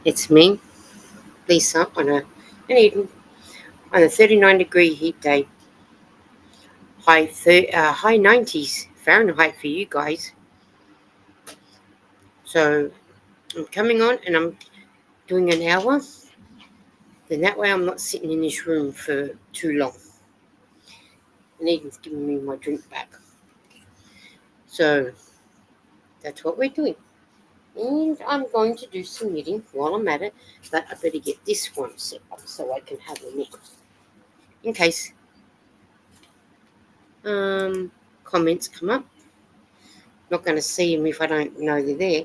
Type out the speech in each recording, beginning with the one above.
It's me, Lisa, on a 39-degree heat day, high 90s Fahrenheit for you guys. So I'm coming on and I'm doing an hour. Then that way I'm not sitting in this room for too long. And Eden's giving me my drink back. So that's what we're doing. And I'm going to do some knitting while I'm at it, but I better get this one set up so I can have a knit. In case comments come up. Not going to see them if I don't know they're there.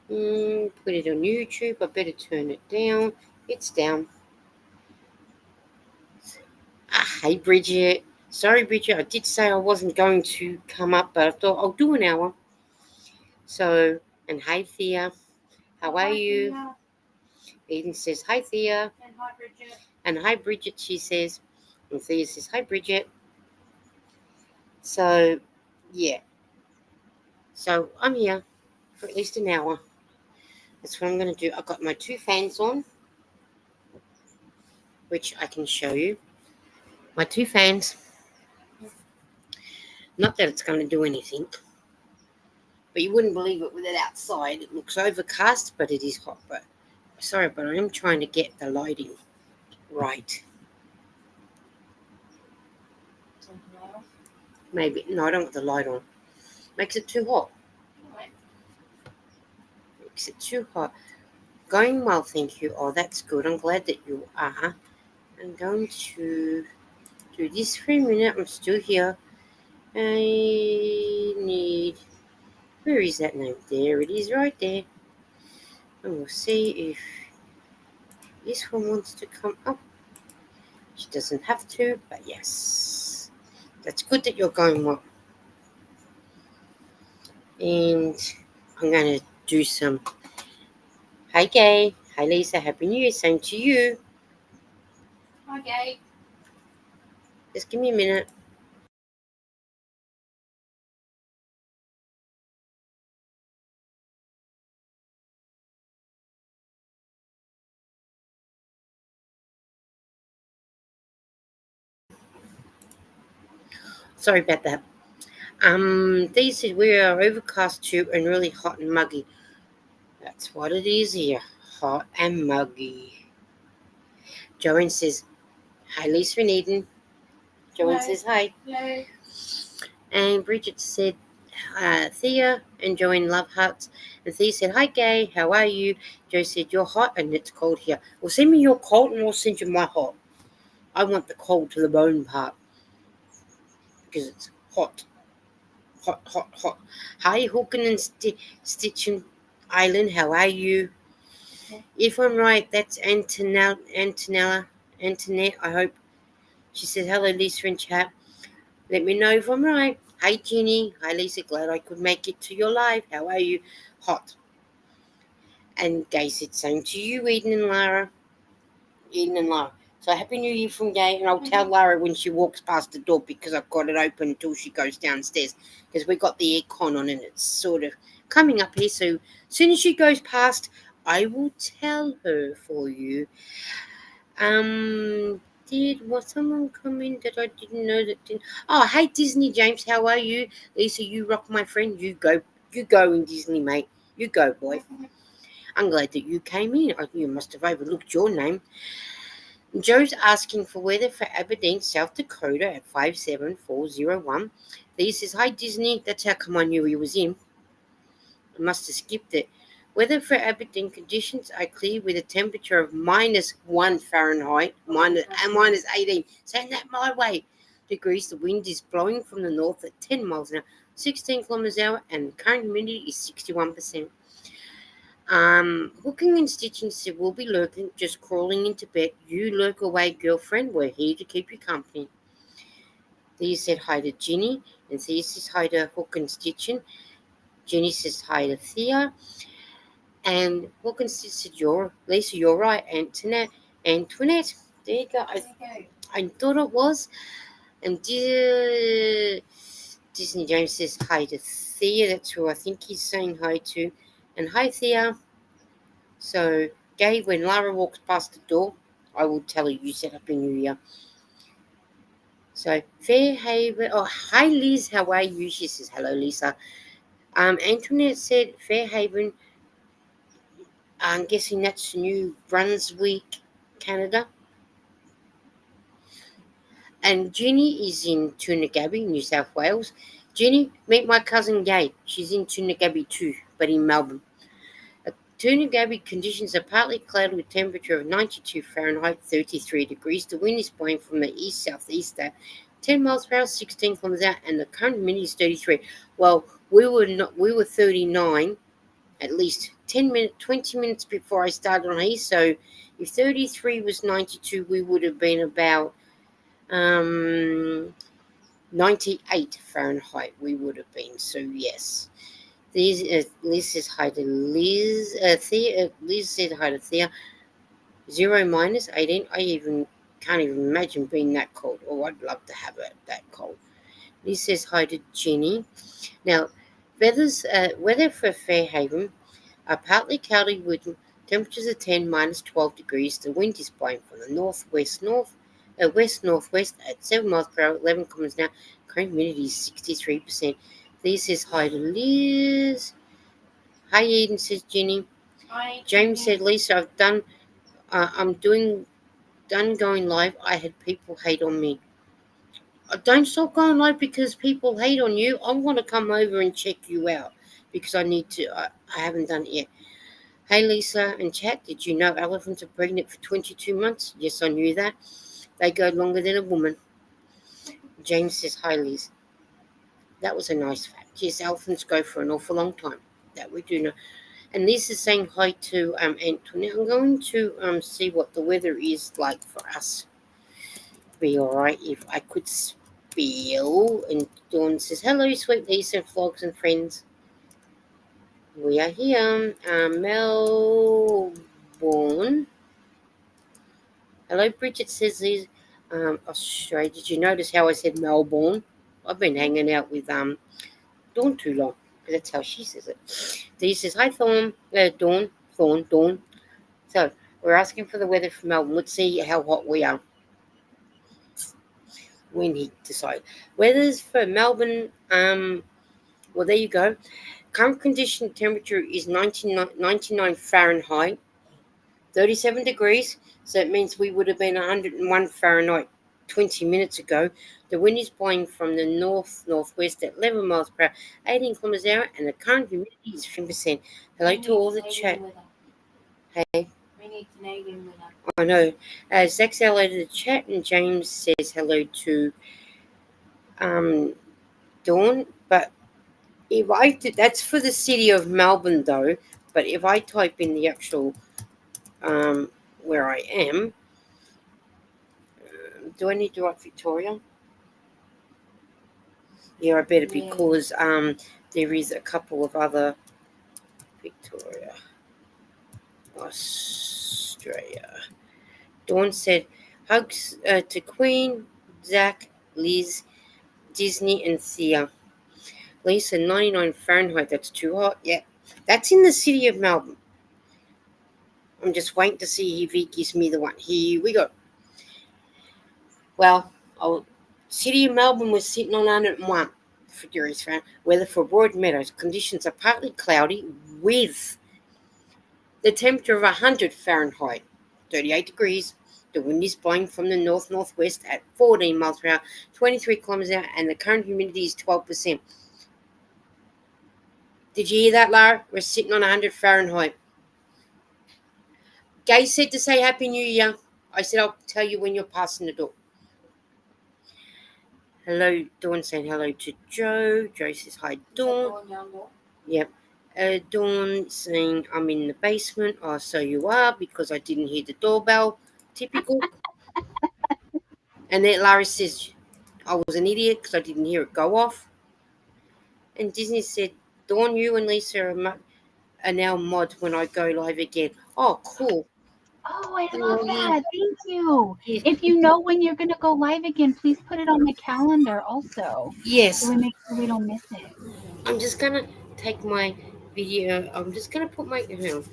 Put it on YouTube. I better turn it down. It's down. Hey, Bridget. Sorry, Bridget. I did say I wasn't going to come up, but I thought I'll do an hour. So, and hey, Thea. How are you? Thea. Eden says, hi, Thea. And hi, Bridget. And hi, Bridget, she says. And Thea says, hi, Bridget. So, yeah. So, I'm here for at least an hour. That's what I'm going to do. I've got my 2 fans on, which I can show you. My 2 fans. Not that it's going to do anything, but you wouldn't believe it with it outside. It looks overcast, but it is hot. But sorry, but I am trying to get the lighting right. Maybe no, I don't want the light on. Makes it too hot. Makes it too hot. Going well, thank you. Oh, that's good. I'm glad that you are. I'm going to do this for a minute. I'm still here. I need. Where is that name? There it is, right there. And we'll see if this one wants to come up. She doesn't have to, but yes. That's good that you're going well. And I'm going to do some. Hi, Gay. Hi, Lisa. Happy New Year. Same to you. Hi, Gay. Just give me a minute. Sorry about that. They said we are overcast too and really hot and muggy. That's what it is here. Hot and muggy. Joanne says, hi, Lisa and Eden. Joanne says hi. Hello. And Bridget said, Thea and Joanne love hearts. And Thea said, hi, Gay. How are you? Joe said, you're hot and it's cold here. Well, send me your cold and we'll send you my hot. I want the cold to the bone part because it's hot. Hot, hot, hot. Hi, Hawken and Stitching Island. How are you? Okay. If I'm right, that's Antonella. Antoinette, I hope. She said, hello, Lisa in chat. Let me know if I'm right. Hi, Jenny. Hi, Lisa. Glad I could make it to your live. How are you? Hot. And Gay said, same to you, Eden and Lara. Eden and Lara. So Happy New Year from Gay. And I'll tell Lara when she walks past the door because I've got it open until she goes downstairs. Because we got the aircon on and it's sort of coming up here. So as soon as she goes past, I will tell her for you. Did someone come in that I didn't know that didn't? Oh, hey Disney James, how are you? Lisa, you rock, my friend. You go in Disney, mate. You go, boy. I'm glad that you came in. You must have overlooked your name. Joe's asking for weather for Aberdeen, South Dakota at 57401. Lisa says, hi Disney. That's how come I knew he was in. I must have skipped it. Weather for Aberdeen, conditions are clear with a temperature of -1 Fahrenheit, minus 18. Send that my way. Degrees. The wind is blowing from the north at 10 miles an hour, 16 kilometers an hour, and current humidity is 61%. Hooking and Stitching said, we'll be lurking, just crawling into bed. You lurk away, girlfriend. We're here to keep you company. Thea said hi to Ginny, and Thea says hi to Hook and Stitching. Jenny says hi to Thea. And Hawkins said, Lisa, you're right, Antoinette. There you go. I thought it was. And Disney James says hi to Thea. That's who I think he's saying hi to. And hi, Thea. So, Gay, when Lara walks past the door, I will tell her you said Happy New Year. So, Fairhaven. Oh, hi, Liz. How are you? She says, hello, Lisa. Antoinette said Fairhaven. I'm guessing that's New Brunswick, Canada. And Jenny is in Toonagabbie, New South Wales. Jenny, meet my cousin Gay. She's in Toonagabbie too, but in Melbourne. Toonagabbie conditions are partly cloudy with temperature of 92 Fahrenheit, 33 degrees. The wind is blowing from the east-southeast at 10 miles per hour, 16 kilometers an hour, and the current humidity is 33. Well, we were 39 at least 20 minutes before I started on here. So if 33 was 92, we would have been about 98 Fahrenheit. We would have been. So yes. Liz says hi to Liz. Liz said hi to Thea. 0 minus 18. I can't even imagine being that cold. Oh, I'd love to have it that cold. Liz says hi to Jenny. Now, weather for Fairhaven are partly cloudy with temperatures of 10 minus 12 degrees. The wind is blowing from the west-northwest at 7 miles per hour, 11 kilometers an hour. Current humidity is 63%. Liz says hi to Liz. Hi, Eden, says Jenny. Hi. James said, Lisa, I'm done going live. I had people hate on me. Don't stop going live because people hate on you. I want to come over and check you out because I need to. I haven't done it yet. Hey, Lisa and chat, did you know elephants are pregnant for 22 months? Yes, I knew that. They go longer than a woman. James says, hi, Liz. That was a nice fact. Yes, elephants go for an awful long time. That we do know. And Liz is saying hi to Antoinette. I'm going to see what the weather is like for us. Be all right if I could spill. And Dawn says, hello, sweet Lisa, vlogs and friends. We are here. Melbourne. Hello, Bridget says, Australia. Did you notice how I said Melbourne? I've been hanging out with Dawn too long. That's how she says it. Dee says, hi, Dawn. Dawn. So, we're asking for the weather for Melbourne. Let's see how hot we are when he decides. Weather's for Melbourne, well, there you go. Current condition temperature is 99 Fahrenheit, 37 degrees. So it means we would have been 101 Fahrenheit 20 minutes ago. The wind is blowing from the north-northwest at 11 miles per hour, 18 kilometers an hour, and the current humidity is 50%. Hello to all the chat. Hey. We need Canadian weather. I know. Zach's hello to the chat, and James says hello to Dawn. But if I did, that's for the city of Melbourne, though. But if I type in the actual where I am, do I need to write Victoria? Yeah, I better because there is a couple of other Victoria, Australia. Dawn said, hugs to Queen, Zach, Liz, Disney, and Thea. Lisa, 99 Fahrenheit, that's too hot. Yeah, that's in the city of Melbourne. I'm just waiting to see if he gives me the one. Here we go. Well, city of Melbourne was sitting on 101 degrees Fahrenheit. Weather for Broadmeadows. Conditions are partly cloudy with the temperature of 100 Fahrenheit, 38 degrees. The wind is blowing from the north-northwest at 14 miles per hour, 23 kilometers an hour, and the current humidity is 12%. Did you hear that, Lara? We're sitting on 100 Fahrenheit. Gay said to say Happy New Year. I said I'll tell you when you're passing the door. Hello, Dawn saying hello to Joe. Joe says hi, Dawn. Yep. Dawn saying I'm in the basement. Oh, so you are, because I didn't hear the doorbell. Typical. And then Lara says I was an idiot because I didn't hear it go off. And Disney said, Dawn, you and Lisa are now mods when I go live again. Oh, cool. Oh, I love that. Thank you. If you know when you're going to go live again, please put it on the calendar also. Yes. So we make sure we don't miss it. I'm just going to take my video. I'm just going to put my hang on.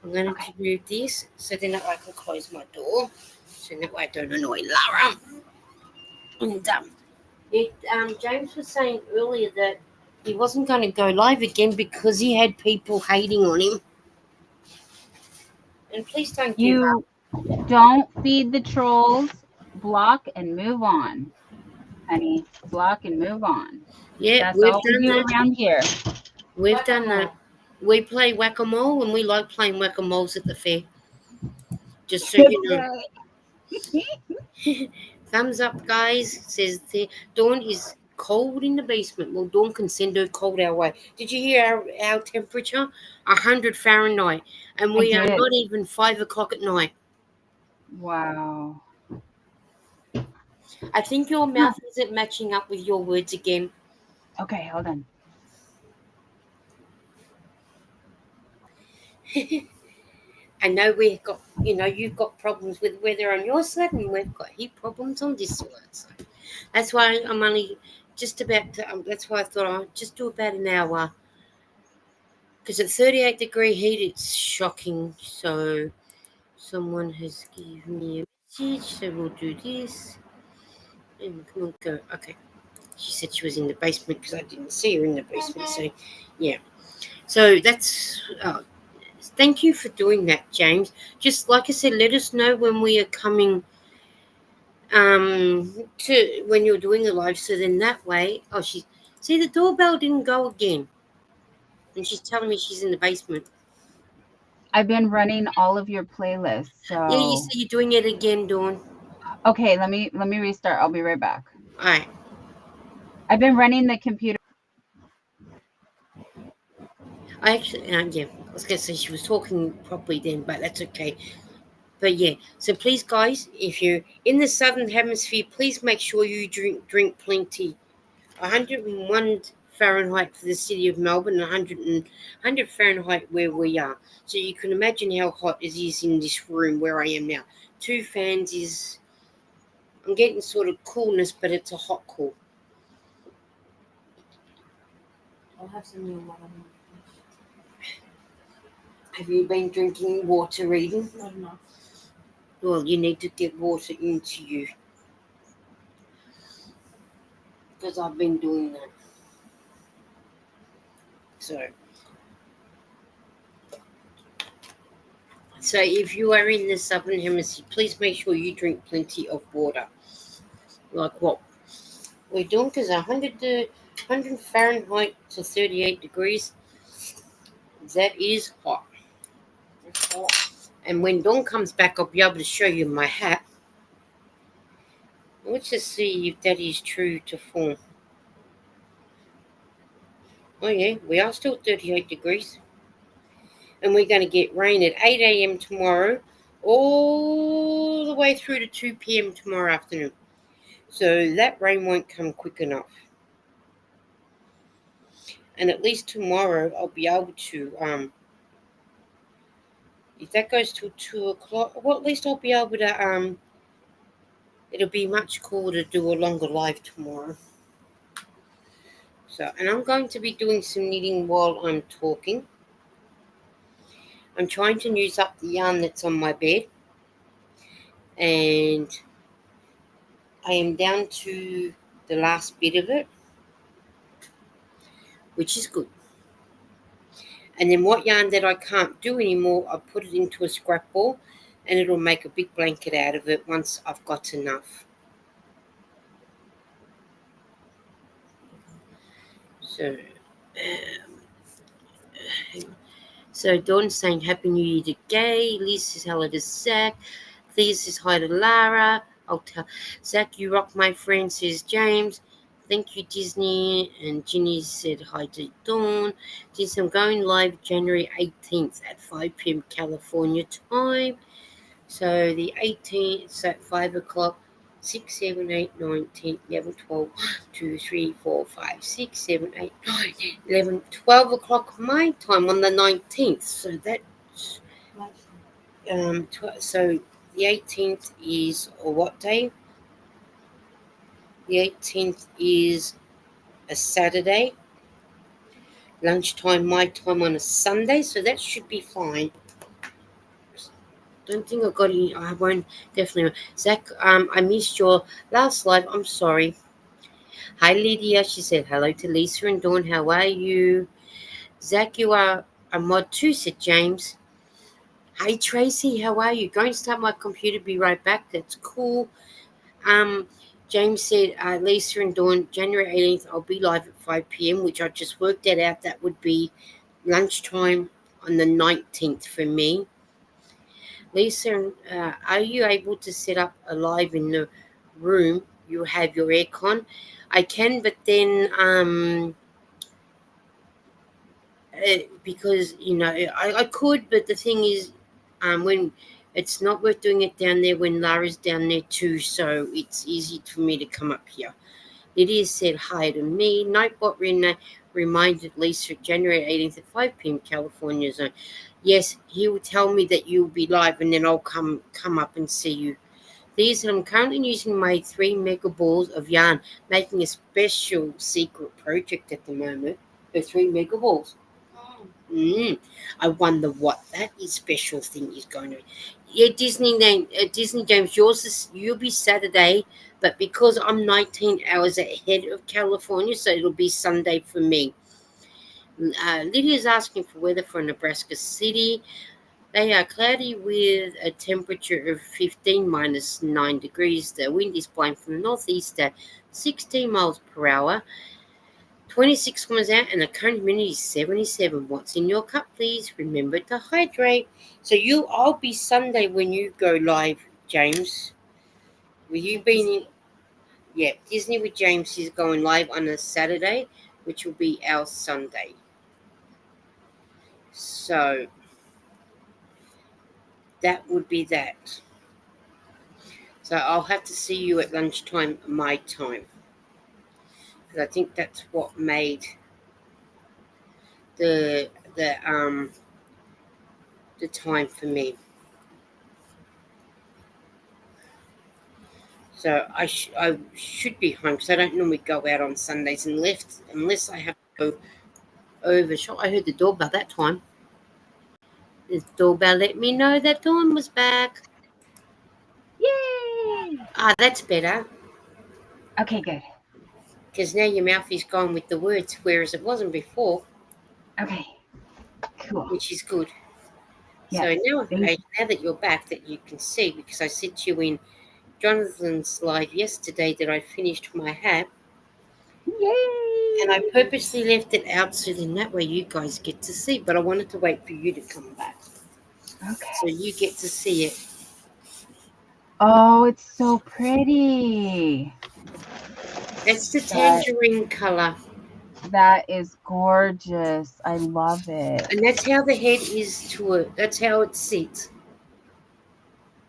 I'm going Okay. to do this so then I can close my door. So that way I don't annoy Lara. And James was saying earlier that he wasn't going to go live again because he had people hating on him. And please don't give up. You don't feed the trolls. Block and move on, honey. Block and move on. Yeah, That's we've all we done do that. around here. We've done that. We play whack-a-mole and we like playing whack-a-moles at the fair. Just so you know. Thumbs up, guys. Says the Dawn is cold in the basement. Well, Dawn can send her cold our way. Did you hear our temperature? 100 Fahrenheit. And I we are did. not even 5 o'clock at night. Wow. I think your mouth isn't matching up with your words again. Okay, hold on. I know we've got, you've got problems with weather on your side and we've got heat problems on this side. So that's why I'm only just about to, that's why I thought I'll just do about an hour. Because at 38-degree heat, it's shocking. So someone has given me a message, so we'll do this. And we'll go, okay. She said she was in the basement because I didn't see her in the basement. So, yeah. So that's, thank you for doing that, James. Just like I said, let us know when we are coming to when you're doing a live. So then that way, see the doorbell didn't go again. And she's telling me she's in the basement. I've been running all of your playlists, so Yeah, you see you're doing it again, Dawn. okay, let me restart. I'll be right back. All right. I've been running the computer. I actually, yeah, I was going to say she was talking properly then, but that's okay. But yeah, so please, guys, if you're in the southern hemisphere, please make sure you drink plenty. 101 Fahrenheit for the city of Melbourne, 100 Fahrenheit where we are. So you can imagine how hot it is in this room where I am now. 2 fans is, I'm getting sort of coolness, but it's a hot cool. I'll have some new water. Have you been drinking water, Eden? Not enough. Well, you need to get water into you. Because I've been doing that. So if you are in the southern hemisphere, please make sure you drink plenty of water. Like what we're doing, because 100 Fahrenheit to 38 degrees, that is hot. It's hot. And when Dawn comes back, I'll be able to show you my hat. Let's just see if that is true to form. Oh yeah, we are still 38 degrees. And we're going to get rain at 8 a.m. tomorrow, all the way through to 2 p.m. tomorrow afternoon. So that rain won't come quick enough. And at least tomorrow I'll be able to, if that goes till 2 o'clock, well, at least I'll be able to, it'll be much cooler to do a longer live tomorrow. So, and I'm going to be doing some knitting while I'm talking. I'm trying to use up the yarn that's on my bed. And I am down to the last bit of it, which is good. And then what yarn that I can't do anymore, I put it into a scrap ball and it'll make a big blanket out of it once I've got enough. So Dawn's saying Happy New Year to Gay. Liz says hello to Zach. Thea says hi to Lara. I'll tell Zach, you rock, my friend, says James. Thank you, Disney. And Ginny said hi to Dawn. I'm going live January 18th at 5 p.m. California time. So the 18th is at 5 o'clock. 6, 7, 8, 9, 10, 11, 12, 1, 2, 3, 4, 5, 6, 7, 8, 9, 11, 12 o'clock my time on the 19th. So that's, so the 18th is, or what day? The 18th is a Saturday. lunchtime my time on a Sunday, so that should be fine. Don't think I got any. I won't definitely. Zach, I missed your last live. I'm sorry. Hi Lydia. She said hello to Lisa and Dawn. How are you? Zach, you are a mod too, said James. Hey Tracy, how are you? Going to start my computer. Be right back. That's cool. Um, James said, Lisa and Dawn, January 18th, I'll be live at 5 p.m., which I just worked that out. That would be lunchtime on the 19th for me. Lisa, are you able to set up a live in the room? You have your aircon. I can, but then because I could, but the thing is, when it's not worth doing it down there when Lara's down there too, so it's easy for me to come up here. Lydia said hi to me. Nightbot reminded Lisa January 18th at 5 p.m. California zone. Yes, he will tell me that you'll be live, and then I'll come up and see you. These I'm currently using my 3 mega balls of yarn, making a special secret project at the moment. The 3 mega balls. I wonder what that is special thing is going to be. Yeah, Disney James, you'll be Saturday, but because I'm 19 hours ahead of California, so it'll be Sunday for me. Lydia's asking for weather for Nebraska City. They are cloudy with a temperature of 15 minus 9 degrees. The wind is blowing from the northeast at 16 miles per hour. 26 comes out, and the current humidity is 77. What's in your cup, please? Remember to hydrate. So I'll be Sunday when you go live, James. Will you be in? Yeah, Disney with James is going live on a Saturday, which will be our Sunday. So that would be that. So I'll have to see you at lunchtime, my time. Because I think that's what made the time for me. So I should be home because I don't normally go out on Sundays unless I have to go over. I heard the doorbell that time. The doorbell let me know that Dawn was back. Yay! That's better Okay, good. because now your mouth is gone with the words, whereas it wasn't before, Okay, cool. which is good. Yes. So now Thank you. now that you're back, that you can see, because I said to you in Jonathan's live yesterday that I finished my hat. Yay! And I purposely left it out so then that way you guys get to see. But I wanted to wait for you to come back. Okay. So you get to see it. Oh, it's so pretty. That's the tangerine colour. That is gorgeous. I love it. And that's how the head is to it. That's how it sits.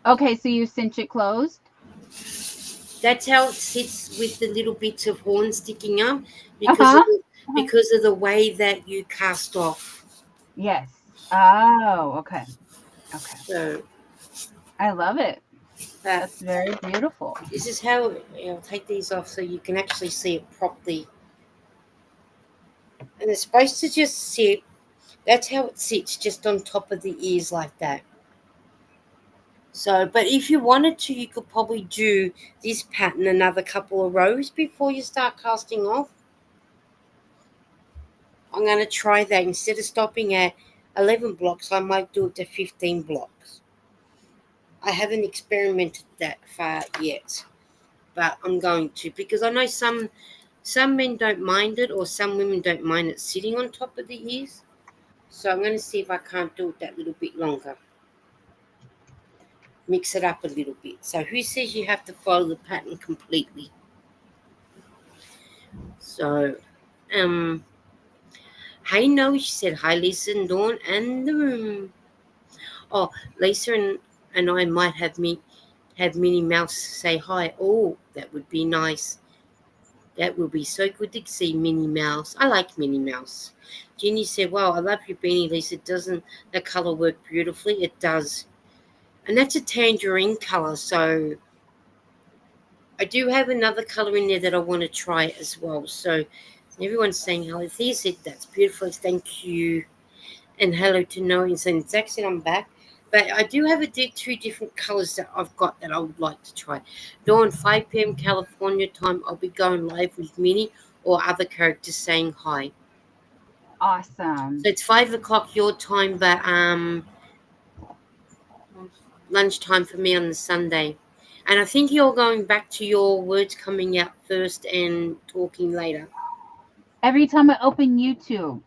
Okay, so you cinch it closed? That's how it sits with the little bits of horn sticking up Uh-huh. because of the way that you cast off. Yes. Oh, okay. Okay. So I love it. that That's very beautiful. this is how I'll take these off so you can actually see it properly. And it's supposed to just sit. That's how it sits, just on top of the ears like that. So, but if you wanted to, you could probably do this pattern another couple of rows before you start casting off. I'm going to try that. Instead of stopping at 11 blocks, I might do it to 15 blocks. I haven't experimented that far yet, but I'm going to, because I know some men don't mind it, or some women don't mind it sitting on top of the ears. So I'm going to see if I can't do it that little bit longer. Mix it up a little bit. So who says you have to follow the pattern completely? So, hey, no, she said hi, Lisa and Dawn and the room. Oh, Lisa and I might have Minnie Mouse say hi. Oh, that would be nice. That would be so good to see Minnie Mouse. I like Minnie Mouse. Ginny said, wow, I love your beanie, Lisa. Doesn't the colour work beautifully? It does. And that's a tangerine colour, so I do have another colour in there that I want to try as well. So Everyone's saying hello. Thea said that's beautiful. Thank you. And hello to Noe. And Zach said I'm back. But I do have two different colours that I've got that I would like to try. Dawn, 5 p.m. California time, I'll be going live with Minnie or other characters saying hi. Awesome. So it's 5 o'clock your time, but lunchtime for me on the Sunday. And I think you're going back to your words coming out first and talking later. Every time I open YouTube,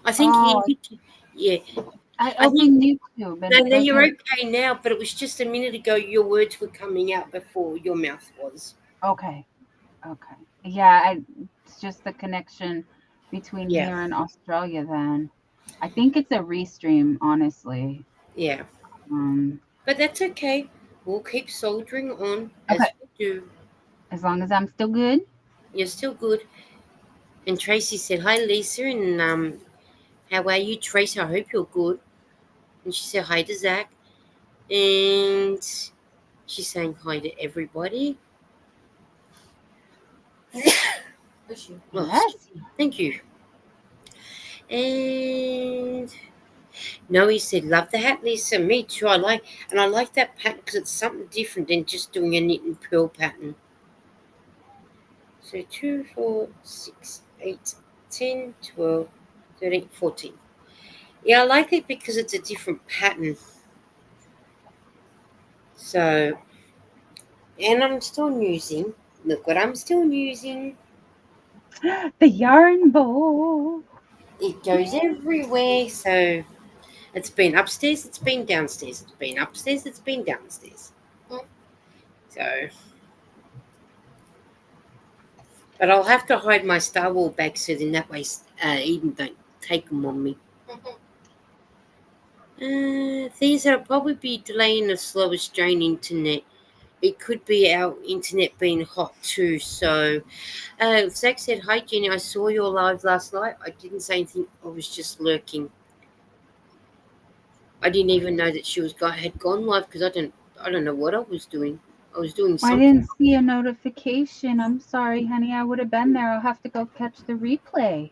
I think oh, yeah. I I think open YouTube and no, it no, you're doesn't. okay now. But it was just a minute ago. Your words were coming out before your mouth was. Okay, okay. Yeah, it's just the connection between Yeah, here and Australia then. I think it's a restream, honestly. yeah. Um, But that's okay. We'll keep soldiering on okay, as we do. as long as I'm still good. You're still good. And Tracy said, "Hi, Lisa, and how are you, Tracy? I hope you're good." And she said, "Hi to Zach," and she's saying hi to everybody. Bless you. Oh, Bless you. thank you. And Noe said, "Love the hat, Lisa. Me too. I like that pattern because it's something different than just doing a knit and purl pattern." So 2, 4, 6, 8, 10, 12, 13, 14. Yeah, I like it because it's a different pattern. So, and I'm still using. Look what I'm still using. The yarn bowl. It goes everywhere. So it's been upstairs, it's been downstairs, it's been upstairs, it's been downstairs. So, but I'll have to hide my Star Wars bag so then that way Eden don't take them on me. Things that'll probably be delaying the slow Australian internet. It could be our internet being hot too. So, Zach said, "Hi Jenny, I saw your live last night. I didn't say anything. I was just lurking. I didn't even know that she had gone live because I don't know what I was doing. I was doing I something." didn't see a notification. I'm sorry, honey. I would have been there. I'll have to go catch the replay.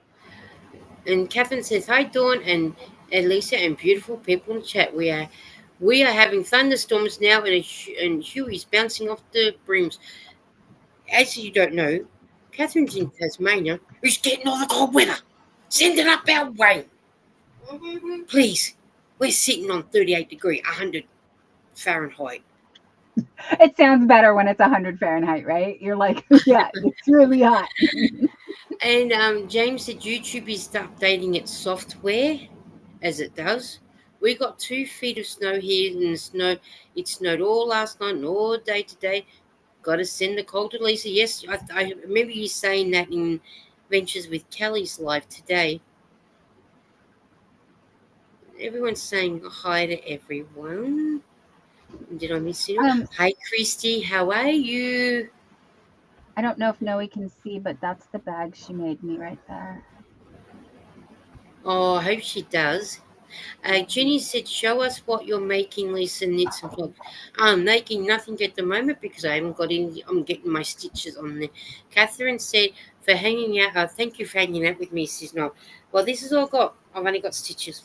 And Catherine says, "Hi Dawn and Lisa and beautiful people in the chat. We are having thunderstorms now, and Huey's bouncing off the brooms. As you don't know, Catherine's in Tasmania. Who's getting all the cold weather? Send it up our way, please. We're sitting on 38 degree, 100 Fahrenheit." It sounds better when it's 100 Fahrenheit, right? You're like, yeah, it's really hot. And James said YouTube is updating its software as it does. We got 2 feet of snow here, and it snowed all last night and all day today. Got to send the cold to Lisa. Yes, I remember you saying that in Ventures with Kelly's live today. Everyone's saying hi to everyone. Did I miss you? Um, Hi, Christy. How are you? I don't know if Noe can see, but that's the bag she made me right there. Oh, I hope she does. Jenny said, "Show us what you're making, Lisa knits and vlogs." I'm making nothing at the moment because I haven't got any. I'm getting my stitches on there. Catherine said, "For hanging out, thank you for hanging out with me, Sis Noel." Well, this is all I got. I've only got stitches,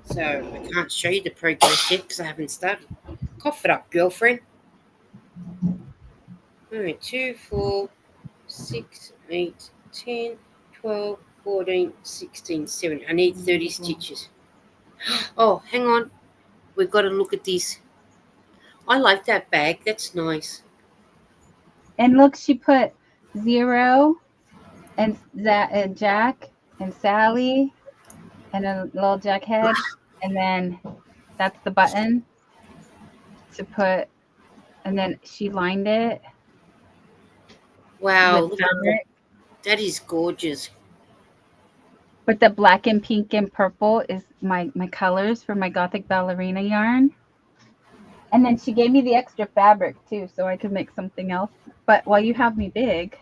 so I can't show you the progress yet because I haven't started. Cough it up, girlfriend. All right, 2, 4, 6, 8, 10, 12, 14, 16, 17. I need 30 stitches. Oh, hang on. We've got to look at this. I like that bag. That's nice. And look, she put 0 and Jack and Sally and a little Jack head. And then that's the button to put. And then she lined it Wow, with look at that. fabric. That is gorgeous. But the black and pink and purple is my colors for my Gothic ballerina yarn. And then she gave me the extra fabric too, so I could make something else. But while you have me big,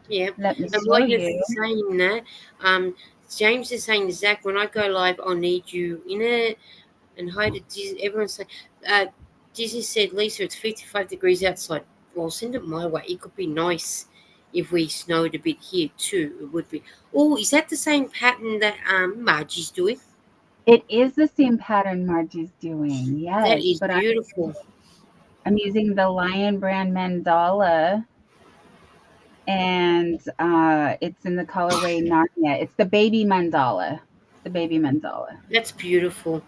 Yeah. let me And show while you're you. saying that, James is saying, "Zach, when I go live, I'll need you in it." And hi to Disney. Everyone's saying, Disney said, "Lisa, it's 55 degrees outside." Well, send it my way. It could be nice If we snowed a bit here too, it would be. Oh, is that the same pattern that Margie's doing? It is the same pattern Margie's doing, That yes, is but beautiful. I'm using the Lion Brand mandala, and it's in the colorway Narnia. It's the baby mandala. The baby mandala. That's beautiful. So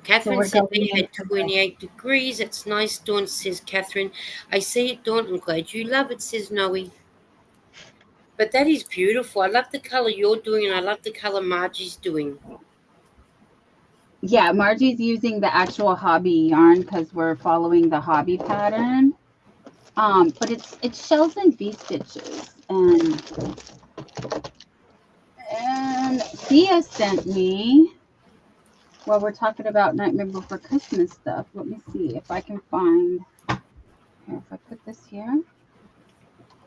Catherine we're said going they had into the 28 degrees. It's nice, Dawn, says Catherine. I see it, Dawn. I'm glad you love it, says Noe. But that is beautiful. I love the colour you're doing, and I love the colour Margie's doing. yeah, Margie's using the actual hobby yarn because we're following the hobby pattern. But it's shells and V stitches, and Thea sent me. Well, we're talking about Nightmare Before Christmas stuff. Let me see if I can find. Here, if I put this here.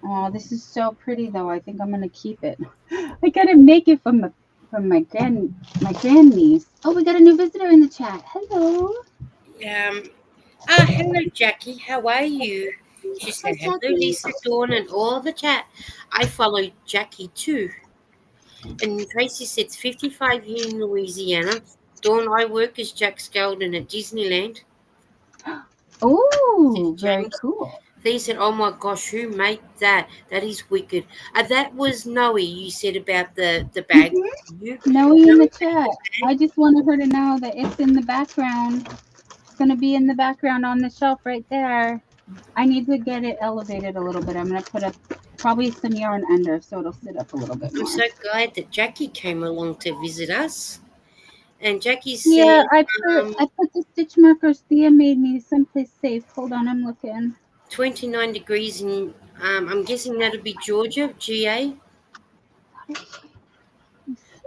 Oh, this is so pretty though. I think I'm gonna keep it. I gotta make it from my grandniece. Oh, we got a new visitor in the chat. Hello. Hello, Jackie. How are you? She Hi, said, hello, Jackie. Lisa, Dawn, and all the chat. I follow Jackie too. And Tracy said, it's 55 here in Louisiana. Dawn, I work as Jack Skeldon at Disneyland. Says Oh, very James. cool. They said, oh my gosh, who made that? That is wicked. That was Noe, you said about the bag. Mhm. You Noe Noe in the made chat. the bag? I just wanted her to know that it's in the background. It's gonna be in the background on the shelf right there. I need to get it elevated a little bit. I'm gonna put up probably some yarn under so it'll sit up a little bit I'm more. so glad that Jackie came along to visit us. And Jackie Yeah, said, I put the stitch markers Thea made me someplace safe. Hold on, I'm looking. 29 degrees in, I'm guessing that'll be Georgia, GA.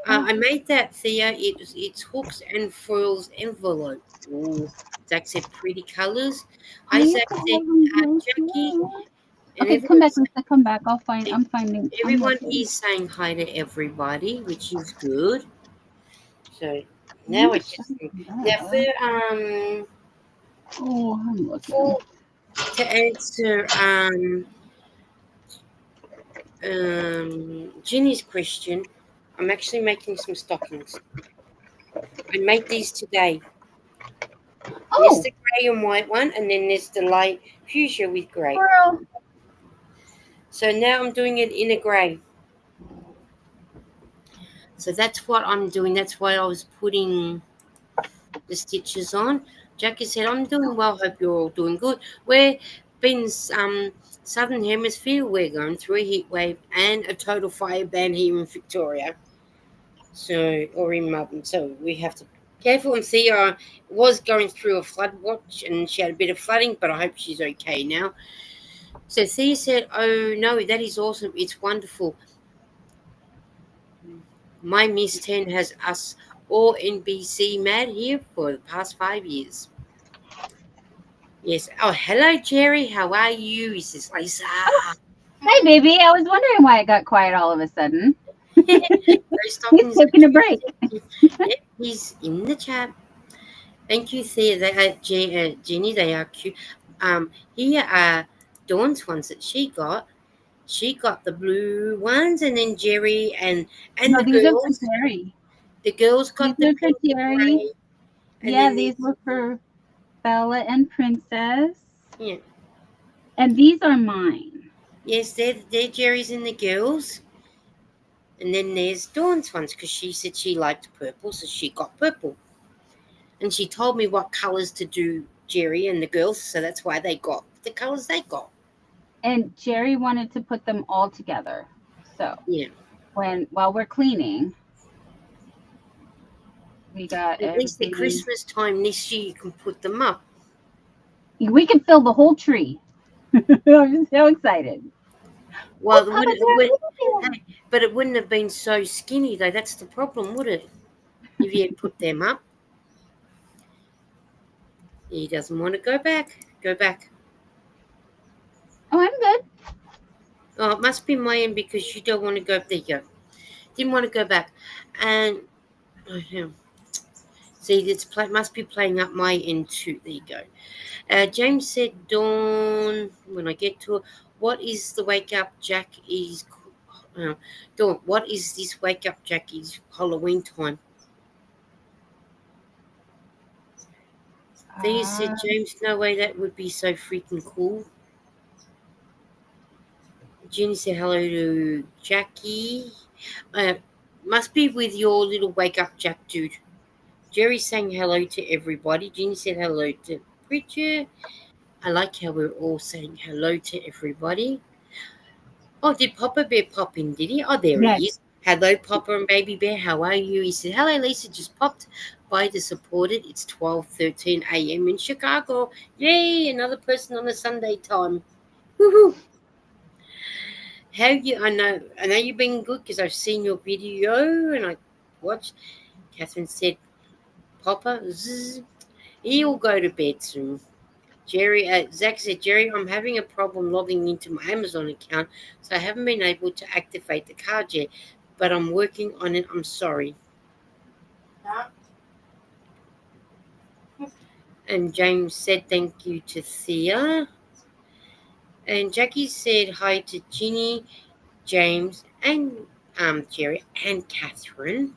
I made that, Thea. It's hooks and foils envelope. Ooh, Zach said pretty colours. I used Isaac to have said, them real Jackie, slow. and Okay, come back, everyone's Lisa. Come back. I'm finding. I'm everyone looking. is saying hi to everybody, which is good. So Let now me I show just you now that. Oh, I'm looking. for to answer Ginny's question, I'm actually making some stockings. I made these today. There's Oh, the grey and white one, and then there's the light fuchsia with grey. girl. So now I'm doing it in a grey. So that's what I'm doing. That's why I was putting the stitches on. Jackie said, I'm doing well. Hope you're all doing good. We're been Southern Hemisphere. We're going through a heat wave and a total fire ban here in Victoria. So, or in Melbourne. So we have to be careful. And Thea was going through a flood watch and she had a bit of flooding, but I hope she's okay now. So Thea said, oh no, that is awesome. It's wonderful. My Miss 10 has us all NBC mad here for the past 5 years. Yes. Oh, hello, Jerry. How are you? He says, Lisa. Hi, baby. I was wondering why it got quiet all of a sudden. Those He's stockings taking a break. Yep, he's in the chat. Thank you, Thea. They are Jenny. They are cute. Here are Dawn's ones that she got. She got the blue ones, and then Jerry and No, the these are for girls. Jerry. The girls These got the are for pink and Jerry. grey, and Yeah, then these there's were for Bella and Princess. yeah. And these are mine. Yes, they're Jerry's and the girls. And then there's Dawn's ones because she said she liked purple, so she got purple. And she told me what colours to do Jerry and the girls, so that's why they got the colours they got. And Jerry wanted to put them all together. So Yeah. while we're cleaning, we got At least at everything. Christmas time this year you can put them up. We can fill the whole tree. I'm so excited. Well, Oh, it Papa wouldn't, hey, but it wouldn't have been so skinny though. That's the problem, would it? If you had put them up. He doesn't want to go back. Go back. Oh, I'm good. Oh, it must be my end because you don't want to go. There you go. Didn't want to go back. And oh, yeah. See, must be playing up my end too. There you go. James said, Dawn, when I get to it, What is the wake up Jack is? Dawn, what is this wake up Jack is Halloween time? Thea said, Uh, James, no way that would be so freaking cool. Jenny said hello to Jackie. Uh, must be with your little wake up Jack dude. Jerry saying hello to everybody. Jenny said hello to Bridget. I like how we're all saying hello to everybody. Oh, did Papa Bear pop in, did he? Oh, there yes. he is. Hello, Papa and Baby Bear. How are you? He said, hello, Lisa. Just popped by to support it. It's 12:13 a.m. in Chicago. Yay, another person on a Sunday time. Woohoo. How you? I know you've been good because I've seen your video and I watched. Catherine said, Papa, zzz, he'll go to bed soon. Zach said, Jerry, I'm having a problem logging into my Amazon account, so I haven't been able to activate the card yet, but I'm working on it. I'm sorry. And James said thank you to Thea. And Jackie said hi to Ginny, James, and Jerry, and Catherine.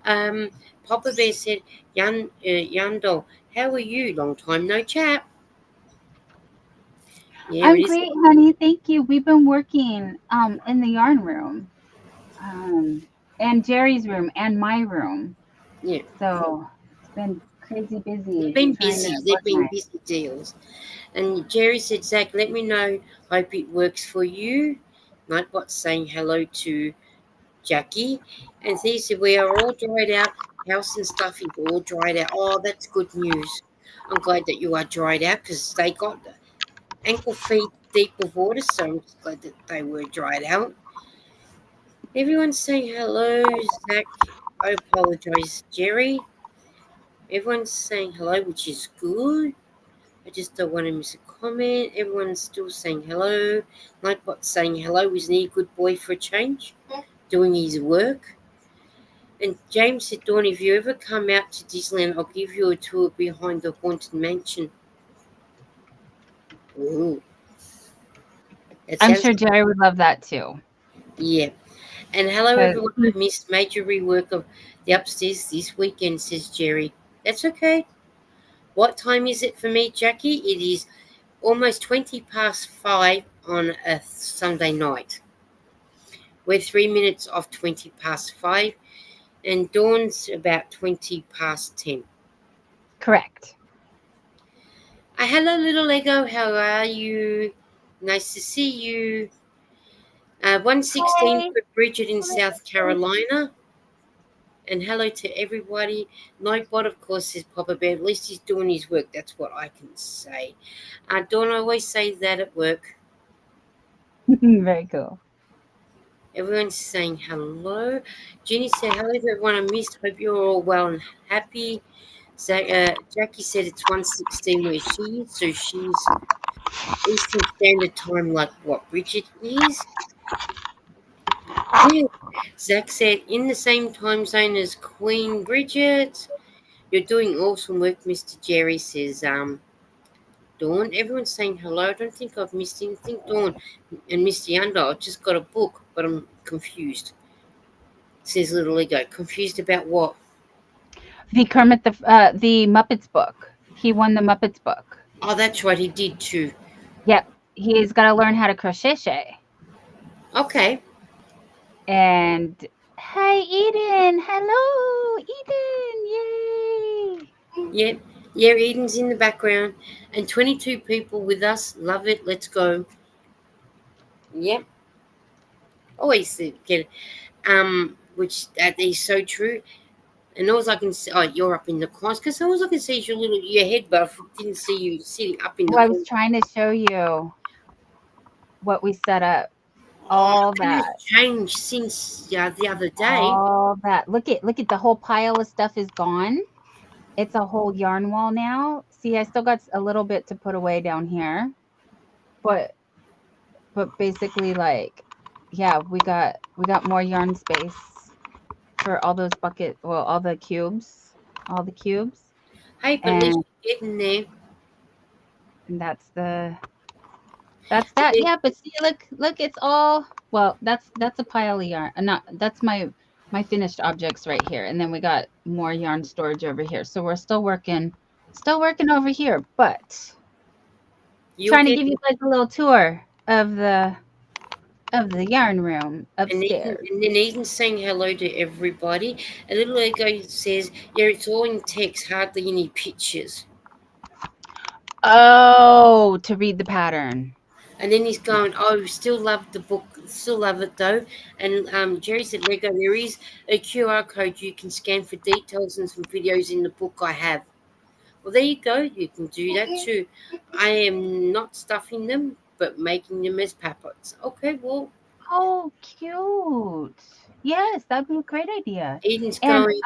Um, Papa Bear said, Yando, how are you? Long time no chat. Yeah, I'm it is. great, honey. Thank you. We've been working in the yarn room, and Jerry's room and my room. Yeah, So it's been crazy they've busy been trying to busy. They've been organize. busy deals. And Jerry said, Zach, let me know. Hope it works for you. Nightbot saying hello to Jackie. And he said, we are all dried out. House and stuff is all dried out. Oh, that's good news. I'm glad that you are dried out because they got ankle feet deep of water, so I'm just glad that they were dried out. Everyone's saying hello, Zach. I apologize, Jerry. Everyone's saying hello, which is good. I just don't want to miss a comment. Everyone's still saying hello. Nightbot saying hello. Isn't he a good boy for a change? Doing his work. And James said, Dawn, if you ever come out to Disneyland, I'll give you a tour behind the Haunted Mansion. Ooh, that I'm sounds sure Jerry would love that too. yeah. And hello, 'Cause everyone. I missed major rework of the upstairs this weekend, says Jerry. That's okay. What time is it for me, Jackie? It is almost 20 past 5 on a Sunday night. We're 3 minutes off 20 past 5, and Dawn's about 20 past 10. correct. Hello, little Lego. How are you? Nice to see you. 116 Hey. for Bridget in South Carolina. And hello to everybody. Nightbot, of course, is Papa Bear. At least he's doing his work. That's what I can say. Dawn, I always say that at work. Very cool. Everyone's saying hello. Jenny said hello to everyone I missed. Hope you're all well and happy. Jackie said it's 1:16 where she is, so she's Eastern Standard Time like what Bridget is. Yeah. Zach said in the same time zone as Queen Bridget. You're doing awesome work, Mr. Jerry, says Dawn. Everyone's saying hello. I don't think I've missed anything. Dawn and Mr. Yanda, I've just got a book, but I'm confused. Says Little Ego. Confused about what? The the Muppets book. He won the Muppets book. Oh, that's right, he did too. Yep. He's got to learn how to crochet. Okay. And hi, Eden. Hello, Eden. Yay. Yeah. Yeah, Eden's in the background. And 22 people with us. Love it. Let's go. Yep. Always get it. Which that is so true. And all I can see, oh, you're up in the corners because all I can see is your head, but I didn't see you sitting up in the Well, I was corner. trying to show you what we set up. Oh, All and that. it's changed since the other day. All that. Look at the whole pile of stuff is gone. It's a whole yarn wall now. See, I still got a little bit to put away down here. But basically like yeah, we got more yarn space for all those bucket well, all the cubes. All the cubes. Hey, but at least And you're getting there. that's the That's that. Yeah, but see, look, it's all well. That's a pile of yarn. Not that's my finished objects right here, and then we got more yarn storage over here. So we're still working over here, but You'll trying to get give you guys a little tour of the yarn room upstairs. and then Eden's saying hello to everybody. A little ago says, yeah, it's all in text, hardly any pictures. Oh, to read the pattern. And then he's going, oh, still love the book, still love it though. And Jerry said, Lego, there is a QR code you can scan for details and some videos in the book I have. Well, there you go. You can do that too. I am not stuffing them, but making them as pappets. Okay, well, Oh, cute. Yes, that'd be a great idea. Eden's And going,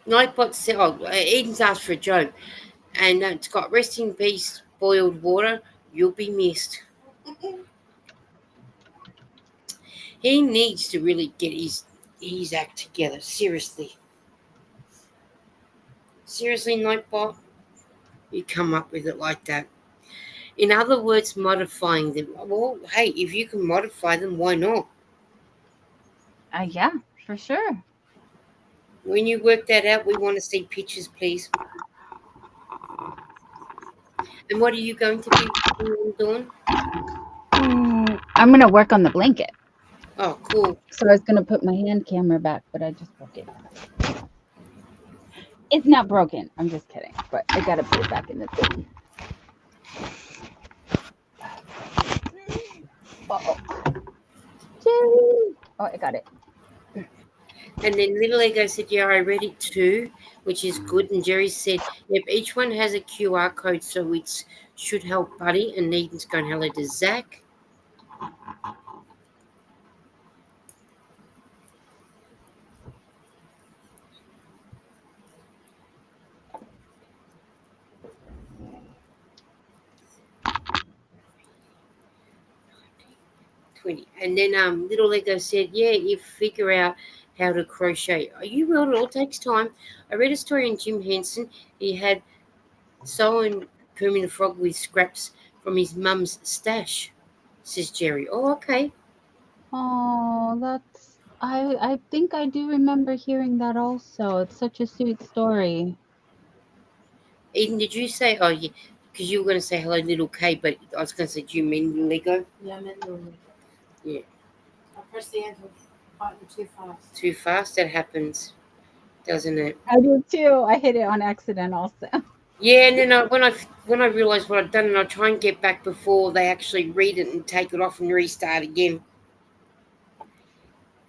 Nightbot said, oh, Eden's asked for a joke. And it's got rest in peace, boiled water. You'll be missed. He needs to really get his act together. Seriously. Seriously, Nightbot? You come up with it like that. In other words, modifying them. Well, hey, if you can modify them, why not? yeah, for sure. When you work that out, we want to see pictures, please. And what are you going to be doing? I'm gonna work on the blanket. Oh, cool. So I was gonna put my hand camera back, but I just broke it. It's not broken. I'm just kidding. But I gotta put it back in the thing. Oh, Jerry! Oh, I got it. And then Little Ego said, yeah, I read it too, which is good. And Jerry said, yep, each one has a QR code, so it should help Buddy. And Eden's going, hello to Zach. And then Little Lego said, yeah, you figure out how to crochet. You will, it all takes time. I read a story in Jim Henson. He had sewn Kermit the Frog with scraps from his mum's stash, says Jerry. Oh, okay. Oh, that's I think I do remember hearing that also. It's such a sweet story. Eden, did you say, oh, yeah, because you were going to say hello, Little K, but I was going to say, do you mean Lego? Yeah, I meant little Lego. Yeah. I pressed the enter button too fast. Too fast, that happens, doesn't it? I do too. I hit it on accident also. Yeah, and then when I realised what I'd done, and I try and get back before they actually read it and take it off and restart again.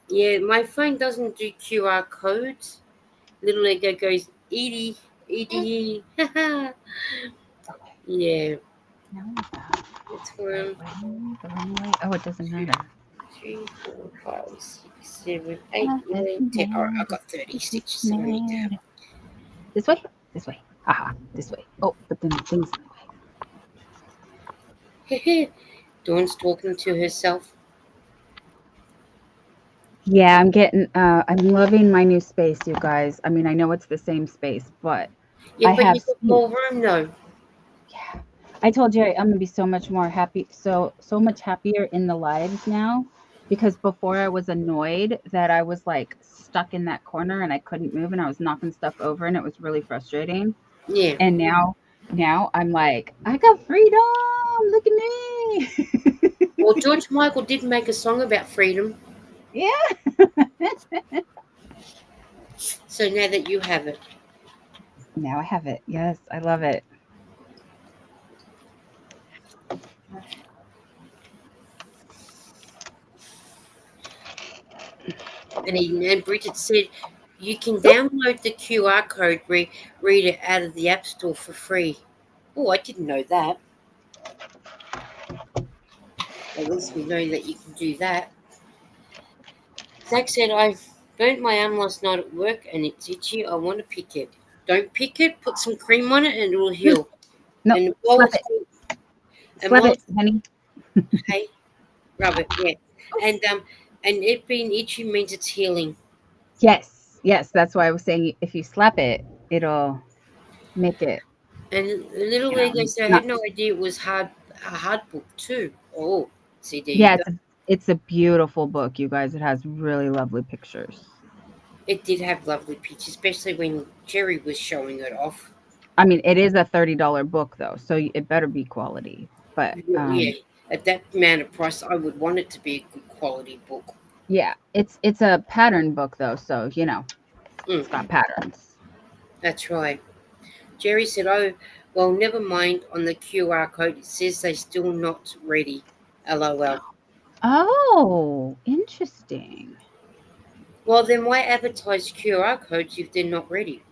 Yeah, my phone doesn't do QR codes. Little Lego goes, Edie, Edie, haha. Yeah. No, It's one, oh, it doesn't matter. 3, 4, 5, 6, 7, 8, 9, 10. All right, I got 30 stitches. I need to have. This way? This way. Aha, this way. Oh, but then the thing's in the way. Dawn's talking to herself. Yeah, I'm loving my new space, you guys. I mean, I know it's the same space, but Yeah, I but have you got more room though. yeah. I told Jerry I'm gonna be so much more happy, so much happier in the lives now, because before I was annoyed that I was like stuck in that corner and I couldn't move and I was knocking stuff over and it was really frustrating. Yeah. And now I'm like, I got freedom. Look at me. Well, George Michael did make a song about freedom. Yeah. So now that you have it. Now I have it. Yes, I love it. And Bridget said you can download the QR code, read it out of the App Store for free. Oh, I didn't know that. At least we know that you can do that. Zach said, I burnt my arm last night at work and it's itchy. I want to pick it. Don't pick it. Put some cream on it and it will heal. No, and slap it. Slap it, honey. Hey, rub it, yeah. And it being itchy means it's healing. Yes, that's why I was saying if you slap it, it'll make it. And Little Lego said, I had no idea it was a hard book too. Oh, see, there you Yeah, go. it's a beautiful book, you guys. It has really lovely pictures. It did have lovely pictures, especially when Jerry was showing it off. I mean, it is a $30 book though, so it better be quality. But Yeah, at that amount of price, I would want it to be a good quality book. yeah, it's a pattern book though, so Mm, it's got patterns. that's right. Jerry said, "Oh, well, never mind. On the QR code, it says they're still not ready. LOL." Oh, interesting. Well, then why advertise QR codes if they're not ready?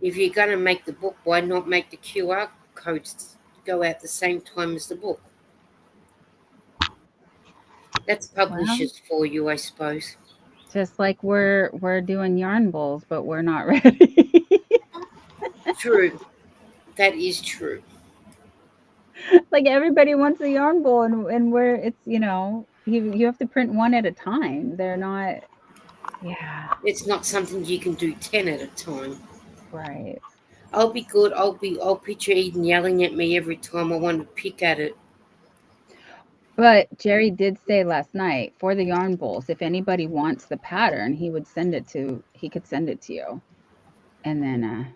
If you're going to make the book, why not make the QR codes go out the same time as the book? That's Well, publishers for you, I suppose. just like we're doing yarn bowls, but we're not ready. True. That is true. Like everybody wants a yarn bowl, and where it's you have to print one at a time. They're not. Yeah, It's not something you can do 10 at a time. right. I'll be good. I'll picture Eden yelling at me every time I want to pick at it. But Jerry did say last night for the yarn bowls, if anybody wants the pattern, he could send it to you. And then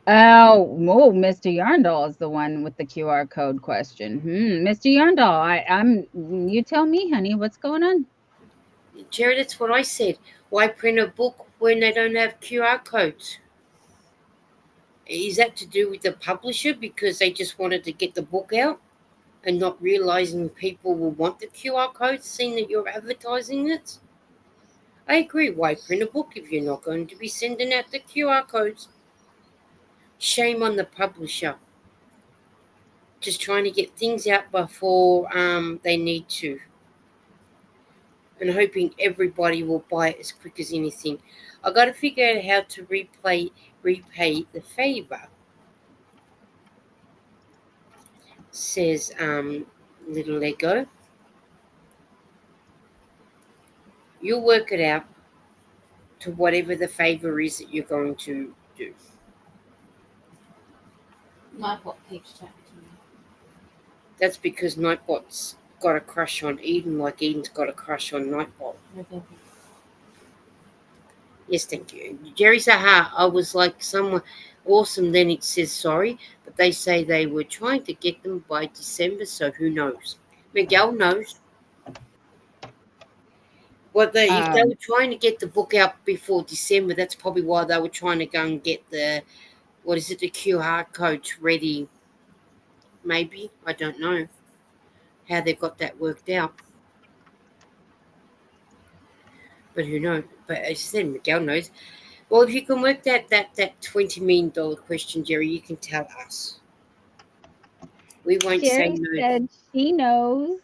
oh, Mr. Yarndall is the one with the QR code question. Mr. Yarndall, you tell me, honey, what's going on? Jared, that's what I said. Why print a book when they don't have QR codes? Is that to do with the publisher because they just wanted to get the book out and not realizing people will want the QR code seeing that you're advertising it? I agree. Why print a book if you're not going to be sending out the QR codes? Shame on the publisher. Just trying to get things out before they need to, and hoping everybody will buy it as quick as anything. I got to figure out how to repay the favor, says little Lego. You'll work it out to whatever the favor is that you're going to do. Nightbot keeps chatting to me. That's because Nightbot's got a crush on Eden, like Eden's got a crush on Nightbot. No, thank you. Yes, thank you. Jerry Saha, I was like someone awesome, then it says sorry, but they say they were trying to get them by December, so who knows? Miguel knows. If they Um, were trying to get the book out before December, that's probably why they were trying to go and get the the QR codes ready. Maybe I don't know how they got that worked out, but who knows? But as I said, Miguel knows. Well, if you can work that $20 million question, Jerry, you can tell us. We won't say Jerry no. said she knows.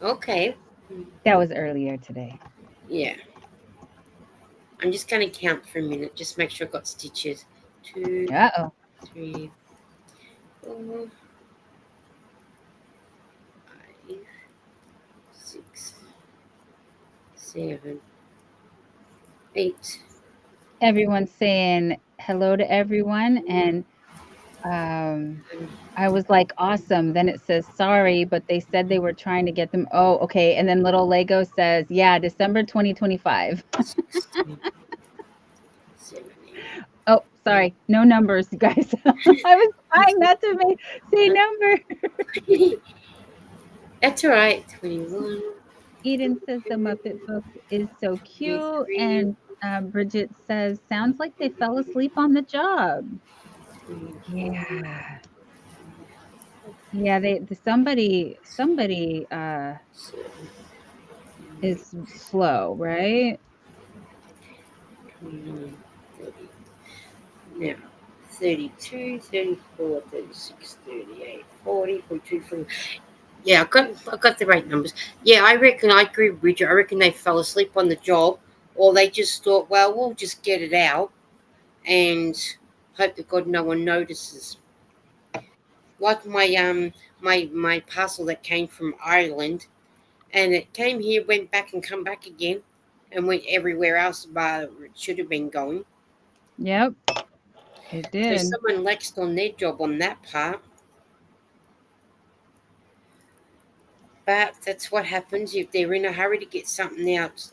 Okay. That was earlier today. Yeah. I'm just going to count for a minute. Just make sure I got stitches. 2, Uh-oh. 3, 4, 5, 6, 7, 8. Everyone's saying hello to everyone, and I was like, awesome. Then it says sorry, but they said they were trying to get them. Oh, okay. And then little Lego says, yeah, December 2025. 16, 17. Oh, sorry. No numbers, you guys. I was trying not to say number. That's all right. 21, Eden says the Muppet book is so cute. 23, And Bridget says, sounds like they fell asleep on the job. 24, Yeah. Yeah, somebody is slow, right? 29, 30. Now, 32, 34, 36, 38, 40, 42, 40. Yeah, I got the right numbers. Yeah, I agree with Bridget. I reckon they fell asleep on the job, or they just thought, well, we'll just get it out and hope to God no one notices. Like my parcel that came from Ireland, and it came here, went back and come back again, and went everywhere else but it should have been going. Yep. It So did. someone laxed on their job on that part. But that's what happens if they're in a hurry to get something out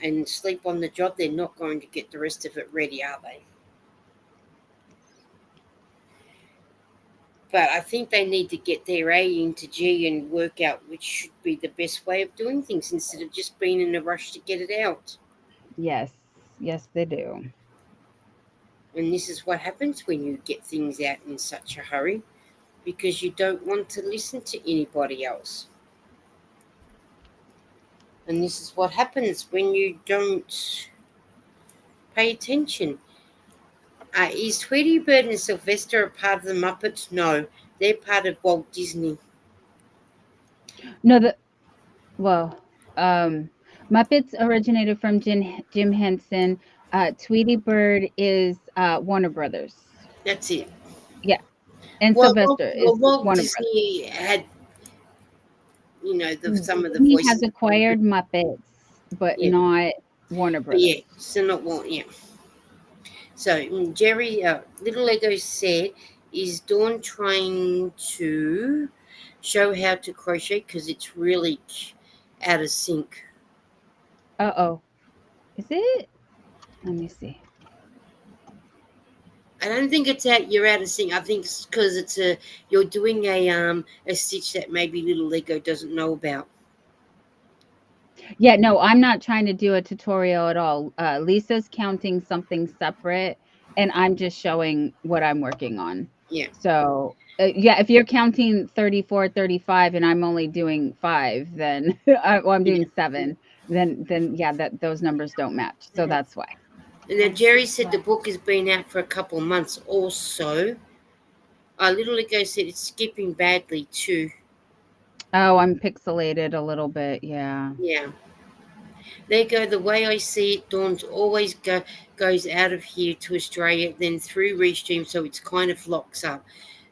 and sleep on the job. They're not going to get the rest of it ready, are they? But I think they need to get their A into G and work out which should be the best way of doing things instead of just being in a rush to get it out. Yes. Yes, they do. And this is what happens when you get things out in such a hurry because you don't want to listen to anybody else. And this is what happens when you don't pay attention. Is Tweety Bird and Sylvester a part of the Muppets? No, they're part of Walt Disney. No, the well, um, Muppets originated from Jim Henson. Tweety Bird is Warner Brothers. That's it. Yeah, and Well, Walt, Sylvester well, is Walt Warner Brothers. Disney had, some of the Disney voices. has acquired Muppets, but Yeah, not Warner but yeah, Brothers. so not Walt. Yeah. So Jerry, Little Lego said, is Dawn trying to show how to crochet because it's really out of sync. Uh-oh. Is it? Let me see. I don't think it's out. You're out of sync. I think it's because you're doing a stitch that maybe Little Lego doesn't know about. Yeah, no, I'm not trying to do a tutorial at all. Lisa's counting something separate, and I'm just showing what I'm working on. Yeah. So, yeah, if you're counting 34, 35, and I'm only doing 5, then well, I'm Yeah. doing 7, then yeah, that those numbers don't match. So that's why. And then Jerry said the book has been out for a couple of months. Also, Little Lego said it's skipping badly too. Oh, I'm pixelated a little bit. Yeah. Yeah. There go. The way I see it, Dawn's always goes out of here to Australia, then through Restream, so it's kind of locks up.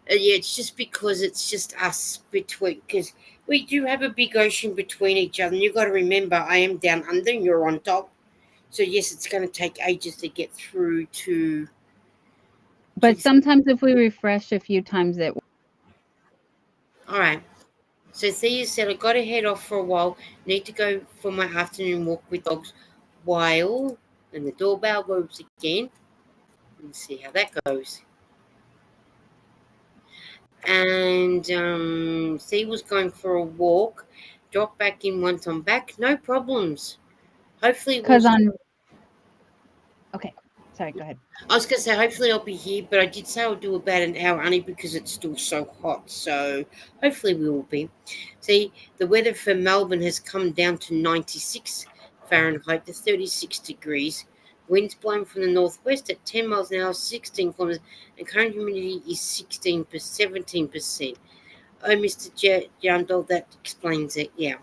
Yeah, it's just because it's just us between, because we do have a big ocean between each other. And you've got to remember, I am down under and you're on top. So yes, it's going to take ages to get through to. But sometimes if we refresh a few times, it. All right. So Thea said, I got to head off for a while. Need to go for my afternoon walk with dogs. While, and the doorbell goes again. Let's see how that goes. And Thea was going for a walk. Drop back in once I'm back. No problems. Hopefully we'll. Because on. Okay. Sorry, go ahead. I was going to say, hopefully I'll be here, but I did say I'll do about an hour only because it's still so hot. So hopefully we will be. See, the weather for Melbourne has come down to 96 Fahrenheit to 36 degrees. Winds blowing from the northwest at 10 miles an hour, 16 kilometers, and current humidity is 17%. Oh, Mr. Jandal, that explains it, yeah.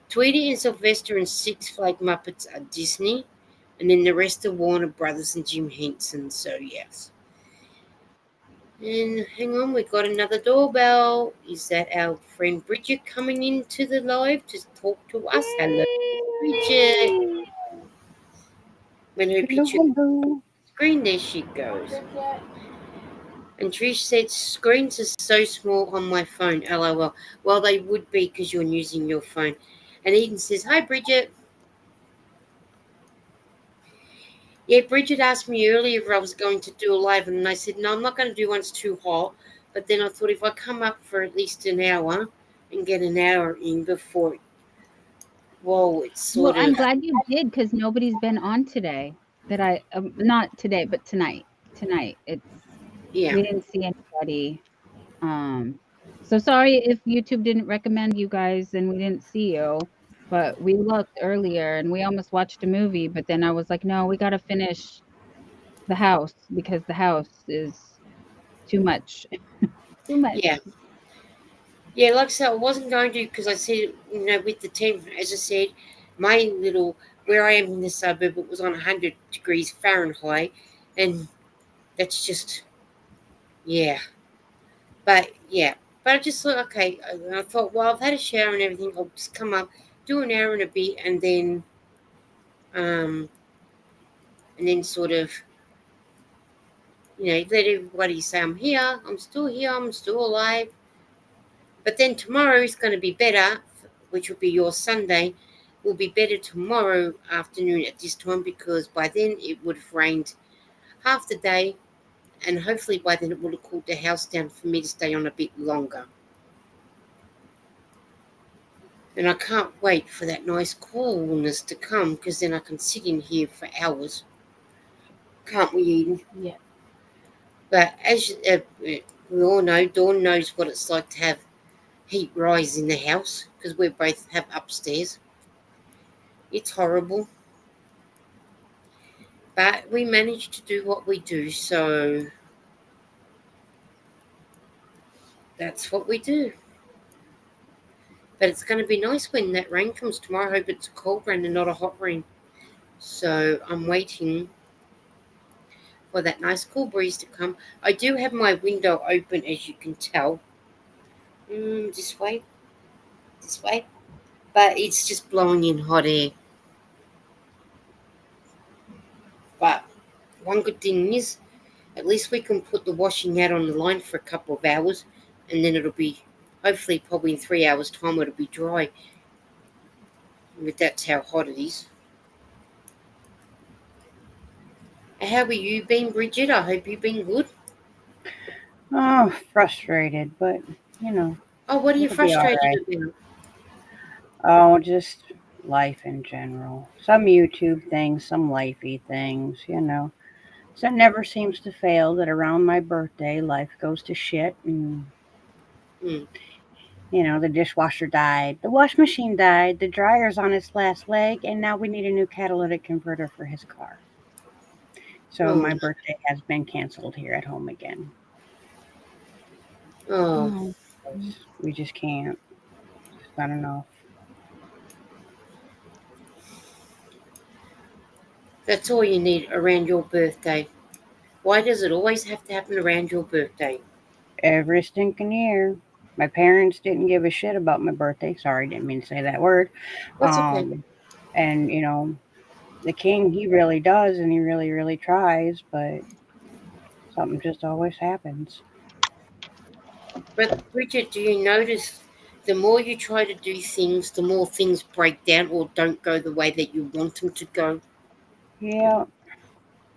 Tweety and Sylvester and Six Flag Muppets are Disney. And then the rest are Warner Brothers and Jim Henson. So, yes. And hang on, we've got another doorbell. Is that our friend Bridget coming into the live to talk to us? Hello, Bridget. When her picture Hello. screen, there she goes. And Trish said, screens are so small on my phone. LOL. Well, they would be because you're using your phone. And Eden says, hi, Bridget. Yeah, Bridget asked me earlier if I was going to do a live, and I said, no, I'm not going to do one. It's too hot. But then I thought if I come up for at least an hour and get an hour in before, well, it's sort Well, I'm of, glad you did because nobody's been on today. That I not today, but tonight. Tonight, it's yeah. we didn't see anybody. So sorry if YouTube didn't recommend you guys and we didn't see you. But we looked earlier and we almost watched a movie, but then I was like, no, we got to finish the house because the house is too much. Too much. Yeah. Yeah, like I said, I wasn't going to because I said, with the team, as I said, my little, where I am in the suburb, it was on 100 degrees Fahrenheit. And that's just, yeah. But, yeah. But I just thought, okay. I thought, well, I've had a shower and everything. I'll just come up, do an hour and a bit, and then sort of, let everybody say I'm here, I'm still alive. But then tomorrow is going to be better, which will be your Sunday. Will be better tomorrow afternoon at this time because by then it would have rained half the day, and hopefully by then it would have cooled the house down for me to stay on a bit longer. And I can't wait for that nice coolness to come because then I can sit in here for hours. Can't we, Eden? Yeah. But as we all know, Dawn knows what it's like to have heat rise in the house because we both have upstairs. It's horrible. But we manage to do what we do, so that's what we do. But it's going to be nice when that rain comes tomorrow. I hope it's a cold rain and not a hot rain. So I'm waiting for that nice cool breeze to come. I do have my window open, as you can tell. This way, this way. But it's just blowing in hot air. But one good thing is, at least we can put the washing out on the line for a couple of hours, and then it'll be, hopefully, probably in 3 hours' time, it'll be dry. But that's how hot it is. How have you been, Bridget? I hope you've been good. Oh, frustrated, but you know, Oh, what are you it'll be all frustrated right. about? Oh, just life in general. Some YouTube things, some lifey things, you know. So it never seems to fail that around my birthday, life goes to shit, and Mm. the dishwasher died, the wash machine died, the dryer's on its last leg, and now we need a new catalytic converter for his car. So Oh, my birthday has been canceled here at home again. oh, 'Cause we just can't. It's not enough. that's all you need around your birthday. Why does it always have to happen around your birthday? Every stinking year. My parents didn't give a shit about my birthday. Sorry, didn't mean to say that word. What's okay? Um, and the king, he really does, and he really, really tries, but something just always happens. But Bridget, do you notice the more you try to do things, the more things break down or don't go the way that you want them to go? Yeah,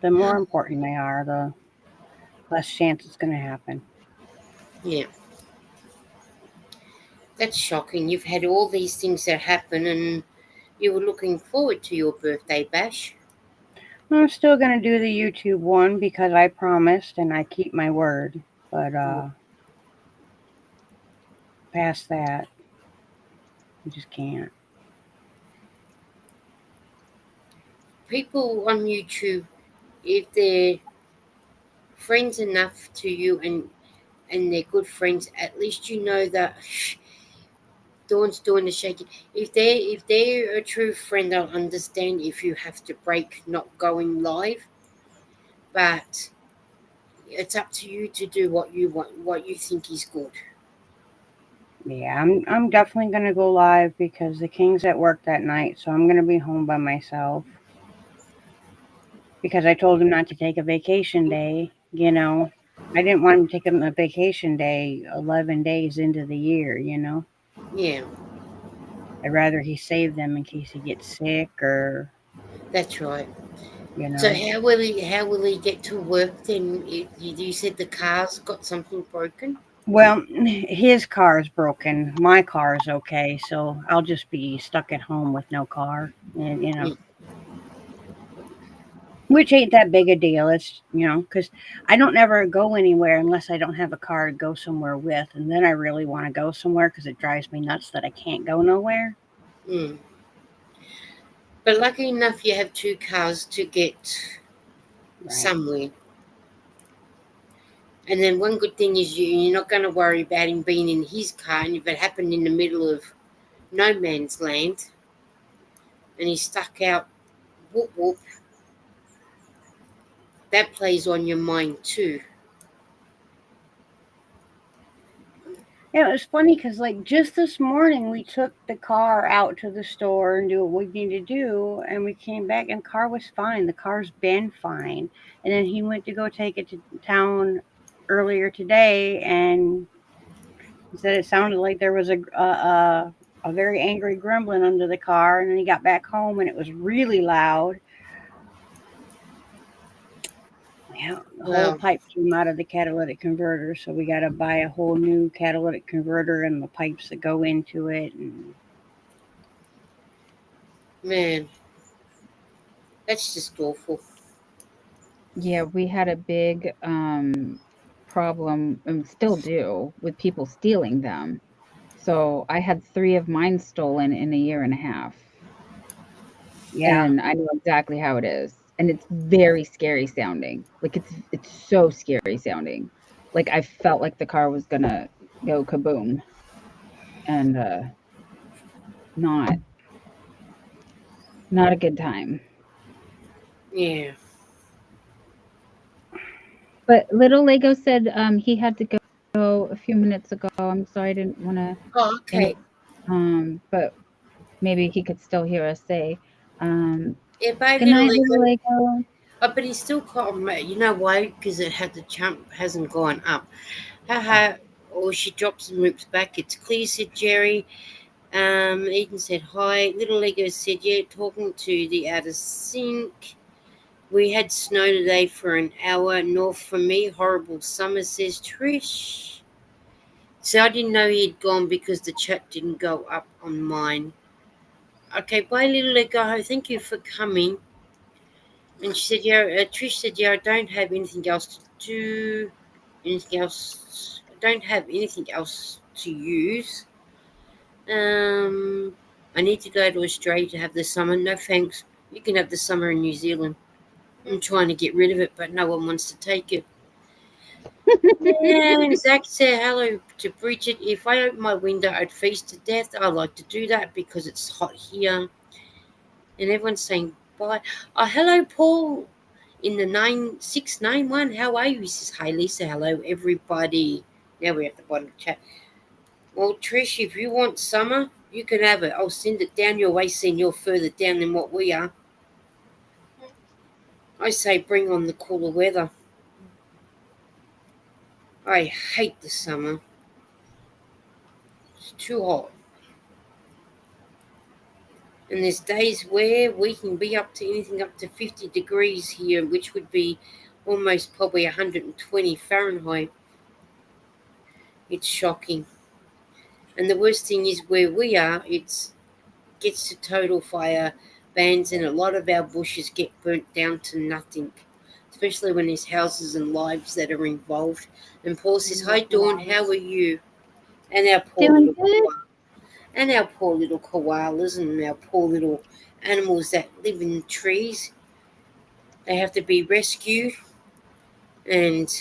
the more important they are, the less chance it's going to happen. Yeah, that's shocking. You've had all these things that happen and you were looking forward to your birthday bash. I'm still going to do the YouTube one because I promised and I keep my word. But past that, you just can't. People on YouTube, if they're friends enough to you and they're good friends, at least you know that Dawn's doing the shaking. If they're a true friend, they'll understand if you have to break not going live. But it's up to you to do what you want, what you think is good. Yeah, I'm definitely gonna go live because the king's at work that night, so I'm gonna be home by myself. Because I told him not to take a vacation day. I didn't want him to take a vacation day 11 days into the year. Yeah, I'd rather he save them in case he gets sick or, that's right. you So know. how will he get to work then? You said the car's got something broken. Well, his car is broken. My car is okay, so I'll just be stuck at home with no car. And. Mm, Which ain't that big a deal. It's because I don't ever go anywhere unless I don't have a car to go somewhere with. And then I really want to go somewhere because it drives me nuts that I can't go nowhere. mm. But lucky enough, you have two cars to get Right. somewhere. And then one good thing is you're not going to worry about him being in his car. And if it happened in the middle of no man's land and he's stuck out, whoop whoop, that plays on your mind too. Yeah, it was funny because, like, just this morning we took the car out to the store and do what we needed to do, and we came back and the car was fine. The car's been fine. And then he went to go take it to town earlier today, and he said it sounded like there was a very angry grumbling under the car. And then he got back home and it was really loud. Yeah, the whole Well, pipe came out of the catalytic converter, so we got to buy a whole new catalytic converter and the pipes that go into it. And man, that's just awful. Yeah, we had a big problem, and still do, with people stealing them. So I had 3 of mine stolen in a year and a half, yeah, and I know exactly how it is. And it's very scary sounding. Like it's so scary sounding. Like I felt like the car was gonna go kaboom, and not not a good time. Yeah. But little Lego said he had to go a few minutes ago. I'm sorry, I didn't want to Oh, okay. but maybe he could still hear us say, Yeah, bye, "Good little night, little Lego. Lego." Oh, but he's still caught me. You know why? Because it had the jump hasn't gone up. Haha. Or she drops and moves back. It's clear, said Jerry. Eden said hi. Little Lego said, yeah, talking to the outer sink. We had snow today for an hour north from me. Horrible summer, says Trish. So I didn't know he'd gone because the chat didn't go up on mine. Okay, bye, little Lego. Thank you for coming. And she said, yeah, Trish said, yeah, I don't have anything else to do. Anything else? I don't have anything else to use. Um, I need to go to Australia to have the summer. No thanks. You can have the summer in New Zealand. I'm trying to get rid of it, but no one wants to take it. And Zach said hello to Bridget. If I open my window, I'd freeze to death. I like to do that because it's hot here. And everyone's saying bye. Oh, hello, Paul. In the 9691. How are you? He says, hi, Lisa. Hello, everybody. Now we're at the bottom of the chat. Well, Trish, if you want summer, you can have it. I'll send it down your way, seeing you're further down than what we are. I say bring on the cooler weather. I hate the summer. It's too hot. And there's days where we can be up to anything up to 50 degrees here, which would be almost probably 120 Fahrenheit. It's shocking. And the worst thing is where we are, it gets to total fire bans, and a lot of our bushes get burnt down to nothing, especially when there's houses and lives that are involved. And Paul says, hi, Dawn, how are you? And our poor Doing little good. and our poor little koalas and our poor little animals that live in trees. They have to be rescued and,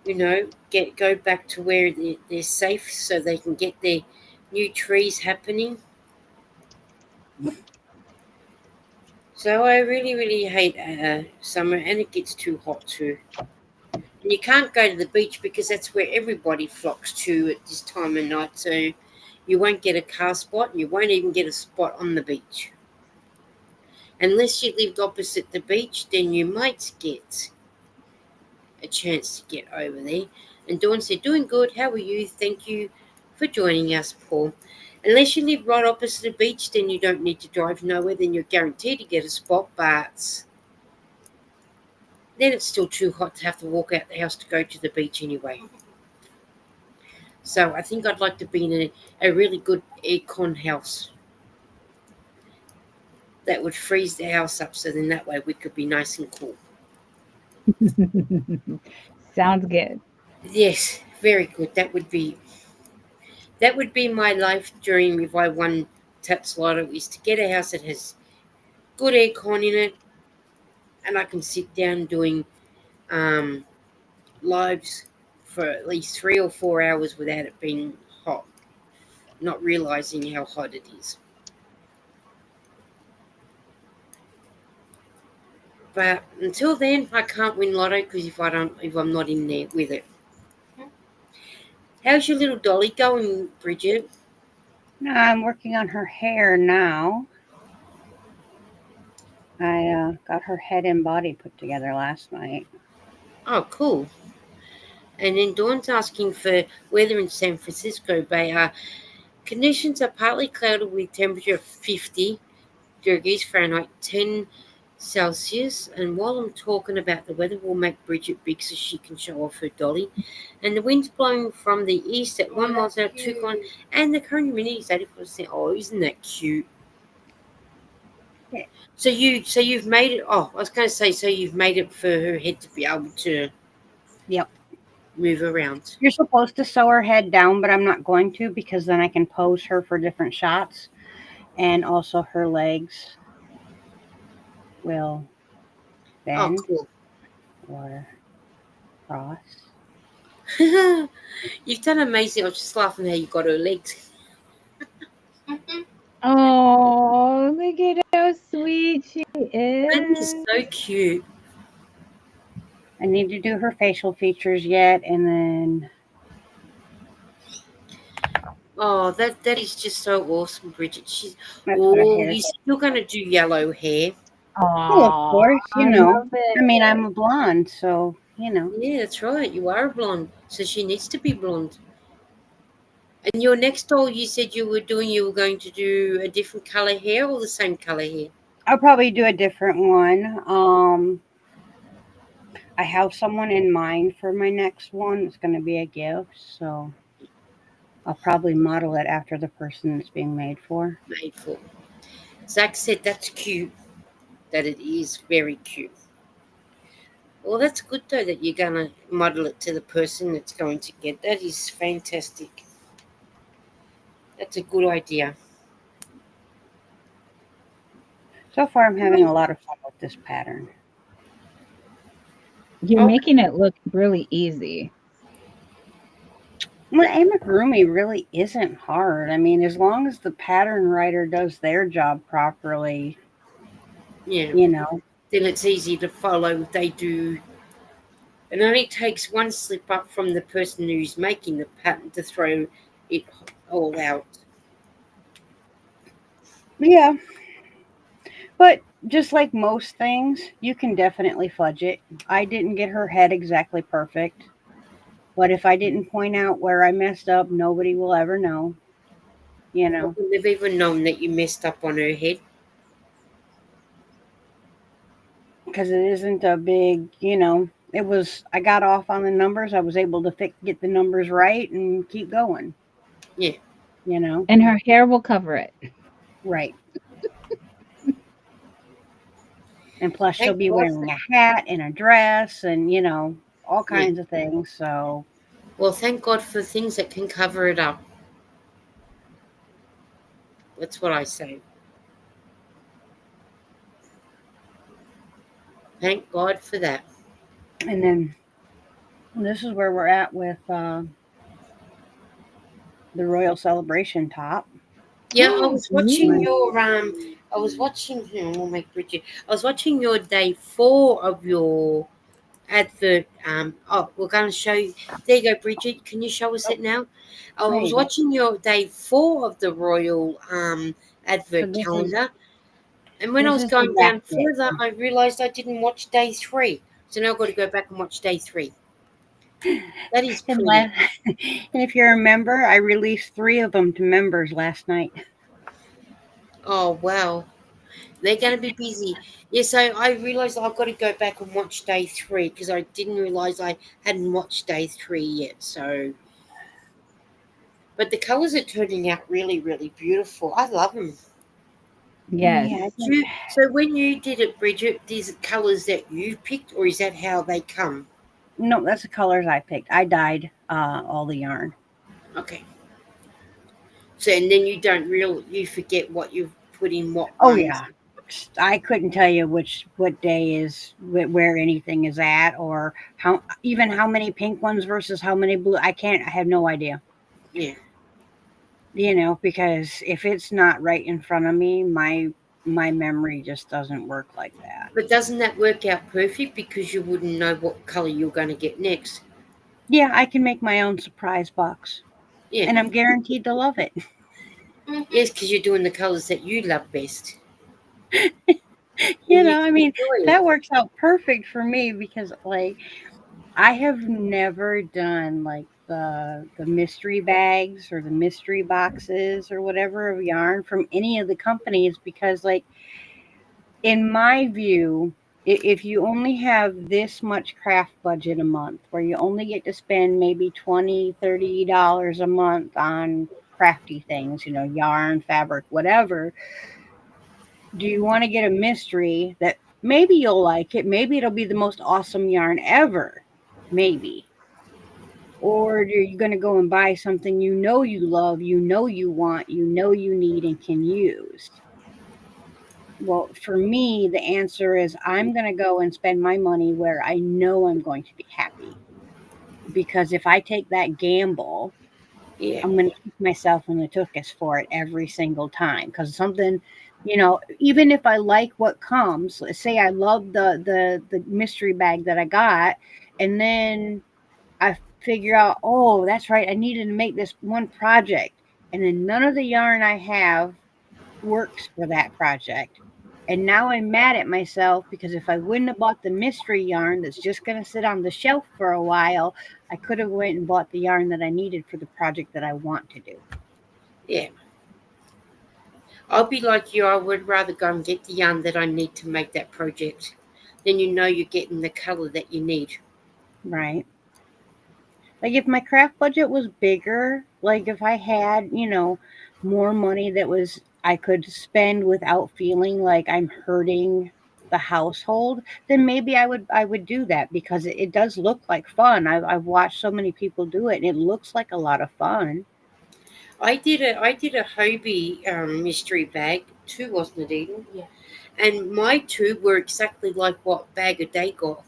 go back to where they're safe so they can get their new trees happening. So I really, really hate summer, and it gets too hot too. And you can't go to the beach because that's where everybody flocks to at this time of night. So you won't get a car spot, and you won't even get a spot on the beach. Unless you lived opposite the beach, then you might get a chance to get over there. And Dawn said, doing good. How are you? Thank you for joining us, Paul. Unless you live right opposite the beach, then you don't need to drive nowhere. Then you're guaranteed to get a spot. But then it's still too hot to have to walk out the house to go to the beach anyway. So I think I'd like to be in a really good aircon house that would freeze the house up, so then that way we could be nice and cool. Sounds good. Yes, very good. That would be my life dream if I won Tats Lotto, is to get a house that has good aircon in it, and I can sit down doing um, lives for at least 3 or 4 hours without it being hot, not realizing how hot it is. But until then, I can't win Lotto because if I'm not in there with it. How's your little dolly going, Bridget? Now I'm working on her hair now. I got her head and body put together last night. Oh, cool. And then Dawn's asking for weather in San Francisco Bay. Conditions are partly cloudy with temperature of 50 degrees Fahrenheit, 10 Celsius. And while I'm talking about the weather, we'll make Bridget big so she can show off her dolly. And the wind's blowing from the east at 1 mile an hour, 2 and the current humidity is 80%. Oh, isn't that cute? Yeah. So you've made it. Oh, I was going to say, so you've made it for her head to be able to Yep. move around. You're supposed to sew her head down, but I'm not going to because then I can pose her for different shots. And also her legs will Oh, bend cool. or cross. You've done amazing. I was just laughing how you got her legs. Oh, look at how sweet she That is is. so cute. I need to do her facial features yet, and then Oh, that is just so awesome, Bridget. that's what Oh, her hair. you said you're going to do yellow hair. Well, of Oh, course, I love I mean, it. I'm a blonde, so Yeah, that's right. You are a blonde, so she needs to be blonde. And your next doll, you said you were going to do a different color hair or the same color hair? I'll probably do a different one. I have someone in mind for my next one. It's going to be a gift, so I'll probably model it after the person it's being made for. Made for. Zach said that's cute. That it is very cute. Well, that's good though that you're gonna model it to the person that's going to get. That is fantastic. That's a good idea. So far, I'm having a lot of fun with this pattern. You're Oh, making it look really easy. Well, amigurumi really isn't hard. I mean, as long as the pattern writer does their job properly, yeah. you know. Then it's easy to follow. They do. It only takes one slip up from the person who's making the pattern to throw it all out. Yeah, but just like most things, you can definitely fudge it. I didn't get her head exactly perfect, but if I didn't point out where I messed up, nobody will ever know, you I know, wouldn't have even known that you messed up on her head. because it isn't a big. It was, I got off on the numbers. I was able to get the numbers right and keep going, Yeah. you know. And her hair will cover it. Right. And plus, she'll Thank be God wearing for, a hat and a dress and, all yeah. kinds of things. So, Well, thank God for things that can cover it up. That's what I say. Thank God for that. and then this is where we're at with the Royal Celebration top. Yeah, I was watching Ooh. your I was watching oh my Bridget. I was watching your day 4 of your advert. Oh, we're going to show you. There you go, Bridget. Can you show us Oh, it now? I there was you go. watching your day 4 of the Royal So advert calendar, and when I this was is the going back down bit. further, I realised I didn't watch day 3. So now I've got to go back and watch day 3. That is And, pretty. and if you remember, I released 3 of them to members last night. Oh wow, they're going to be busy. Yeah, so I realised I've got to go back and watch day 3 because I didn't realise I hadn't watched day 3 yet. So, but the colours are turning out really, really beautiful. I love them. Yes. Yeah, So when you did it, Bridget, these are colours that you picked, or is that how they come? no, that's the colors I picked. I dyed all the yarn. Okay. So and then you forget what you've put in what Oh ones. yeah, I couldn't tell you what day is where anything is at, or how many pink ones versus how many blue. I can't. I have no idea. Yeah. Because if it's not right in front of me, my memory just doesn't work like that. But doesn't that work out perfect because you wouldn't know what colour you're going to get next? Yeah, I can make my own surprise box, Yeah. and I'm guaranteed to love it. Yes, because you're doing the colours that you love best. You And you know, I can mean, enjoy it. that works out perfect for me because, like, I have never done like the mystery bags or the mystery boxes or whatever of yarn from any of the companies because, like, in my view, if you only have this much craft budget a month, where you only get to spend maybe $20, $30 a month on crafty things, you know, yarn, fabric, whatever, do you want to get a mystery that maybe you'll like it, maybe it'll be the most awesome yarn ever, maybe. Or are you going to go and buy something you know you love, you know you want, you know you need and can use? Well, for me, the answer is I'm going to go and spend my money where I know I'm going to be happy. Because if I take that gamble, Yeah. I'm going to kick myself in the tuchus for it every single time. Because something, you know, even if I like what comes, let's say I love the mystery bag that I got, and then I figure out, oh, that's right, I needed to make this one project, and then none of the yarn I have works for that project. And now I'm mad at myself because if I wouldn't have bought the mystery yarn that's just going to sit on the shelf for a while, I could have went and bought the yarn that I needed for the project that I want to do. Yeah. I'll be like you. I would rather go and get the yarn that I need to make that project. Then you know you're getting the colour that you need. Right. Like if my craft budget was bigger, like if I had, you know, more money that was I could spend without feeling like I'm hurting the household, then maybe I would do that because it does look like fun. I've watched so many people do it and it looks like a lot of fun. I did a Hobie mystery bag too, wasn't it, Eden? Yeah. And my two were exactly like what Bag a Day got.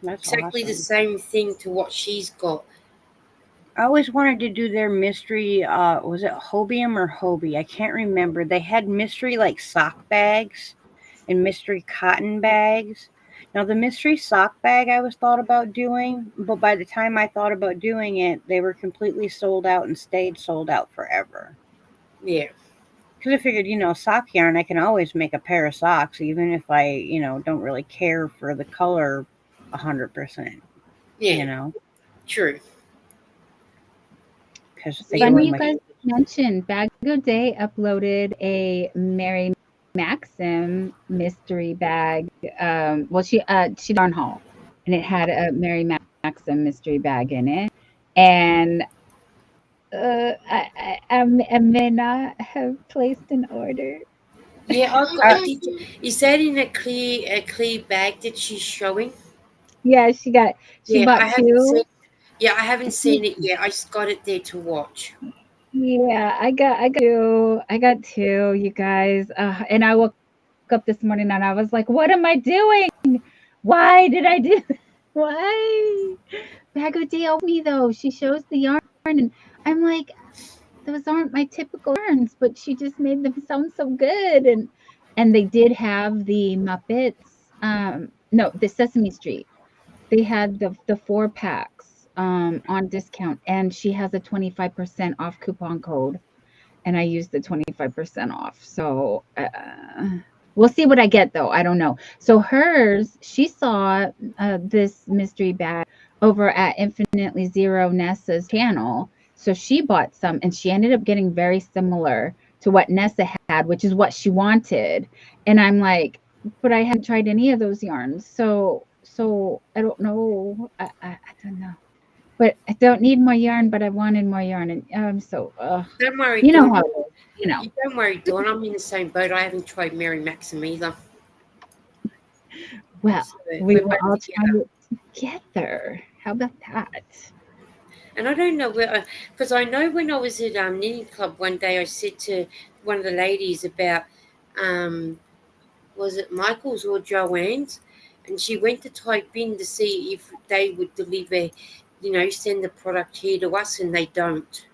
That's Exactly the awesome. same thing to what she's got. I always wanted to do their mystery was it Hobium or Hobie? I can't remember. They had mystery like sock bags and mystery cotton bags. Now, the mystery sock bag I was thought about doing, but by the time I thought about doing it, they were completely sold out and stayed sold out forever. Yeah. Because I figured, you know, sock yarn, I can always make a pair of socks, even if I, you know, don't really care for the color 100%, you Yeah. know, True. because they Me go Funny in you my. guys mentioned Bag of Day uploaded a Mary Maxim mystery bag. Well, she did yarn haul, and it had a Mary Maxim mystery bag in it, and I may not have placed an order. Yeah, I got. Uh, Did you, is that in a clear bag that she's showing? Yeah, she Yeah, I bought haven't seen. two. Yeah, I haven't seen it yet. I just got it there to watch. Yeah, I got two, you guys. And I woke up this morning and I was like, what am I doing? Why did I do this? Why? Baguette helped me though. She shows the yarn and I'm like, those aren't my typical yarns, but she just made them sound so good. And they did have the Muppets, no, the Sesame Street. They had the 4 packs on discount and she has a 25% off coupon code and I used the 25% off. So we'll see what I get though. I don't know. So hers, she saw this mystery bag over at Infinitely Zero Nessa's channel. So she bought some and she ended up getting very similar to what Nessa had, which is what she wanted. And I'm like, but I haven't tried any of those yarns. So I don't know. I don't know. But I don't need more yarn, but I wanted more yarn. And I'm so, Don't worry, you know Dawn. how it is, you know. You don't worry, Dawn. I'm in the same boat. I haven't tried Mary Maxim either. Well, So we we're will both all try together. it together. How about that? And I don't know where, because I know when I was at knitting club one day, I said to one of the ladies about, um, was it Michael's or Joanne's, and she went to type in to see if they would deliver, send the product here to us, and they don't.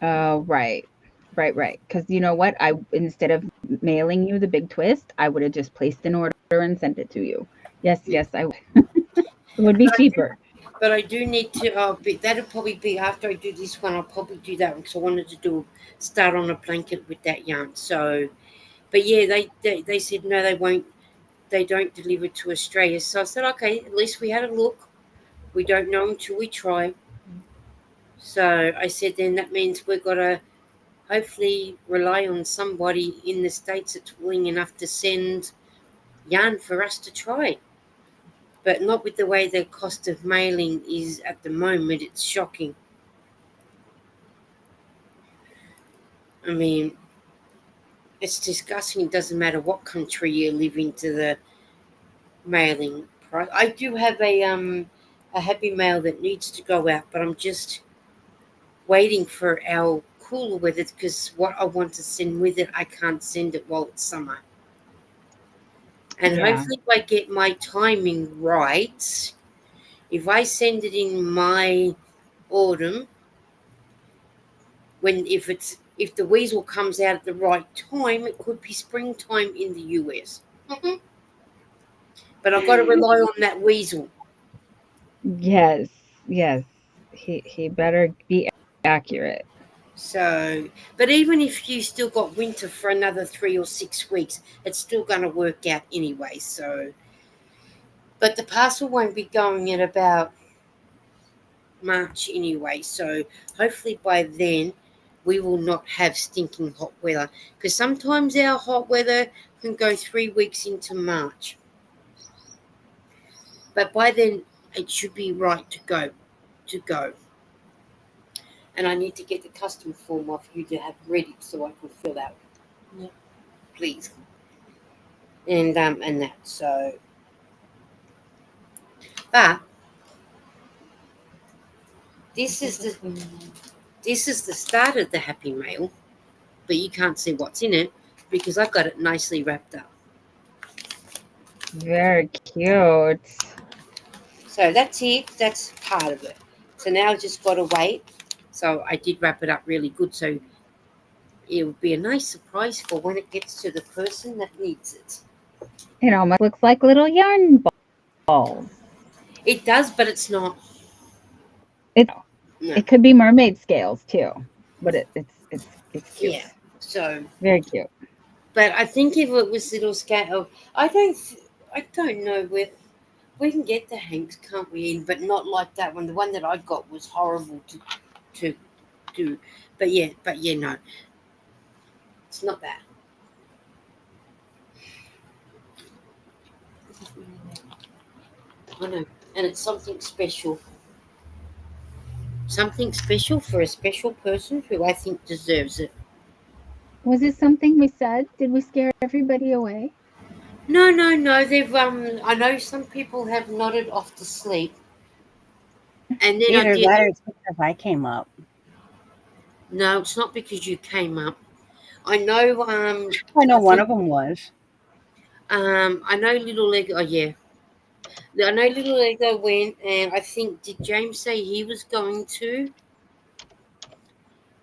Oh, right. Right. Because you know what? I instead of mailing you the big twist, I would have just placed an order and sent it to you. Yes, I would. It would be cheaper. But I do need to. That'll probably be after I do this one. I'll probably do that one because I wanted to start on a blanket with that yarn. So, but yeah, they said no, they won't. They don't deliver to Australia. So I said, okay, at least we had a look. We don't know until we try. So I said, then that means we've got to hopefully rely on somebody in the States that's willing enough to send yarn for us to try. But not with the way the cost of mailing is at the moment. It's shocking. I mean, it's disgusting. It doesn't matter what country you live in to the mailing price. I do have a happy mail that needs to go out, but I'm just waiting for our cooler weather because what I want to send with it, I can't send it while it's summer. And Yeah. hopefully, if I get my timing right, if I send it in my autumn, if the weasel comes out at the right time, it could be springtime in the US. But I've got to rely on that weasel. Yes, yes. He better be accurate. So, but even if you still got winter for another 3 or 6 weeks, it's still going to work out anyway. So, but the parcel won't be going in about March anyway. So, hopefully by then we will not have stinking hot weather because sometimes our hot weather can go 3 weeks into March. But by then it should be right to go. And I need to get the custom form off you to have ready so I can fill out. Yeah. Please. And that. So but this is the start of the happy mail, but you can't see what's in it because I've got it nicely wrapped up. Very cute. So that's it. That's part of it. So now I've just got to wait. So I did wrap it up really good. So it will be a nice surprise for when it gets to the person that needs it. It almost looks like little yarn balls. It does, but it's not. It's No. it could be mermaid scales too, but it's cute. Yeah. So, Very cute. but I think if it was little scale, I don't know where we can get the hanks, can't we? But not like that one. The one that I got was horrible to do. But yeah, no, it's not that. I know, and it's something special. Something special for a special person who I think deserves it. Was it something we said? Did we scare everybody away? No, no, no. They've I know some people have nodded off to sleep, and then I Either did. that or it's because I came up. No, it's not because you came up. I know. I know I one think. of them was. I know Little Lego. Oh yeah, I know Little Lego went, and I think did James say he was going to?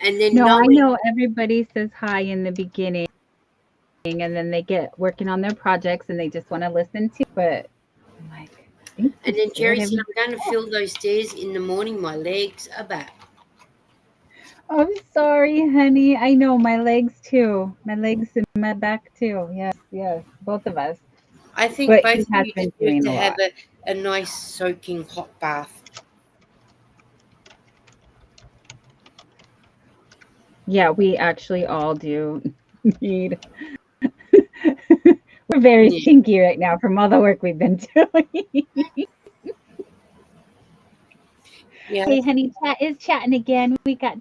And then No, I knowing, know everybody says hi in the beginning and then they get working on their projects and they just want to listen to, but I'm like, I think and we then scared Jerry said, everybody. "I'm going to fill those stairs in the morning. My legs are back." I'm sorry, honey. I know my legs too. My legs and my back too. Yes, both of us. I think But both he of has you been deserve doing to a have lot. a nice soaking hot bath. Yeah, we actually all do need. We're very Yeah. stinky right now from all the work we've been doing. Yeah. Hey, honey, chat is chatting again. We got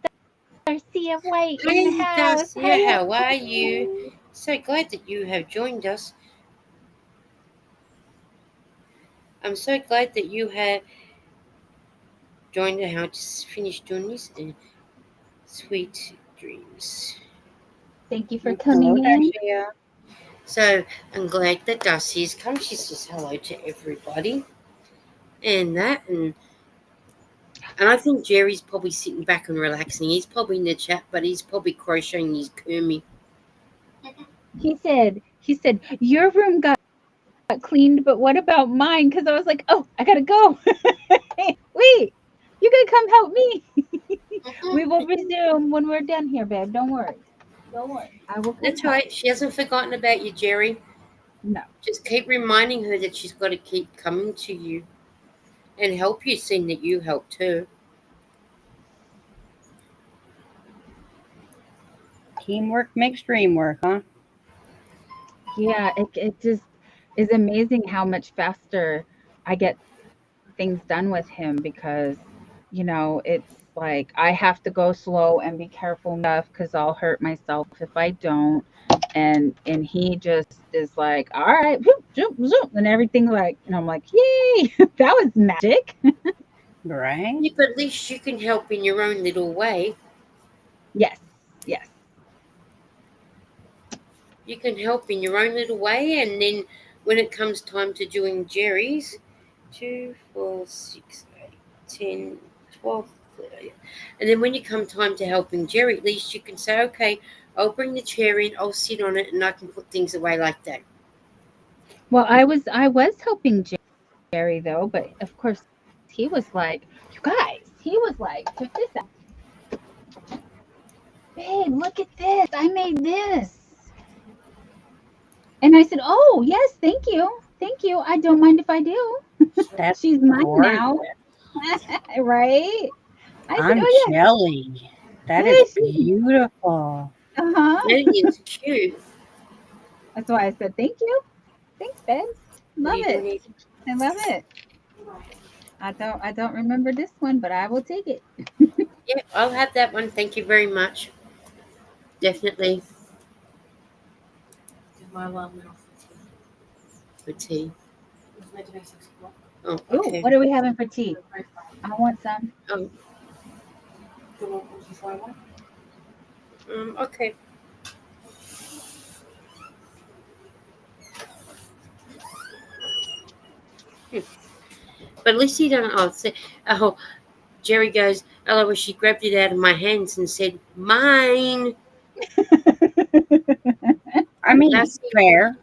Darcia White in the Hey, house. Dacia, how are you? So glad that you have joined us. I'm so glad that you have joined the house. Just finished doing this and sweet dreams. Thank you for Hello, coming in. Darcia. So I'm glad that Dacia's come. She says hello to everybody and that and I think Jerry's probably sitting back and relaxing. He's probably in the chat, but he's probably crocheting his Kermie. He said, your room got cleaned, but what about mine? Because I was like, oh, I gotta go. Wait, you can come help me. We will resume when we're done here, babe. Don't worry. Don't worry. I will come That's help. right. She hasn't forgotten about you, Jerry. No. Just keep reminding her that she's got to keep coming to you and help you, seeing that you helped her. Teamwork makes dream work, huh? Yeah, it just is amazing how much faster I get things done with him because, it's like I have to go slow and be careful stuff because I'll hurt myself if I don't. And he just is like, all right, whoop, zoom, zoom, and everything and I'm like, yay, that was magic. Right? Yeah, but at least you can help in your own little way. Yes, yes. You can help in your own little way, and then when it comes time to doing Jerry's, 2, 4, 6, 8, 10, 12, 13. And then when you come time to helping Jerry, at least you can say, okay, I'll bring the chair in, I'll sit on it, and I can put things away like that. Well, I was helping Jerry though, but of course he was like, you guys, he was like, check this out. Babe, look at this. I made this. And I said, oh, yes, thank you. Thank you. I don't mind if I do. That's She's mine gorgeous. now. Right? I said, I'm oh, jelly. That is yeah. beautiful. Uh-huh. That is cute. That's why I said, thank you. Thanks, babe. What are Love you it. doing? I love it. I don't remember this one, but I will take it. Yeah, I'll have that one. Thank you very much. Definitely Because my alarm went off. for tea. It was meant to be 6 o'clock. Oh, Oh, okay. what are we having for tea? I want some. Um, Do you want to try one? okay. But at least you don't. Oh, say, oh, Jerry goes, oh, she grabbed it out of my hands and said, mine. I mean, Darcy, fair.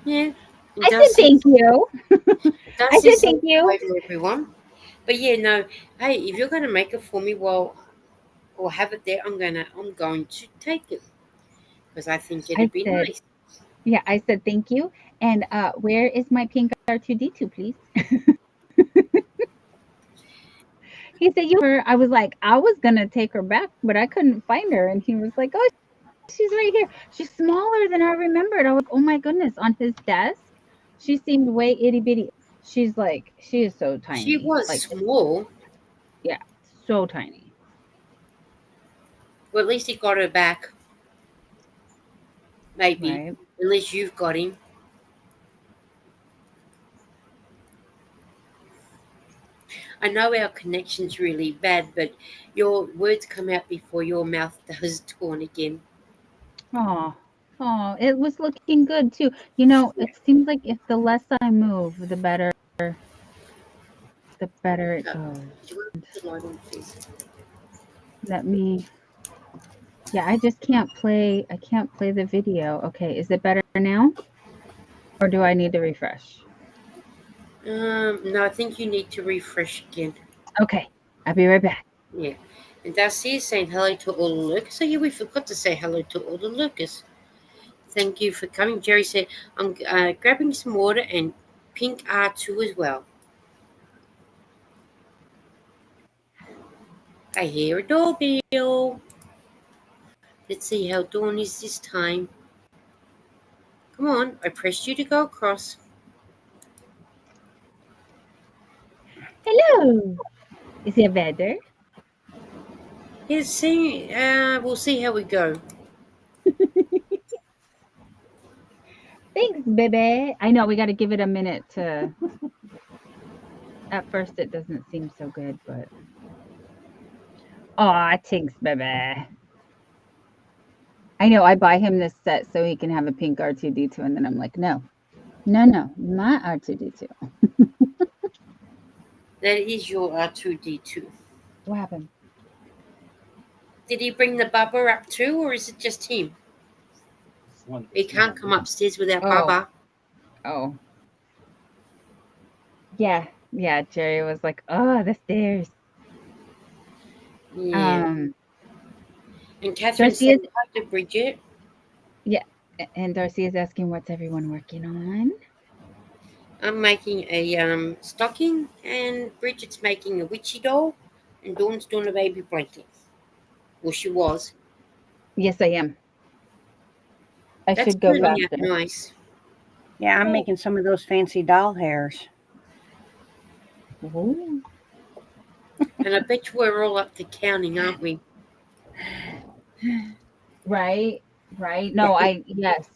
yeah. And I said thank you. I Darcy said said thank you. hello to everyone. But yeah, no. Hey, if you're gonna make it for me, well, or have it there, I'm going to take it because I think I it'd be said, nice. yeah, I said thank you. And where is my pink R2D2, please? He said, you her. I was like, I was gonna take her back, but I couldn't find her. And he was like, oh, she's right here. She's smaller than I remembered. I was like, oh my goodness, on his desk, she seemed way itty bitty. She is so She tiny. was Like, small. yeah, so tiny. Well, at least he got her back. Maybe. Right. Unless you've got him. I know our connection's really bad, but your words come out before your mouth does torn again. Oh, oh, it was looking good too. It seems like if the less I move, the better it Do goes. you want to put the light on, please? Let me. Yeah, I just can't play. I can't play the video. Okay, is it better now, or do I need to refresh? No, I think you need to refresh again. Okay, I'll be right back. Yeah. And Darcy is saying hello to all the lurkers. So yeah, we forgot to say hello to all the lurkers. Thank you for coming. Jerry said, I'm grabbing some water and pink R2 as well. I hear a doorbell. Let's see how Dawn is this time. Come on, I pressed you to go across. Hello. Is it better? Yes, see, we'll see how we go. Thanks, baby. I know we got to give it a minute to. At first, it doesn't seem so good, but. Aw, thanks, baby. I know I buy him this set so he can have a pink R2D2, and then I'm like, no, my R2D2. That is your R2D2. What happened? Did he bring the Bubba up too, or is it just him? He can't come upstairs without Oh. Bubba. Oh, Yeah, yeah. Jerry was like, "Oh, the stairs." Yeah. Um, And Catherine Darcy said is hi to Bridget. yeah, and Darcy is asking what's everyone working on. I'm making a stocking, and Bridget's making a witchy doll, and Dawn's doing a baby blanket. Well, she was. Yes, I am. I That's should go turning out faster. nice. Yeah, I'm Oh, making some of those fancy doll hairs. Ooh. and I bet you we're all up to counting, aren't we? Right, right. Yeah, No, yes,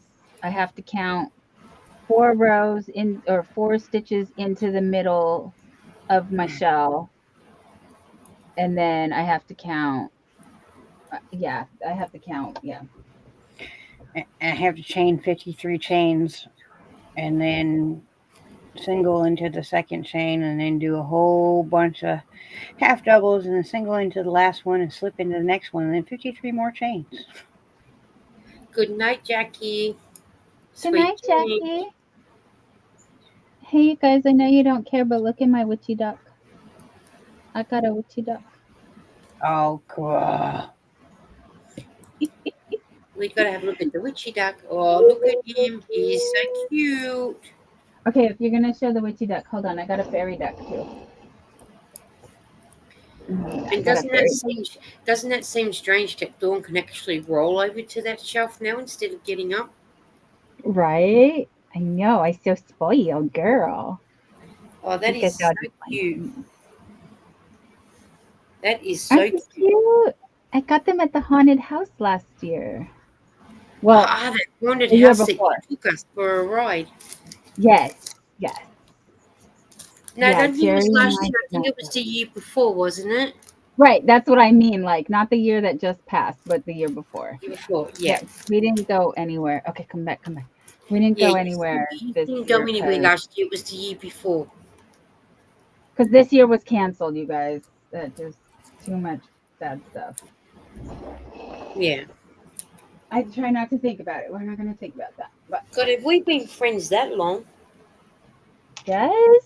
I have to count 4 rows in or 4 stitches into the middle of my shell, and then I have to count. Yeah, I have to count. Yeah. and I have to chain 53 chains and then single into the second chain and then do a whole bunch of half doubles and then single into the last one and slip into the next one and then 53 more chains. Good night, Jackie. Good Sweet night, dreams. Jackie. Hey, you guys. I know you don't care, but look at my witchy duck. I got a witchy duck. Oh, cool. We gotta have a look at the witchy duck. Oh, look at him. He's so cute. Okay, if you're gonna show the witchy duck, hold on. I got a fairy duck too. I And got a fairy. doesn't that seem strange that Dawn can actually roll over to that shelf now instead of getting up? Right? I know. I so spoiled girl. Oh, that Look is at so that. cute. That is Aren't so they cute. cute? I got them at the haunted house last year. Well, Ah, that haunted the year house that you before. took us for a ride. Yes, yes. No, I Yeah, don't think it Jerry was and last I year. I think got it was them. the year before, wasn't it? Right, that's what I mean. Like, not the year that just passed, but the year before. Year before, Yeah, yeah. we didn't go anywhere. Okay, come back, come back. We didn't Yeah, go you, anywhere you this didn't go year anywhere last year. It was the year before. because this year was canceled, you guys. That just too much bad stuff. Yeah. I try not to think about it. We're not going to think about that. But God, have we been friends that long? yes,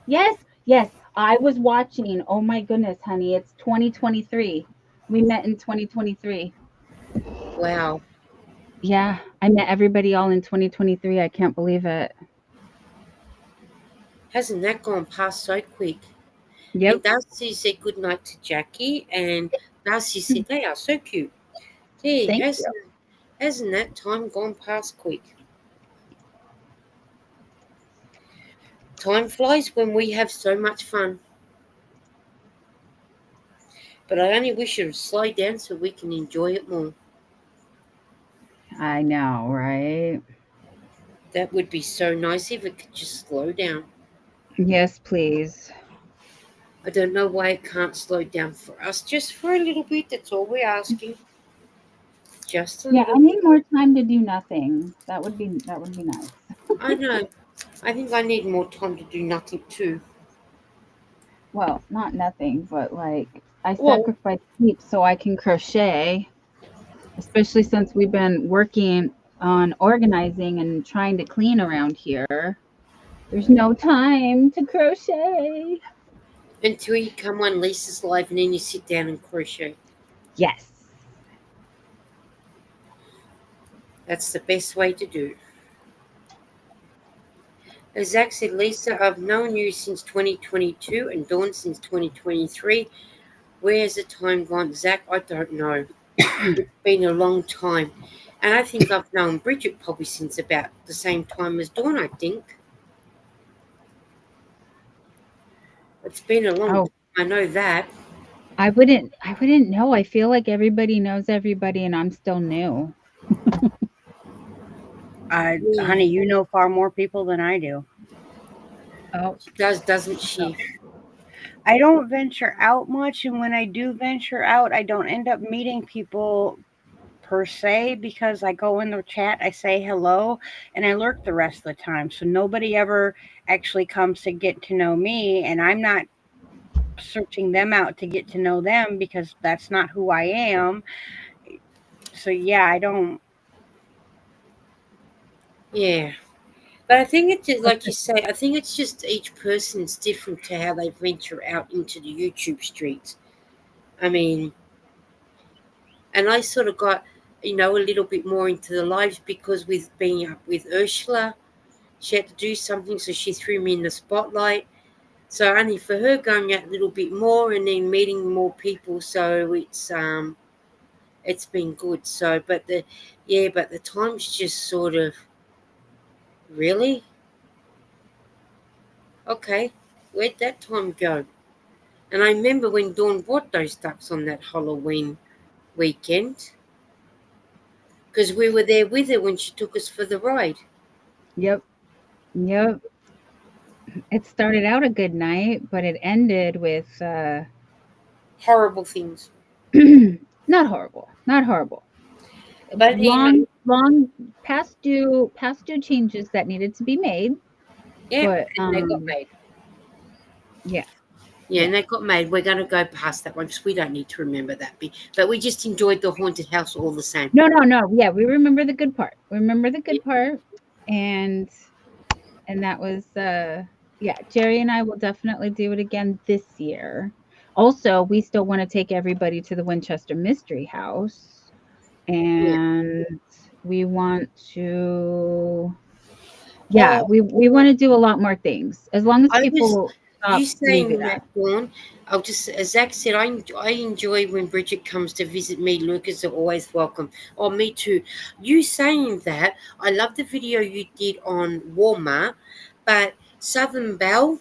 yes, yes. I was watching. Oh my goodness, honey. It's 2023. We met in 2023. Wow. Yeah, I met everybody all in 2023. I can't believe it. Hasn't that gone past so quick? And Yep. Darcy said goodnight to Jackie, and Darcy said they are so cute. Gee, Thank you. hasn't that time gone past quick? Time flies when we have so much fun. But I only wish it would slow down so we can enjoy it more. I know, right? That would be so nice if it could just slow down. Yes, please. I don't know why it can't slow down for us. Just for a little bit, that's all we're asking. Just a Yeah, little I bit. need more time to do nothing. That would be nice. I know. I think I need more time to do nothing too. Well, not nothing, but like I Well, sacrifice sleep so I can crochet, especially since we've been working on organizing and trying to clean around here. There's no time to crochet. until you come on Lisa's live and then you sit down and crochet. Yes. That's the best way to do. As Zach said, Lisa, I've known you since 2022 and Dawn since 2023. Where's the time gone? Zach, I don't know. It's been a long time. And I think I've known Bridget probably since about the same time as Dawn, I think. It's been a long Oh, time. I know that. I wouldn't know. I feel like everybody knows everybody and I'm still new. Yeah, Honey, you know far more people than I do. Oh, she does, doesn't she? I don't venture out much, and when I do venture out, I don't end up meeting people per se because I go in the chat, I say hello, and I lurk the rest of the time. So nobody ever actually comes to get to know me, and I'm not searching them out to get to know them because that's not who I am. So yeah, I don't. Yeah. But I think it's just, What's like you the- say, I think it's just each person's different to how they venture out into the YouTube streets. I mean, and I sort of got, a little bit more into the lives because with being up with Ursula, she had to do something, so she threw me in the spotlight. So only for her going out a little bit more and then meeting more people, so it's been good. So, but the time's just sort of really okay. Where'd that time go? And I remember when Dawn bought those ducks on that Halloween weekend because we were there with her when she took us for the ride. Yep. Yep. It started out a good night, but it ended with Horrible things. not horrible. Not horrible. But, Long past due changes that needed to be made, yeah, but and they got made. yeah. Yeah, Yeah. and they got made. We're going to go past that one because we don't need to remember that bit. But we just enjoyed the haunted house all the same. No, no, no. Yeah, we remember the good part. We remember the Yeah. good part, and that was yeah, Jerry and I will definitely do it again this year. Also, we still want to take everybody to the Winchester Mystery House, Yeah. and we want to yeah, Oh, we want to do a lot more things as long as I was people you stop leaving saying that, us. Dawn. I'll just, as Zach said, I enjoy when Bridget comes to visit me. Lucas are always welcome. Oh, me too. You saying that, I love the video you did on Walmart, but Southern Belle,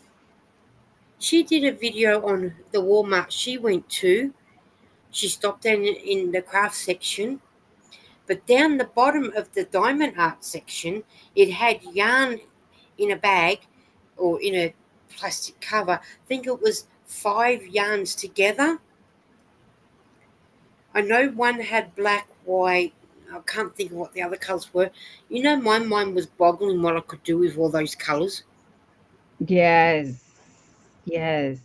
she did a video on the Walmart she went to. She stopped in the craft section, but down the bottom of the diamond art section, it had yarn in a bag or in a plastic cover. I think it was 5 yarns together. I know one had black, white. I can't think of what the other colours were. My mind was boggling what I could do with all those colours. Yes. Yes.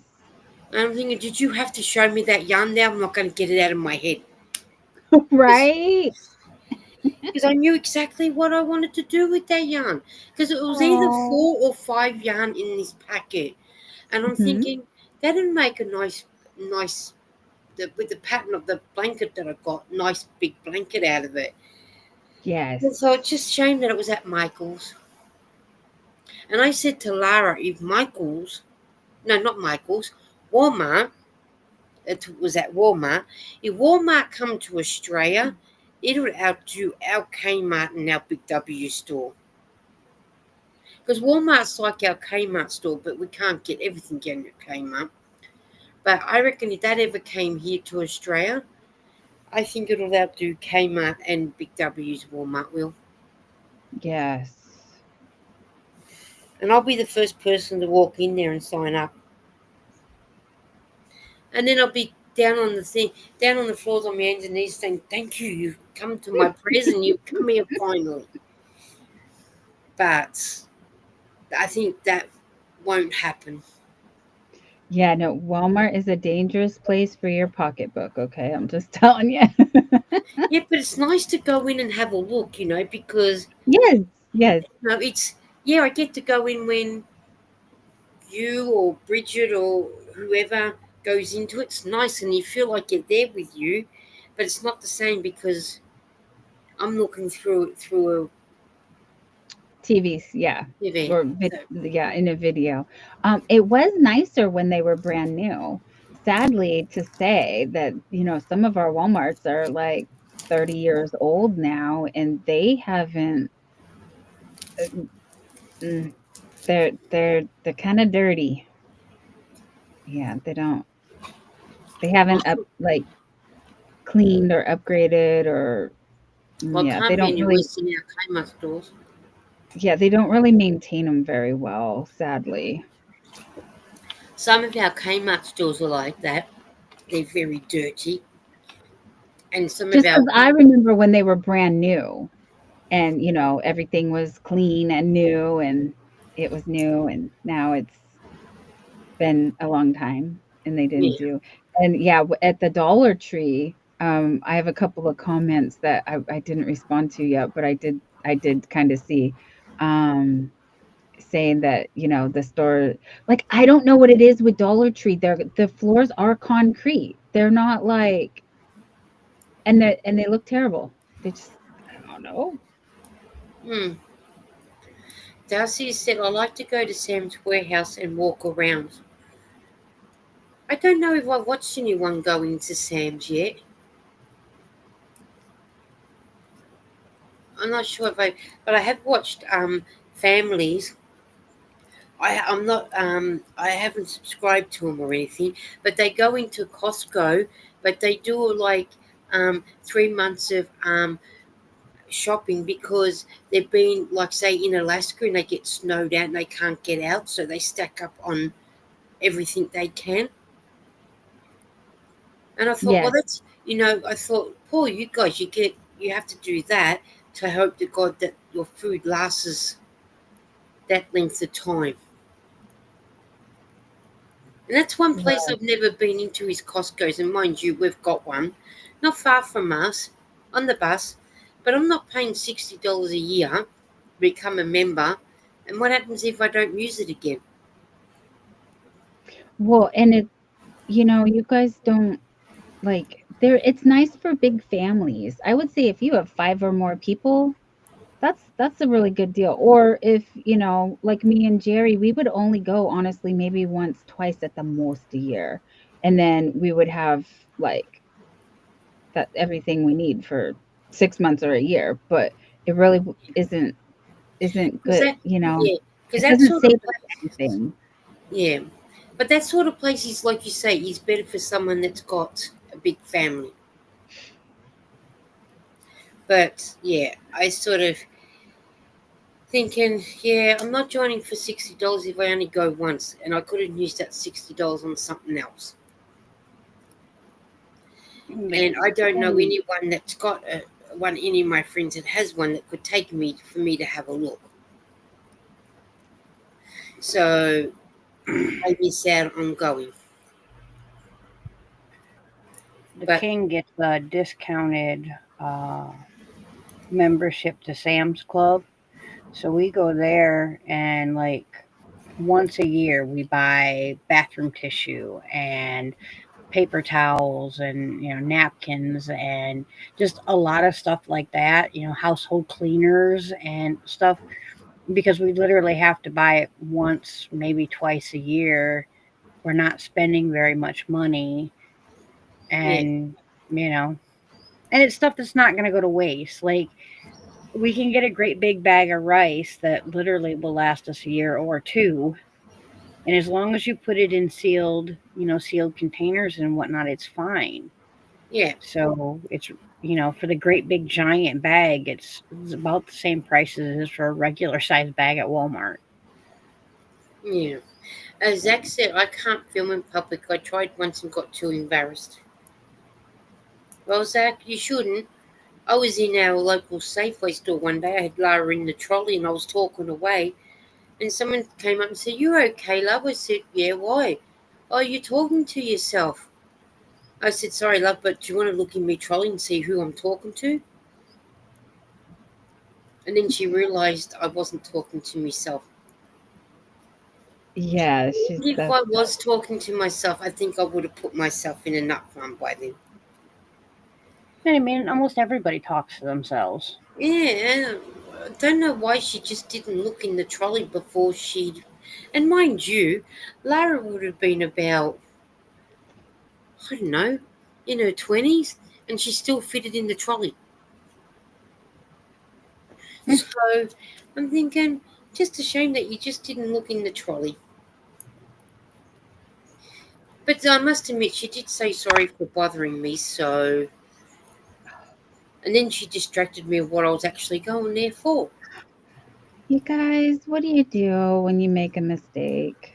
And I'm thinking, did you have to show me that yarn now? I'm not going to get it out of my head. Right? Because I knew exactly what I wanted to do with that yarn. Because it was either Oh. 4 or 5 yarn in this packet. And I'm Mhm. thinking, that'd make a nice, with the pattern of the blanket that I got, nice big blanket out of it. Yes. And so it's just shame that it was at Michael's. And I said to Lara, if Michael's, no, not Michael's, Walmart, it was at Walmart, if Walmart come to Australia, it would outdo our Kmart and our Big W store. Because Walmart's like our Kmart store, but we can't get everything in at Kmart. But I reckon if that ever came here to Australia, I think it'll outdo Kmart and Big W's Walmart will. Yes. And I'll be the first person to walk in there and sign up. And then I'll be down on the floors on my hands and knees saying, thank you, you've come to my prayers and you've come here finally. But I think that won't happen. Yeah, no, Walmart is a dangerous place for your pocketbook, okay? I'm just telling you. Yeah, but it's nice to go in and have a look, because Yes, yes. it's, yeah, I get to go in when you or Bridget or whoever goes into it. It's nice and you feel like you're there with you, but it's not the same because I'm looking through TVs, yeah. a TV. Or So yeah, in a video. It was nicer when they were brand new. Sadly to say that, some of our Walmarts are like 30 years old now and they haven't uh, mm, they're kind of dirty. Yeah, they haven't like cleaned or upgraded or well, yeah, they can't be don't any really worse than our Kmart stores. yeah, they don't really maintain them very well, sadly. Some of our Kmart stores are like that. They're very dirty. And some of Just our, because I remember when they were brand new and, everything was clean and new and it was new and now it's been a long time and they didn't yeah, do. And yeah, at the Dollar Tree, I have a couple of comments that I didn't respond to yet, but I did kind of see. Um, saying that, the store, like, I don't know what it is with Dollar Tree. The floors are concrete. They're not like, and they look terrible. They just, I don't know. Hmm. Darcy said, I like to go to Sam's warehouse and walk around. I don't know if I watched anyone going to Sam's yet. I'm not sure if but I have watched families. I'm not I haven't subscribed to them or anything, but they go into Costco, but they do like 3 months of shopping because they've been, like, say in Alaska, and they get snowed out and they can't get out, so they stack up on everything they can. And I thought, well, Yes. that's, I thought, Paul, you guys, you have to do that to hope to God that your food lasts that length of time. And that's one place Right. I've never been into is Costco's. And mind you, we've got one not far from us on the bus, but I'm not paying $60 a year to become a member. And what happens if I don't use it again? Well, and you guys don't, like, it's nice for big families. I would say if you have 5 or more people, that's a really good deal. Or if, like me and Jerry, we would only go, honestly, maybe once, twice at the most a year. And then we would have, like, that everything we need for 6 months or a year. But it really isn't Because good, that, yeah, because it that doesn't sort of save us place, anything. yeah, but that sort of place is, like you say, is better for someone that's got a big family. But yeah, I sort of thinking, yeah, I'm not joining for $60 if I only go once, and I could have used that $60 on something else. And I don't know And anyone that's got one. Any of my friends that has one that could take me for me to have a look. So I miss out on going. The But king gets a discounted membership to Sam's Club. So we go there and like once a year we buy bathroom tissue and paper towels and napkins and just a lot of stuff like that, household cleaners and stuff, because we literally have to buy it once, maybe twice a year. We're not spending very much money, yeah, and you know and it's stuff that's not going to go to waste. Like, we can get a great big bag of rice that literally will last us a year or two. And as long as you put it in sealed containers and whatnot, it's fine. yeah, So for the great big giant bag, it's about the same price as it is for a regular size bag at Walmart. yeah. As Zach said, I can't film in public. I tried once and got too embarrassed. Well, Zach, you shouldn't. I was in our local Safeway store one day. I had Lara in the trolley and I was talking away. And someone came up and said, "You're okay, love?" I said, "Yeah, why?" "Oh, you're talking to yourself." I said, "Sorry, love, but do you want to look in my trolley and see who I'm talking to?" And then she realised I wasn't talking to myself. yeah, If I was talking to myself, I think I would have put myself in a nut farm by then. And I mean, almost everybody talks to themselves. Yeah, I don't know why she just didn't look in the trolley before she'd. And mind you, Lara would have been about, I don't know, in her 20s, and she still fitted in the trolley. So I'm thinking, just a shame that you just didn't look in the trolley. But I must admit, she did say sorry for bothering me, so. And then she distracted me of what I was actually going there for. You guys, what do you do when you make a mistake?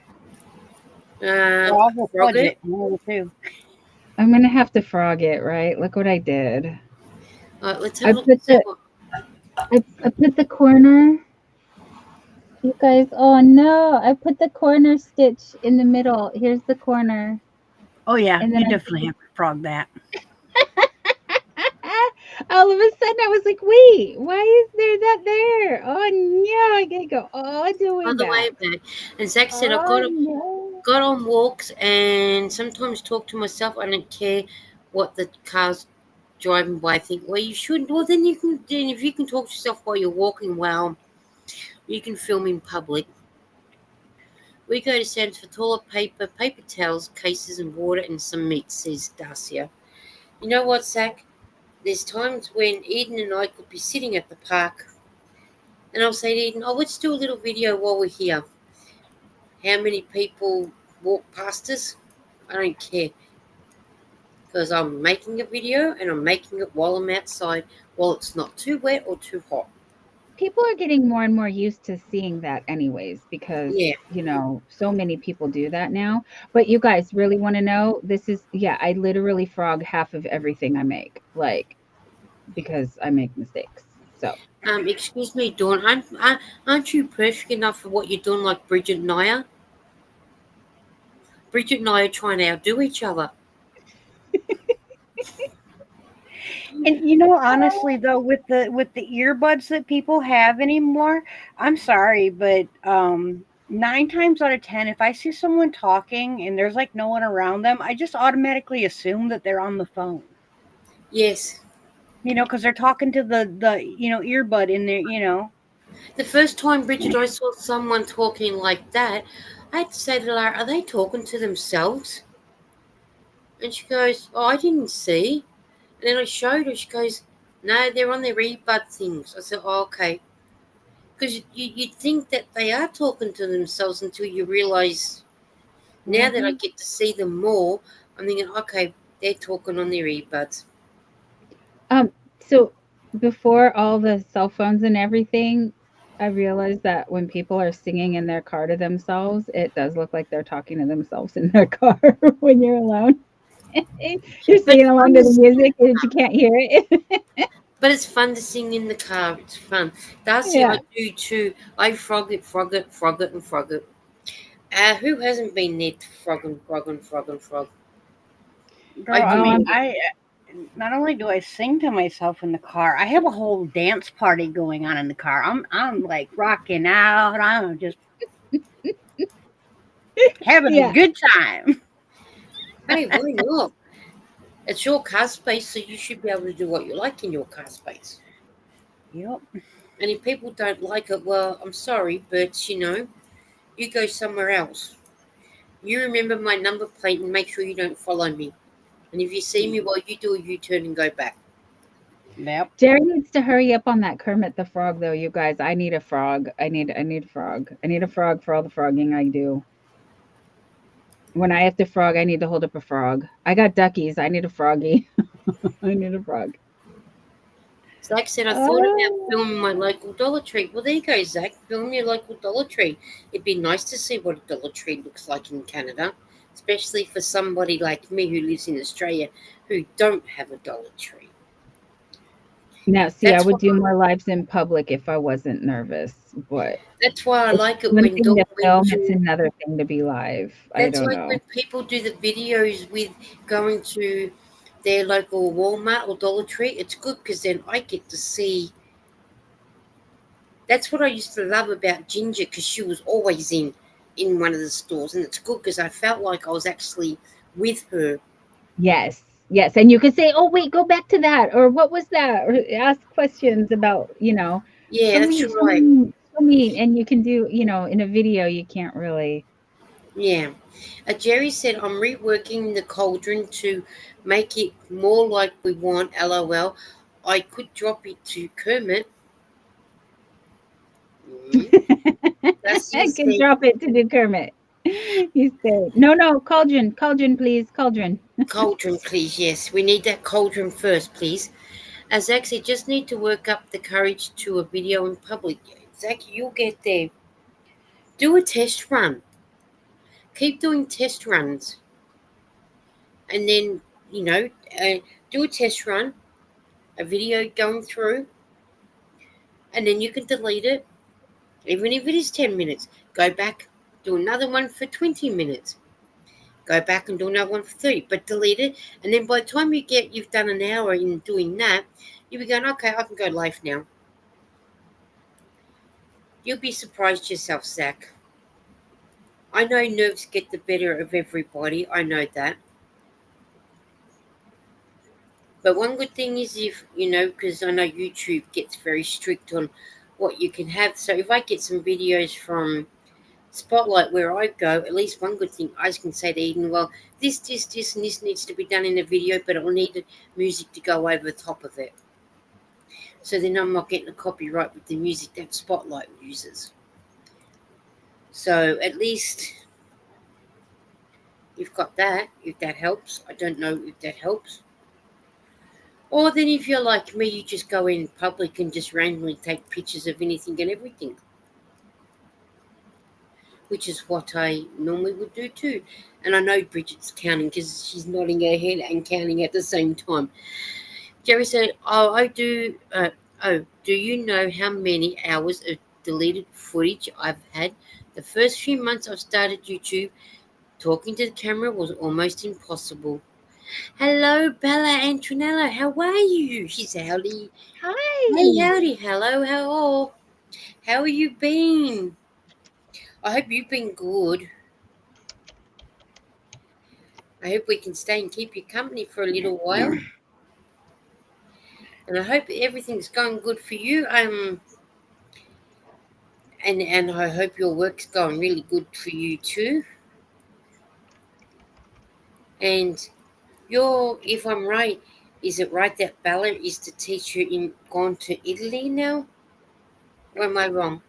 Well, I'll Frog fudge it. it. One of the two. I'm gonna have to frog it, right? Look what I did. All right, let's have I a look put and see the what. I put the corner. You guys, oh no! I put the corner stitch in the middle. Here's the corner, Oh yeah, and then you definitely have to frog that. all of a sudden I was like, wait, why is there that there? Oh no, I gotta go all the way By the way back. back. And Zach said, I Oh no. got on walks and sometimes talk to myself. I don't care what the car's driving by. I think, well, you shouldn't. Well, then you can. Then if you can talk to yourself while you're walking, well, you can film in public. We go to Sam's for toilet paper, paper towels, cases, and water, and some meat, says Darcia. You know what, Zach? There's times when Eden and I could be sitting at the park, and I'll say to Eden, "Oh, let's do a little video while we're here. How many people walk past us? I don't care, because I'm making a video and I'm making it while I'm outside, while it's not too wet or too hot." People are getting more and more used to seeing that anyways because Yeah. so many people do that now. But you guys really want to know, this is, yeah, I literally frog half of everything I make, like, because I make mistakes. So Excuse me, Dawn. Aren't you perfect enough for what you're doing, like Bridget and I are? Bridget and I are trying to outdo each other. And honestly though, with the earbuds that people have anymore, I'm sorry, but 9 times out of 10, if I see someone talking and there's like no one around them, I just automatically assume that they're on the phone. Yes. Because they're talking to the earbud in there. The first time, Bridget, I saw someone talking like that, I had to say to Lara, "Are they talking to themselves?" And she goes, "Oh, I didn't see." And then I showed her. She goes, "No, they're on their earbud things." I said, "Oh, okay." Because you'd think that they are talking to themselves until you realise. Now that I mhm. get to see them more, I'm thinking, okay, they're talking on their earbuds. So before all the cell phones and everything, I realized that when people are singing in their car to themselves, it does look like they're talking to themselves in their car when you're alone. You're But singing it's fun along to to the sing, music and you can't hear it. but it's fun to sing in the car. It's fun. Darcy, I Yeah. do too. I frog it, frog it, frog it, and frog it. Who hasn't been there to frog and frog and frog and frog? I Girl, do Oh, it. I not only do I sing to myself in the car, I have a whole dance party going on in the car. I'm like rocking out. I'm just having a yeah. good time. Hey, why not? It's your car space, so you should be able to do what you like in your car space. Yep. And if people don't like it, well, I'm sorry, but you go somewhere else. You remember my number plate and make sure you don't follow me. And if you see me, well, you do a U-turn and go back. Yep. Jerry needs to hurry up on that Kermit the Frog though, you guys. I need a frog. I need a frog. I need a frog for all the frogging I do. When I have to frog, I need to hold up a frog. I got duckies. I need a froggy. I need a frog. Zach said, I thought about Oh. filming my local Dollar Tree. Well, there you go, Zach. Film your local Dollar Tree. It'd be nice to see what a Dollar Tree looks like in Canada, especially for somebody like me who lives in Australia who don't have a Dollar Tree. Now, see, I That's would why do more lives in public if I wasn't nervous, but that's why I it's like it one when thing Dawn to went film, it's to. another thing to be live. I That's don't like when know. people do the videos with going to their local Walmart or Dollar Tree. It's good because then I get to see. That's what I used to love about Ginger because she was always in one of the stores, and it's good because I felt like I was actually with her. Yes, yes, and you could say, "Oh, wait, go back to that," or "What was that?" Or ask questions about, Yeah, that's show right. me, show me, and you can do, in a video, you can't really. Yeah. Jerry said, I'm reworking the cauldron to make it more like we want. LOL. I could drop it to Kermit. Mm. Garcia I can said, drop it to do Kermit. You say, "No, no, cauldron, cauldron, please, cauldron." cauldron, please. Yes, we need that cauldron first, please. Zach said, just need to work up the courage to a video in public. Zach, you'll get there. Do a test run. Keep doing test runs. And then, you know, uh, do a test run, a video going through, and then you can delete it. Even if it is 10 minutes, go back, do another one for 20 minutes. Go back and do another one for 30, but delete it. And then by the time you've done an hour in doing that, you'll be going, okay, I can go live now. You'll be surprised yourself, Zach. I know nerves get the better of everybody. I know that. But one good thing is because I know YouTube gets very strict on what you can have. So if I get some videos from Spotlight where I go, at least one good thing I can say to Eden, well, this, and this needs to be done in a video, but I'll need the music to go over the top of it. So then I'm not getting a copyright with the music that Spotlight uses. So at least you've got that, if that helps. I don't know if that helps. Or then if you're like me, you just go in public and just randomly take pictures of anything and everything. Which is what I normally would do too. And I know Bridget's counting because she's nodding her head and counting at the same time. Jerry said, do you know how many hours of deleted footage I've had? The first few months I've started YouTube, talking to the camera was almost impossible. Hello, Bella Antonello. How are you? She's howdy. Hi. Hey, howdy. Hello. How have you been? I hope you've been good. I hope we can stay and keep you company for a little while. And I hope everything's going good for you. And I hope your work's going really good for you too. And if I'm right, is it right that Bella is the teacher gone to Italy now? Or am I wrong?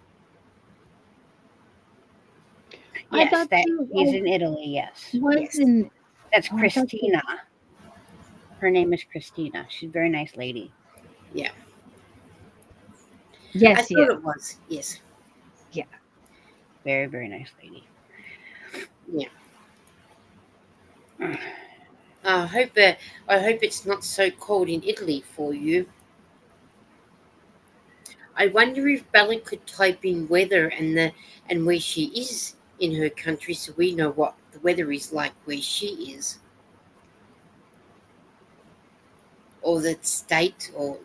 I Yes, thought that you he's in Italy. Yes, was Yes. in. that's Oh, I thought Christina. Her name is Christina. She's a very nice lady. Yeah. Yes, I she thought is. it was. Yes. Very, very nice lady. Yeah. I hope it's not so cold in Italy for you. I wonder if Bella could type in weather and where she is in her country, so we know what the weather is like where she is, or the state or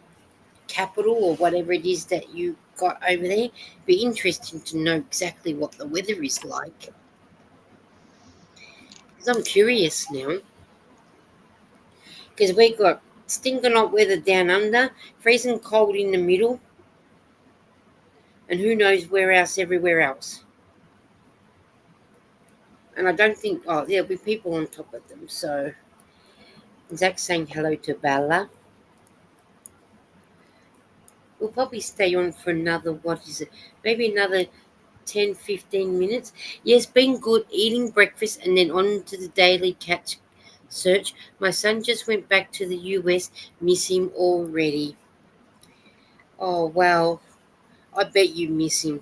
capital or whatever it is that you got over there. Be interesting to know exactly what the weather is like, because I'm curious now. Because we got stinking hot weather down under, freezing cold in the middle, and who knows where else, everywhere else. And I don't think, there'll be people on top of them. So, Zach's saying hello to Bella. We'll probably stay on for another, maybe another 10, 15 minutes. Yes, been good, eating breakfast and then on to the daily cat search. My son just went back to the US, miss him already. Oh, wow. I bet you miss him.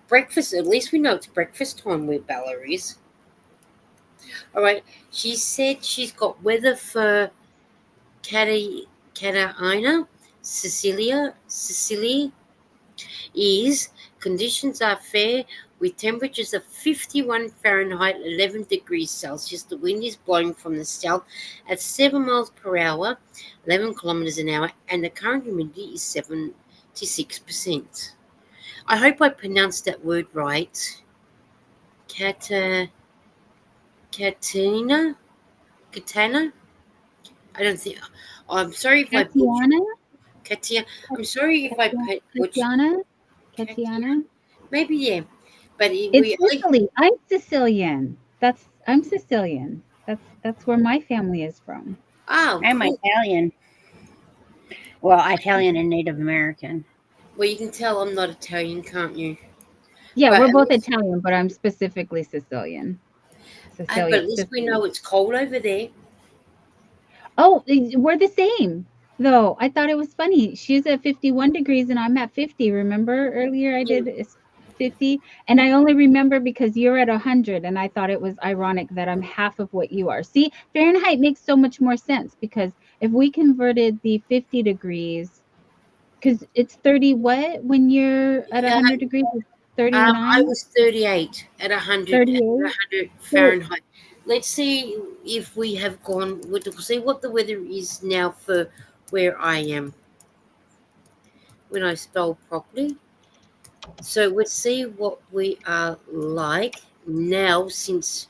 Breakfast, at least we know it's breakfast time where Bella is. All right, she said she's got weather for Catarina, Sicily is conditions are fair with temperatures of 51 Fahrenheit, 11 degrees Celsius. The wind is blowing from the south at 7 miles per hour, 11 kilometers an hour, and the current humidity is 76%. I hope I pronounced that word right. Katana? I don't think. I'm sorry if I butchered. Tatiana. Katia. I'm sorry if I butchered. Tatiana. Maybe, yeah. But It's Sicily. I'm Sicilian. I'm Sicilian. That's where my family is from. Oh, I'm cool. Italian. Well, Italian and Native American. Well, you can tell I'm not Italian, can't you? Yeah, But we're at both least- Italian, but I'm specifically Sicilian. But at least we know it's cold over there. Oh, we're the same. Though I thought it was funny. She's at 51 degrees and I'm at 50. Remember earlier I did 50? And I only remember because you're at 100 and I thought it was ironic that I'm half of what you are. See, Fahrenheit makes so much more sense because if we converted the 50 degrees, because it's 30 what when you're at 100 degrees? It's 30 or 9? I was 38 at 100 38? So Fahrenheit. let's see if we have gone. We'll see what the weather is now for where I am when I spell properly. So let's see what we are like now since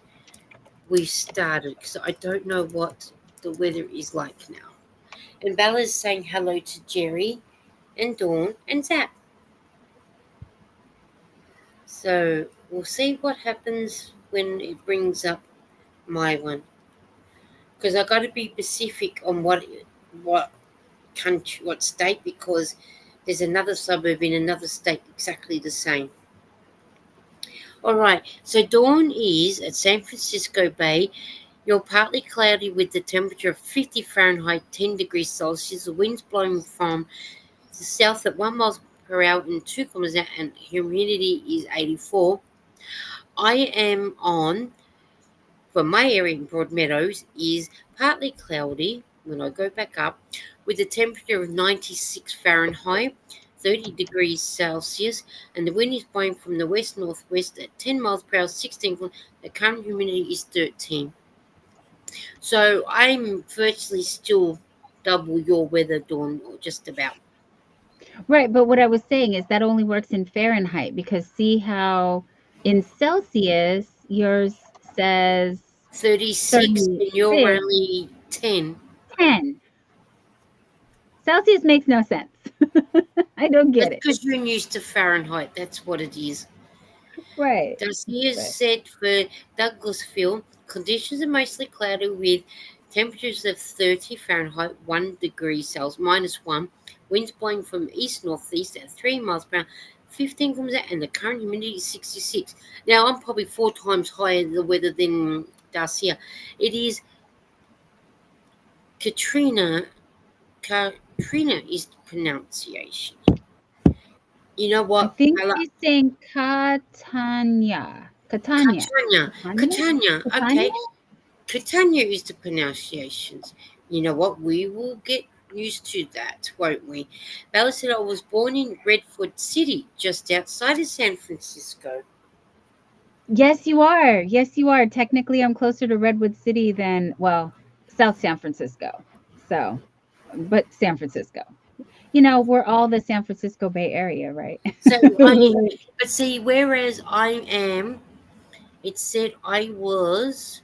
we started, because I don't know what the weather is like now. And Bella's saying hello to Jerry and Dawn and Zap. So we'll see what happens when it brings up my one. Because I got to be specific on what country, what state, because there's another suburb in another state exactly the same. All right, so Dawn is at San Francisco Bay. You're partly cloudy with the temperature of 50 Fahrenheit, 10 degrees Celsius. The wind's blowing from the south at 1 mile per hour and 2 kilometers an hour, and humidity is 84. I am on, for my area in Broadmeadows, is partly cloudy when I go back up with a temperature of 96 Fahrenheit, 30 degrees Celsius, and the wind is blowing from the west-northwest at 10 miles per hour, 16 kilometers. The current humidity is 13. So I'm virtually still double your weather, Dawn, or just about. Right, but what I was saying is that only works in Fahrenheit, because see how in Celsius yours says 36 and you're 36, only 10. 10. Celsius makes no sense. I don't That's get it. because you're used to Fahrenheit. That's what it is. Right. Garcia Right. said for Douglasville, conditions are mostly cloudy with temperatures of 30 Fahrenheit, 1 degree Celsius, -1, winds blowing from east-northeast at 3 miles per hour, 15 kilometers an hour, and the current humidity is 66. Now, I'm probably 4 times higher the weather than Garcia. It is Katrina. Katrina is the pronunciation. You know I what? think she's saying Catania. Catania. Catania. Catania? Catania. Catania? Okay. Catania is the pronunciations. You know what? We will get used to that, won't we? Bella said I was born in Redwood City, just outside of San Francisco. Yes, you are. Yes, you are. Technically, I'm closer to Redwood City than, well, South San Francisco. So, but San Francisco. You know, we're all the San Francisco Bay Area, right? So, Like, but see, whereas I am, it said I was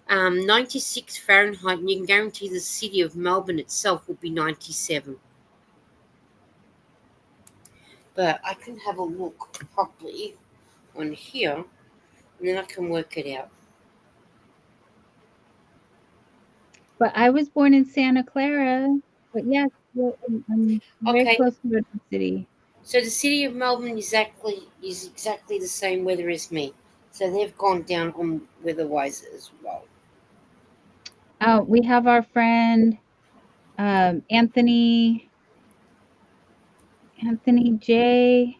96 Fahrenheit, and you can guarantee the city of Melbourne itself will be 97. But I can have a look properly on here, and then I can work it out. but I was born in Santa Clara. But yes, I'm very Okay, close to Redwood City. so the city of Melbourne is exactly the same weather as me. So they've gone down on weather-wise as well. We have our friend Anthony J.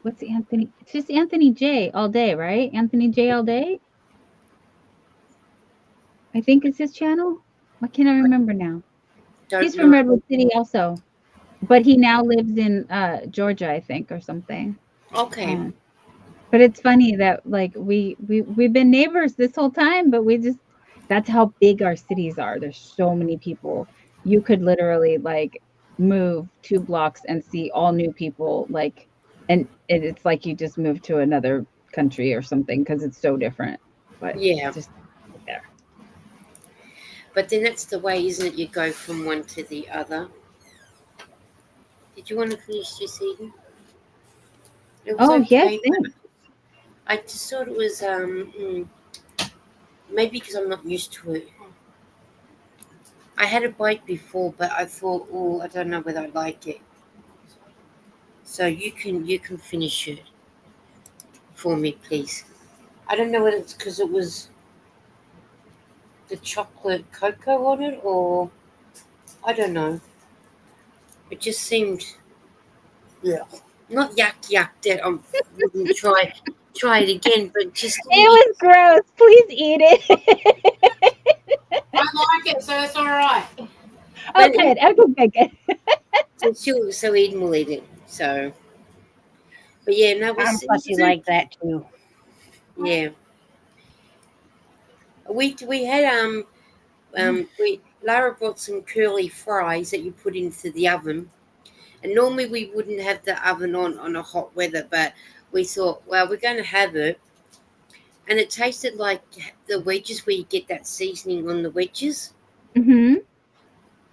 What's Anthony? It's just Anthony J all day, right? Anthony J all day. I think is his channel. Why can't I remember now? Don't He's from know. Redwood City also, but he now lives in Georgia, I think, or something. Okay. But it's funny that like we've been neighbors this whole time, but we just that's how big our cities are. There's so many people. You could literally like move 2 blocks and see all new people, like, and it's like you just moved to another country or something because it's so different. But Yeah. just there. But then that's the way, isn't it? You go from one to the other. Did you want to finish this eating? It was Oh yes, okay. thanks. I just thought it was maybe because I'm not used to it. I had a bite before, but I thought, oh, I don't know whether I like it. So you can finish it for me, please. I don't know whether it's because it was the chocolate cocoa on it, or I don't know. It just seemed, yeah, not yuck that I wouldn't try it again, but just It was gross. Please eat it. I like it, so it's all right. Oh, good. Okay, good. so Eden will eat it. So, but yeah, no, I'm it was fussy like that too. yeah. We had we Lara brought some curly fries that you put into the oven, and normally we wouldn't have the oven on a hot weather, but we thought, well, we're going to have it, and it tasted like the wedges where you get that seasoning on the wedges, Mm-hmm.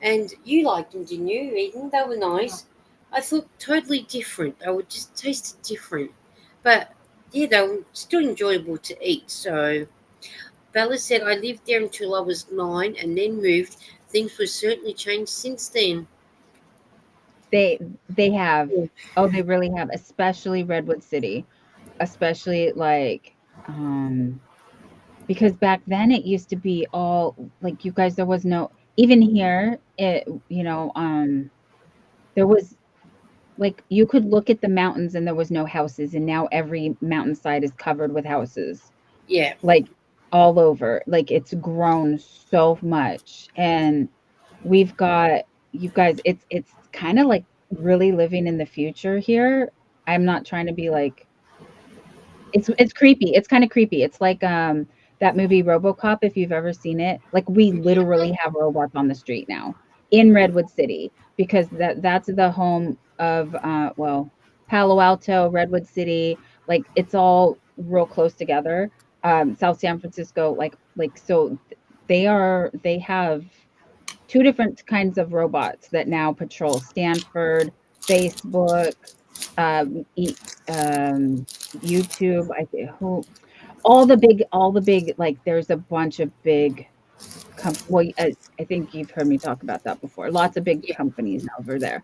and you liked them, didn't you, Eden? They were nice. I thought totally different. They would just tasted different, but yeah, they were still enjoyable to eat. So Bella said, I lived there until I was 9 and then moved. Things were certainly changed since then. They they have. Oh, they really have, especially Redwood City, especially like because back then it used to be all like you guys there was no even here it there was like you could look at the mountains and there was no houses and now every mountainside is covered with houses Yeah. like all over. Like it's grown so much and we've got you guys it's kind of like really living in the future here. I'm not trying to be like it's creepy. It's kind of creepy. It's like that movie RoboCop if you've ever seen it. Like we literally have robots on the street now in Redwood City because that's the home of well, Palo Alto, Redwood City, like it's all real close together. South San Francisco like so they have two different kinds of robots that now patrol Stanford, Facebook, e- um, YouTube. I think who all the big like there's a bunch of big well I think you've heard me talk about that before. Lots of big Yeah. companies over there.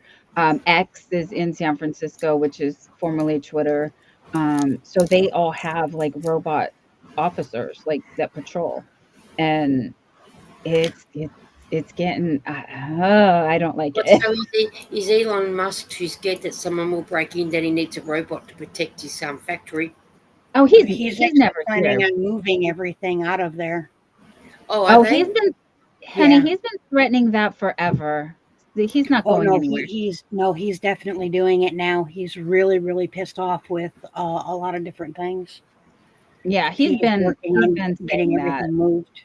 X is in San Francisco, which is formerly Twitter. So they all have like robot officers like that patrol, and it's getting I don't like But it. so is Elon Musk too scared that someone will break in that he needs a robot to protect his factory? Oh, He's he's actually never planning here. on moving everything out of there. Oh, are Oh, they? honey, Yeah. he's been threatening that forever. He's not Oh going no, anywhere. he's definitely doing it now. He's really pissed off with a lot of different things. Yeah, He's working he's on been getting saying that. everything moved.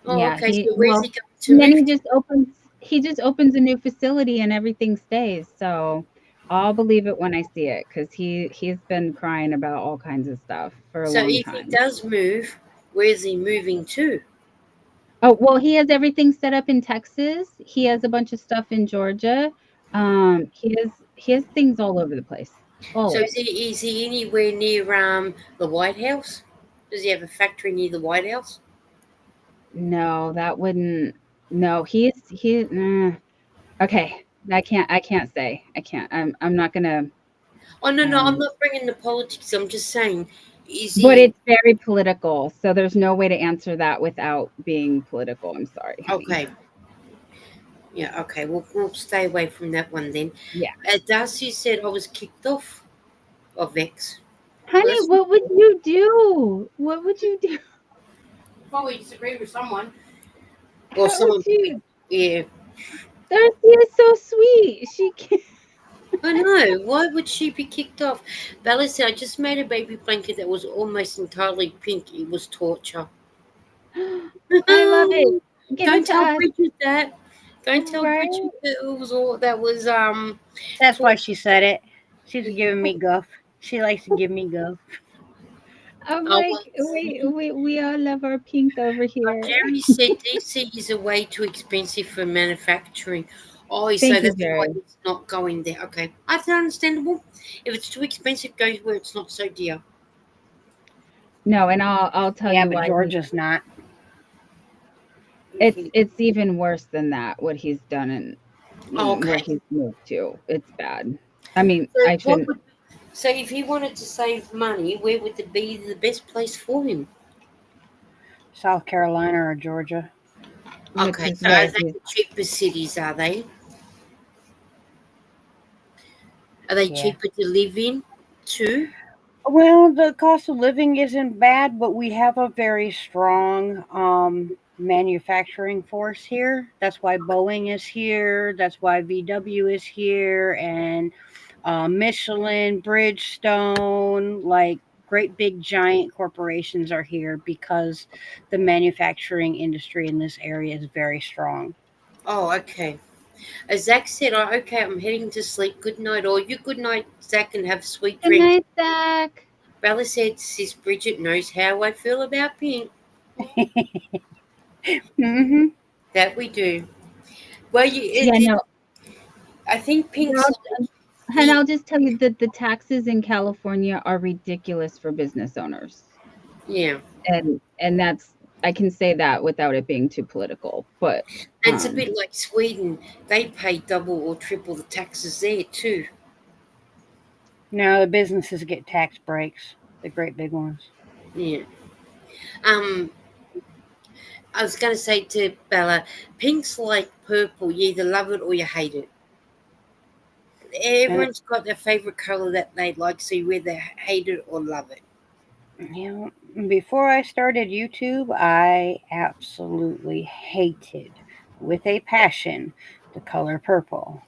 Oh, Yeah, okay. he So where's he well, going to and then move to? he just opens a new facility and everything stays. So I'll believe it when I see it because he's been crying about all kinds of stuff for a So long if he time. does move, where's he moving to? Oh, well, he has everything set up in Texas. He has a bunch of stuff in Georgia. He has things all over the place. All So over. is he anywhere near the White House? Does he have a factory near the White House? No, that wouldn't. No, okay. I can't say. I can't. I'm not gonna. Oh no, no, I'm Um, not bringing the politics. I'm just saying, is but he it's very political, so there's no way to answer that without being political. I'm sorry, honey. okay? Yeah, okay. We'll stay away from that one then. Yeah, Darcy said I was kicked off of X. honey, Person what would you do? What would you do? Probably disagree with someone. or How would someone. you? Yeah, Darcy is so sweet. She can. I know. Why would she be kicked off? Bella said I just made a baby blanket that was almost entirely pink. It was torture. I love it. Give it Don't to tell us, Bridget that. Don't tell Bridget right? that it was all that was That's why torture. she said it. She's giving me guff. She likes to give me guff. I'm Oh, like, well, we all love our pink over here. Jerry said DC is a way too expensive for manufacturing. Oh, so Thank you, that's why Jerry. it's not going there. Okay, that's understandable. If it's too expensive, go where it's not so dear. No, and I'll tell Yeah, you but why Georgia's not. it's even worse than that, what he's done and where Okay. he's moved to. It's bad. I mean, So I what shouldn't would so if he wanted to save money, where would it be the best place for him? South Carolina or Georgia. which Okay, is so are where they he's the cheaper cities? Are they? Are they Yeah. cheaper to live in too? Well, the cost of living isn't bad, but we have a very strong manufacturing force here. That's why Boeing is here. That's why VW is here, and Michelin, Bridgestone. Like great big giant corporations are here because the manufacturing industry in this area is very strong. Oh, okay. As Zach said, okay, I'm heading to sleep. Good night, all you. Good night, Zach, and have sweet Good dreams. night, Zach. Bella said, Sis Bridget knows how I feel about pink. Hmm. That we do. Well, Yeah, no. I think And pink's I'll, like and the I'll just tell you that the taxes in California are ridiculous for business owners. yeah, And that's I can say that without it being too political. But and it's a bit like Sweden. They pay double or triple the taxes there too. No, the businesses get tax breaks, the great big ones. Yeah. Um, I was going to say to Bella, pink's like purple. You either love it or you hate it. And Everyone's got their favorite color that they like, so you either hate it or love it. you know, before I started YouTube, I absolutely hated, with a passion, the color purple.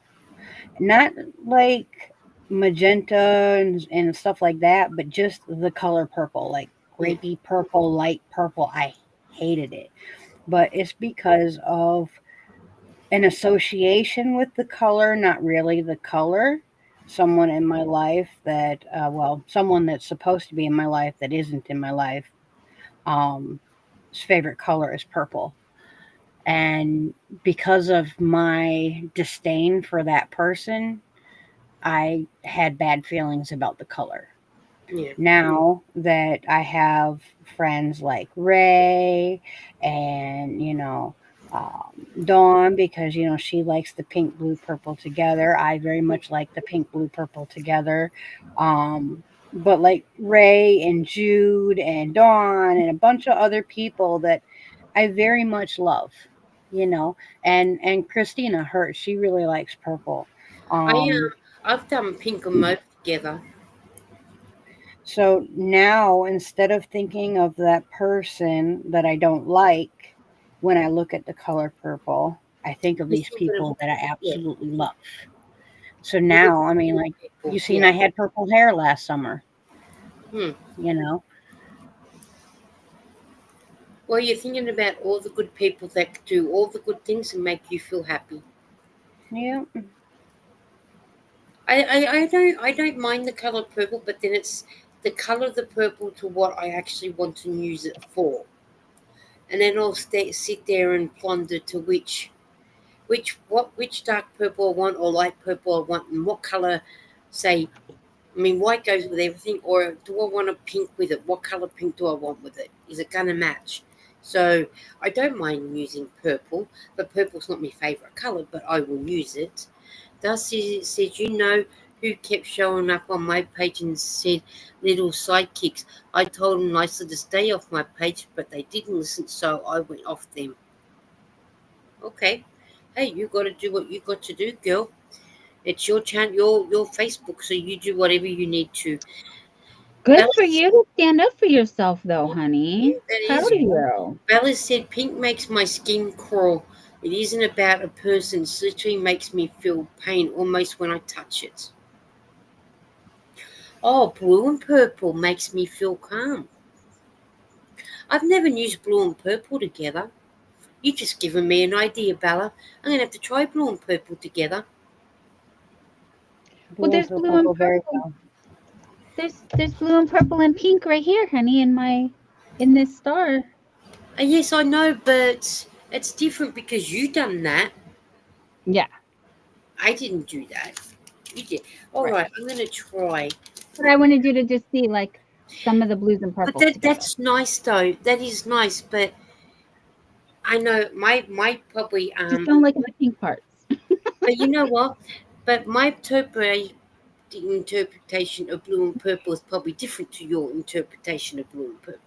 Not like magenta and stuff like that, but just the color purple, like Yeah, grapey purple, light purple. I hated it. But it's because of an association with the color, not really the color. Someone in my life that, well, someone that's supposed to be in my life that isn't in my life, um, his favorite color is purple. And because of my disdain for that person, I had bad feelings about the color. yeah, Now that I have friends like Ray and, Dawn, because, she likes the pink, blue, purple together. I very much like the pink, blue, purple together. But like Ray and Jude and Dawn and a bunch of other people that I very much love, and Christina, she really likes purple. I Um, I've done pink and mauve together. So now, instead of thinking of that person that I don't like when I look at the color purple, I think of You these think of people that I yeah, absolutely love. So you look now, I mean, at like, people. you seen Yeah. I had purple hair last summer, Hmm. you know? Well, you're thinking about all the good people that do all the good things and make you feel happy. Yeah. I don't mind the color purple, but then it's the color of the purple to what I actually want to use it for, and then I'll sit there and ponder to which dark purple I want or light purple I want, and what color. Say, I mean, white goes with everything, or do I want a pink with it? What color pink do I want with it? Is it gonna match? So I don't mind using purple, but purple's not my favorite color, but I will use it. Darcy said, who kept showing up on my page and said little sidekicks. I told them nicely to stay off my page, but they didn't listen, so I went off them. Okay. Hey, you got to do what you got to do, girl. It's your your Facebook, so you do whatever you need to. good Bella, for you to stand up for yourself, though, yeah, honey. that Proud is. of you. Bella said, pink makes my skin crawl. It isn't about a person. It literally makes me feel pain almost when I touch it. Oh, blue and purple makes me feel calm. I've never used blue and purple together. You've just given me an idea, Bella. I'm going to have to try blue and purple together. Well, Blue and there's blue purple and go very purple. well. There's blue and purple and pink right here, honey, in this star. Yes, I know, but it's different because you done that. Yeah, I didn't do that. You did. All right. right, I'm going to try. But I wanted you to just see like some of the blues and But purples together. that's nice though. That is nice, but I know my probably Just don't look at the pink parts. but you know what? But my interpretation of blue and purple is probably different to your interpretation of blue and purple.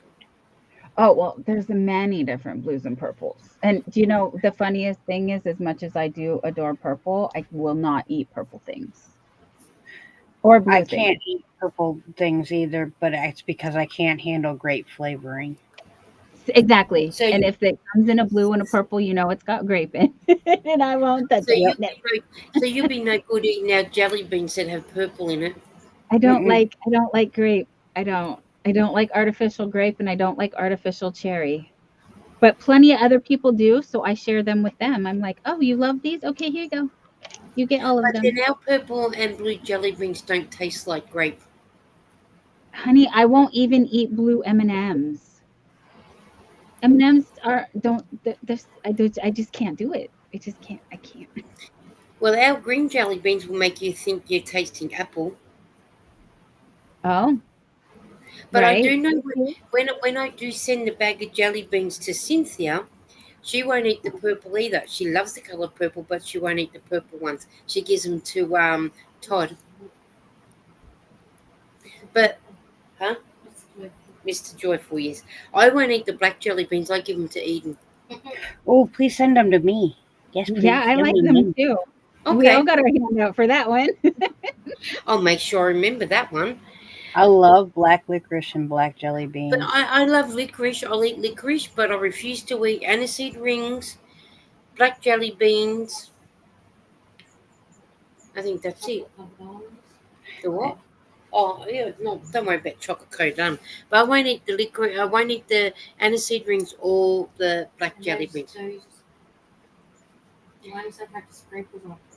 Oh, well, there's many different blues and purples. And do you know the funniest thing is as much as I do adore purple, I will not eat purple things or I blue things. can't eat purple things either, but it's because I can't handle grape flavoring. Exactly. So And if it comes in a blue and a purple, you know it's got grape in it, and I won't touch so it. you Yep. No. so you'll be no good eating our jelly beans that have purple in it. I don't Mm-mm. like I don't like grape. I don't. I don't like artificial grape and I don't like artificial cherry. But plenty of other people do, so I share them with them. I'm like, "Oh, you love these? Okay, here you go. You get all of But them." then our purple and blue jelly beans don't taste like grape. Honey, I won't even eat blue M&Ms. M&Ms are don't there's I just can't do it. I just can't. I can't. Well, our green jelly beans will make you think you're tasting apple. Oh, But I right. do know Okay. when I do send a bag of jelly beans to Cynthia, she won't eat the purple either. She loves the color purple, but she won't eat the purple ones. She gives them to Todd. But huh, Mr. Joyful, yes. I won't eat the black jelly beans. I give them to Eden. Oh, please send them to me. Yes, Yeah, please. I Yum, like yum, them yum. too. We all Okay, got our hand out for that one. I'll make sure I remember that one. I love black licorice and black jelly But beans. I love licorice. I'll eat licorice, but I refuse to eat aniseed rings, black jelly beans. I think that's it. The what? Oh, yeah, no, don't worry about chocolate coated on. But I won't eat the liquid. I won't eat the aniseed rings or the black jelly beans.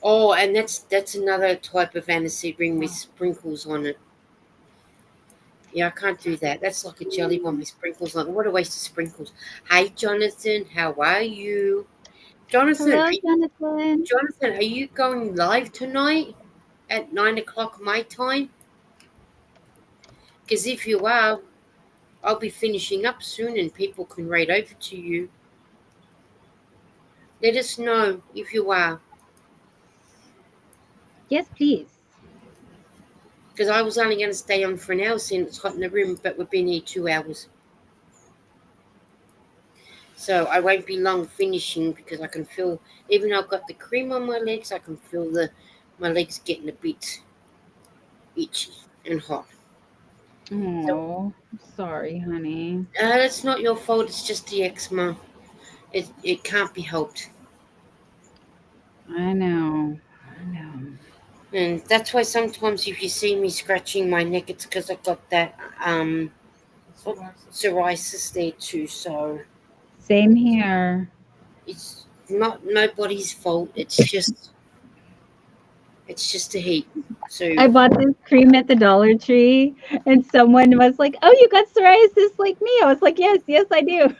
Oh, and that's another type of aniseed ring with sprinkles on it. Yeah, I can't do that. That's like a jelly one with sprinkles on it. What a waste of sprinkles. Hey, Jonathan, how are you? Jonathan, Hello, Jonathan. Jonathan, are you going live tonight at 9 o'clock my time? Because if you are, I'll be finishing up soon and people can write over to you. Let us know if you are. Yes, please. Because I was only going to stay on for an hour since it's hot in the room, but we've been here 2 hours. So I won't be long finishing because I can feel, even though I've got the cream on my legs, I can feel my legs getting a bit itchy and hot. So Oh, sorry, honey. that's not your fault. It's just the eczema. It can't be helped. I know. I know. And that's why sometimes if you see me scratching my neck, it's because I've got that psoriasis there too. So Same here. it's not nobody's fault. It's just the heat. I So bought this cream at the Dollar Tree, and someone was like, "Oh, you got psoriasis like me." I was like, "Yes, yes, I do."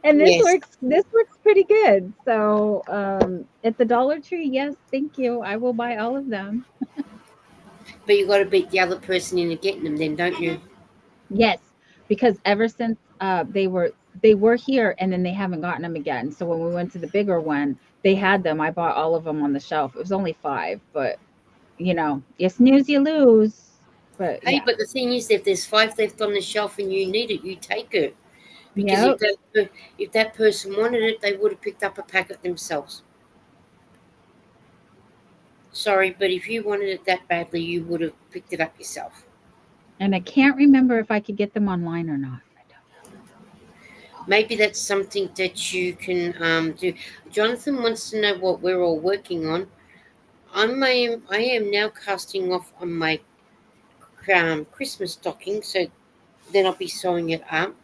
And this yes, works. This works pretty good. So, at the Dollar Tree, yes, thank you. I will buy all of them. but you got to beat the other person into getting them, then, don't you? Yes, because ever since they were here, and then they haven't gotten them again. So when we went to the bigger one, they had them. I bought all of them on the shelf. It was only 5, but you snooze, you lose. But Hey, yeah, but the thing is, if there's 5 left on the shelf and you need it, you take it. Because yep. if that person wanted it, they would have picked up a packet themselves. Sorry, but if you wanted it that badly, you would have picked it up yourself. And I can't remember if I could get them online or not. I Maybe that's something that you can do. Jonathan wants to know what we're all working on. I am now casting off on my Christmas stocking, so then I'll be sewing it up.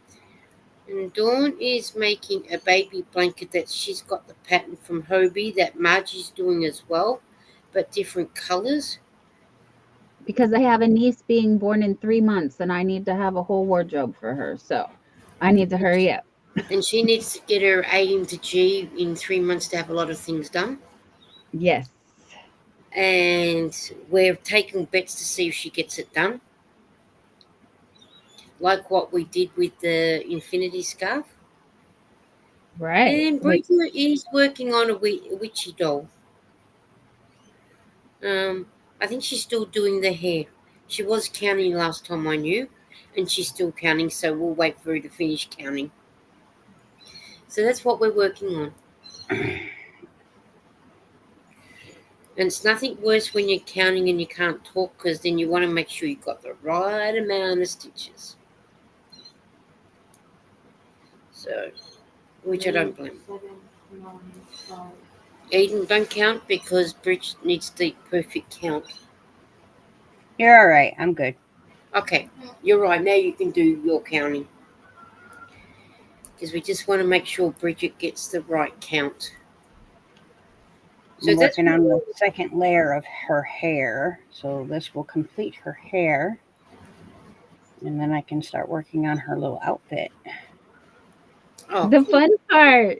And Dawn is making a baby blanket that she's got the pattern from Hobie that Margie's doing as well, but different colours. Because I have a niece being born in 3 months, and I need to have a whole wardrobe for her. So I need to hurry up. And she needs to get her A into G in 3 months to have a lot of things done. Yes. And we're taking bets to see if she gets it done, like what we did with the infinity scarf. Right. And Wait. Bridget is working on a witchy doll. Um, I think she's still doing the hair. She was counting last time I knew, and she's still counting, so we'll wait for her to finish counting. So that's what we're working on. And it's nothing worse when you're counting and you can't talk because then you want to make sure you've got the right amount of stitches. So, which I don't blame. Eden, don't count because Bridge needs the perfect count. You're all right. I'm good. Okay, you're right. Now you can do your counting. Because we just want to make sure Bridget gets the right count. So I'm that's working on the second layer of her hair. So this will complete her hair. And then I can start working on her little outfit. oh, The fun part.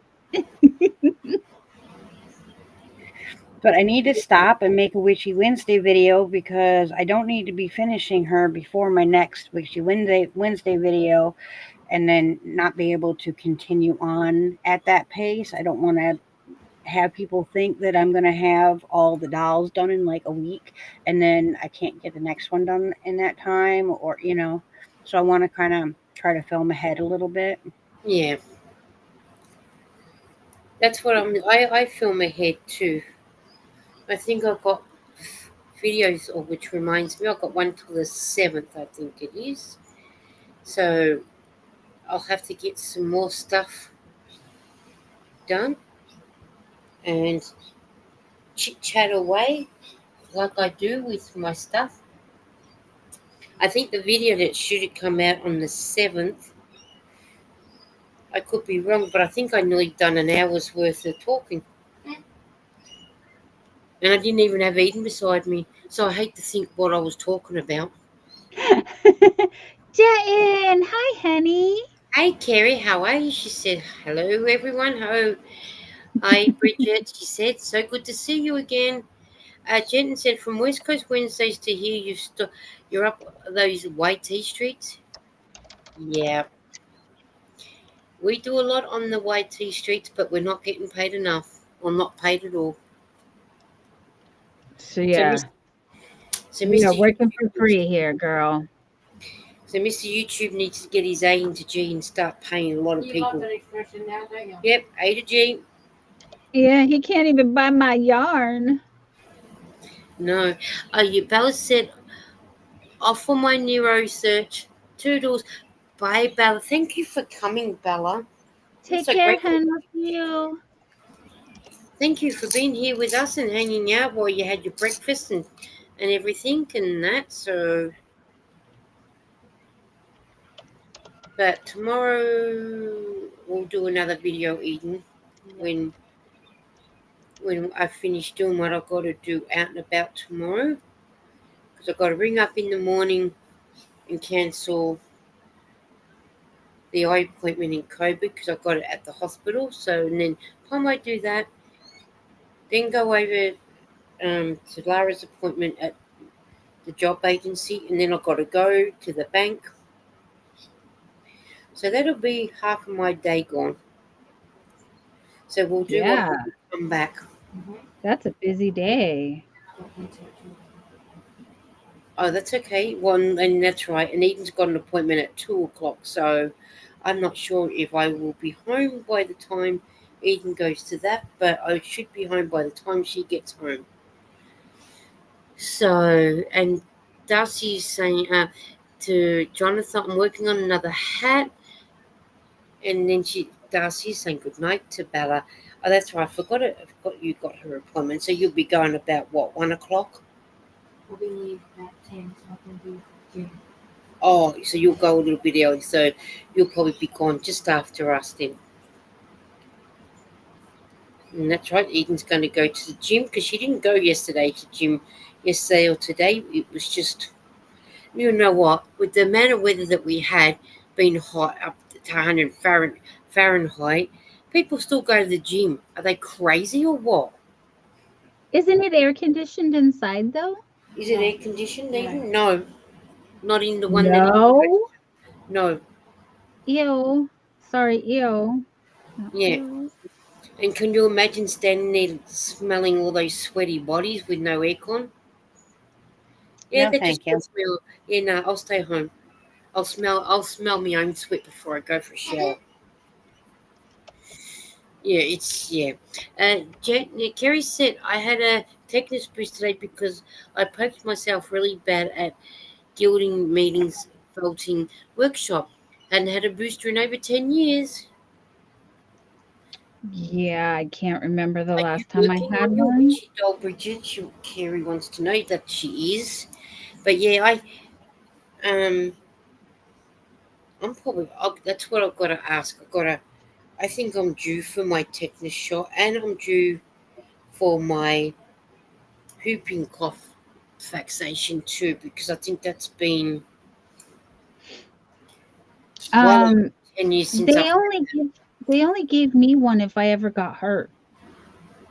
But I need to stop and make a Witchy Wednesday video because I don't need to be finishing her before my next Witchy Wednesday video and then not be able to continue on at that pace. I don't want to have people think that I'm going to have all the dolls done in like a week and then I can't get the next one done in that time or, so I want to kind of try to film ahead a little bit. yeah. That's what I film ahead too. I think I've got videos, or which reminds me, I've got one till the 7th, I think it is. So I'll have to get some more stuff done and chit chat away like I do with my stuff. I think the video that should come out on the 7th, I could be wrong, but I think I nearly done an hour's worth of talking. And I didn't even have Eden beside me, so I hate to think what I was talking about. Jen, hi, honey. Hey, Kerry, how are you? She said, hello, everyone. Hi, Bridget. She said, so good to see you again. Jenton said, from West Coast Wednesdays to here, you're up those white tea streets. Yeah, we do a lot on the white tea streets, but we're not getting paid enough, or not paid at all. So, So, yeah, so we are Mr. working for YouTube, free here, girl. so Mr. YouTube needs to get his A into G and start paying a lot of You people. love that expression now, don't you? Yep, A to G. Yeah, he can't even buy my yarn. No, Bella said, off for my neuro search. Toodles. Bye, Bella. Thank you for coming, Bella. I'm Take so care, grateful. hun. Love you. Thank you for being here with us and hanging out while you had your breakfast and everything and that. So, but tomorrow we'll do another video, Eden, when I finish doing what I've got to do out and about tomorrow. Because I've got to ring up in the morning and cancel the eye appointment in COVID because I've got it at the hospital. So, and then time I do that, then go over to Lara's appointment at the job agency, and then I've got to go to the bank. So that'll be half of my day gone. So we'll do what Yeah, we come back. that's a busy day. Oh, that's okay. One, and that's right. And Eden's got an appointment at 2 o'clock, so I'm not sure if I will be home by the time Eden goes to that, but I should be home by the time she gets home. So, and Darcy's saying to Jonathan, I'm working on another hat. And then Darcy's saying good night to Bella. Oh, that's right. I forgot it. I forgot you got her appointment. So you'll be going about what, 1 o'clock? We'll be leave about 10, so I can do gym. Oh, so you'll go a little bit early. So you'll probably be gone just after us then. And that's right. Eden's going to go to the gym because she didn't go yesterday to gym yesterday or today. It was just, you know what, with the amount of weather that we had, being hot up to 100 Fahrenheit, people still go to the gym. Are they crazy or what? Isn't it air conditioned inside though? Is it air conditioned even? No, not in the one that. No. No, Ew. Sorry, ew. Not yeah. ew. And can you imagine standing there smelling all those sweaty bodies with no aircon? Yeah, No, that just thank you. smell. Yeah, no, I'll stay home. I'll smell my own sweat before I go for a shower. Yeah, yeah. Kerry said I had a tetanus boost today because I poked myself really bad at gilding meetings felting workshop. Hadn't had a booster in over 10 years. Yeah, I can't remember the Are you last time I working had on your one. witchy doll, Bridget? Kerry wants to know that she is. But yeah, Um, that's what I've got to ask. I think I'm due for my tetanus shot, and I'm due for my whooping cough vaccination too, because I think that's been well over Um, 10 years since they I've. only give they only gave me one if I ever got hurt,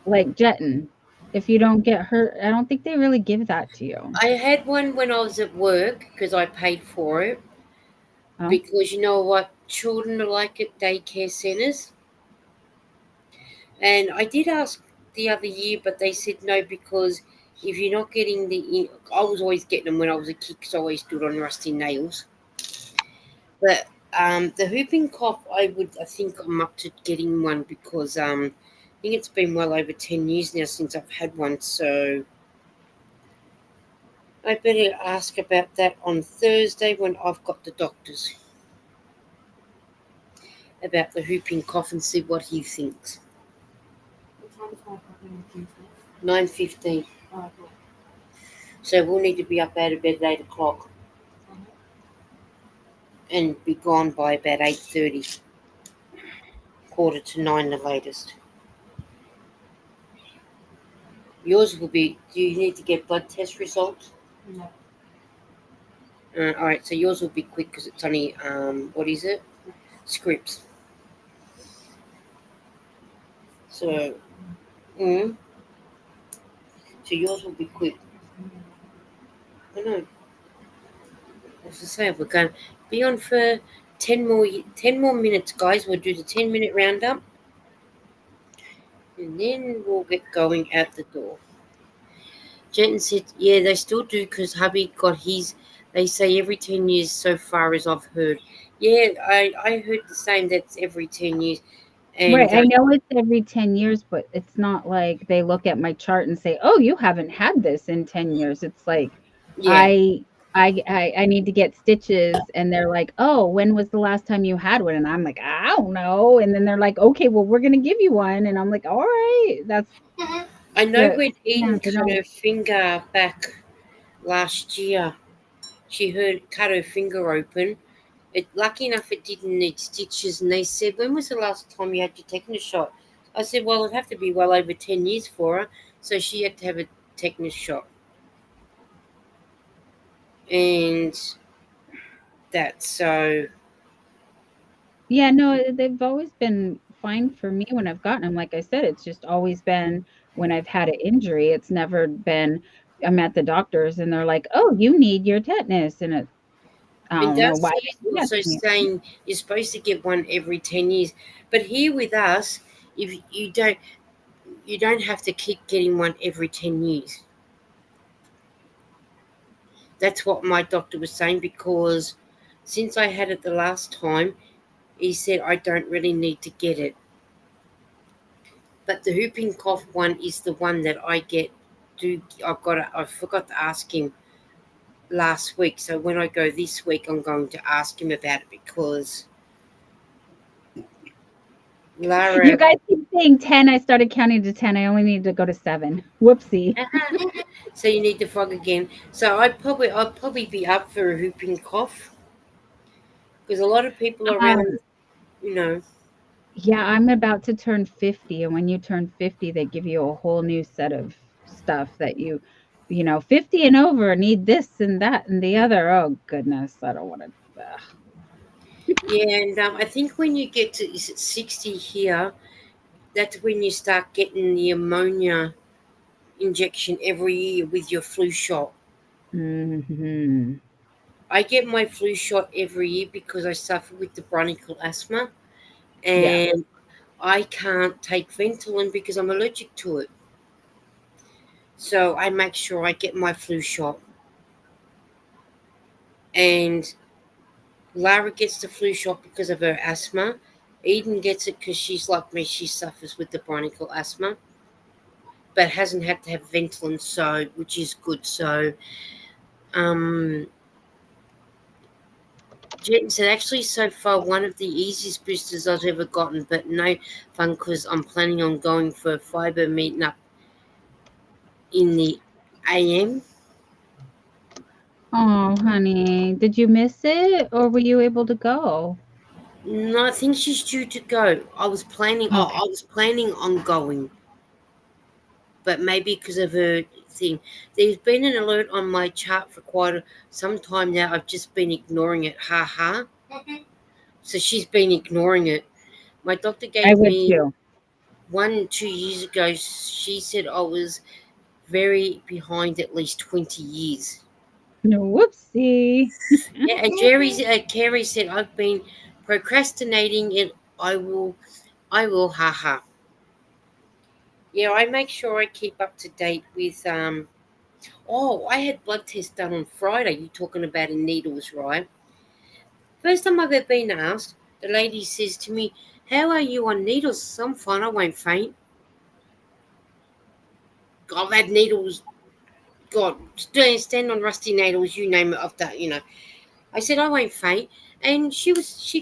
like jetting. If you don't get hurt, I don't think they really give that to you. I had one when I was at work because I paid for it. Oh, Because you know what children are like at daycare centres. And I did ask the other year, but they said no because if you're not getting I was always getting them when I was a kid because I always stood on rusty nails. But the whooping cough, I think I'm up to getting one because I think it's been well over 10 years now since I've had one. So I better ask about that on Thursday when I've got the doctors about the whooping cough and see what he thinks. What time is my property on Tuesday? 9:15. Oh, okay. So we'll need to be up out of bed at 8 o'clock and be gone by about 8:30, quarter to 9 the latest. Yours will be. Do you need to get blood test results? No. All right. So yours will be quick because it's only what is it? Scripts. So, mm, so yours will be quick. I know. As I say, we're going to be on for 10 more minutes, guys. We'll do the 10-minute roundup, and then we'll get going out the door. Jenton said, yeah, they still do because hubby got his. They say every 10 years so far as I've heard. Yeah, I heard the same. That's every 10 years. right. And I know it's every 10 years, but it's not like they look at my chart and say, "Oh, you haven't had this in 10 years." It's like yeah, I I need to get stitches and they're like, "Oh, when was the last time you had one?" And I'm like, "I don't know." And then they're like, "Okay, well, we're going to give you one." And I'm like, "All right." That's I know the when yeah, Eden they cut don't. her finger back last year, cut her finger open. Lucky enough, it didn't need stitches. And they said, when was the last time you had your tetanus shot? I said, well, it'd have to be well over 10 years for her. So she had to have a tetanus shot. And that, so, Yeah, no, they've always been fine for me when I've gotten them. Like I said, it's just always been when I've had an injury. It's never been I'm at the doctor's and they're like, "Oh, you need your tetanus." And I and don't know why Darcy is they do that also to me. saying you're supposed to get one every 10 years. But here with us, if you don't have to keep getting one every 10 years. That's what my doctor was saying because since I had it the last time, he said I don't really need to get it. But the whooping cough one is the one that I get. I forgot to ask him last week. So when I go this week, I'm going to ask him about it because You Lara. guys keep saying 10. I started counting to 10. I only need to go to 7. Whoopsie. So you need the frog again. So I'd probably be up for a whooping cough because a lot of people around, Um, you know. yeah, I'm about to turn 50, and when you turn 50, they give you a whole new set of stuff that you know, 50 and over need this and that and the other. Oh goodness, I don't want to. Yeah, and I think when you get to is it 60 here, that's when you start getting the ammonia injection every year with your flu shot. Hmm. I get my flu shot every year because I suffer with the bronchial asthma Yeah. and I can't take Ventolin because I'm allergic to it. So I make sure I get my flu shot. And Lara gets the flu shot because of her asthma. Eden gets it because she's like me, she suffers with the bronchial asthma, but hasn't had to have Ventolin, so which is good. So um Jen said, actually, so far, one of the easiest boosters I've ever gotten, but no fun because I'm planning on going for a fibre meeting up in the AM. Oh, honey. Did you miss it or were you able to go? No, I think she's due to go. I was planning. Oh, Okay. I was planning on going, but maybe because of her thing. There's been an alert on my chart for some time now. I've just been ignoring it. Ha ha. So she's been ignoring it. My doctor I gave would me too. 2 years ago. She said I was very behind at least 20 years. No, whoopsie. Yeah, and Carrie said I've been procrastinating and I will, haha. Yeah, I make sure I keep up to date with. Oh, I had blood tests done on Friday. You talking about in needles, right? First time I've ever been asked. The lady says to me, "How are you on needles?" I'm fine. I won't faint. I've had needles. God, stand on rusty needles. You name it. I've done. I said I won't faint, and she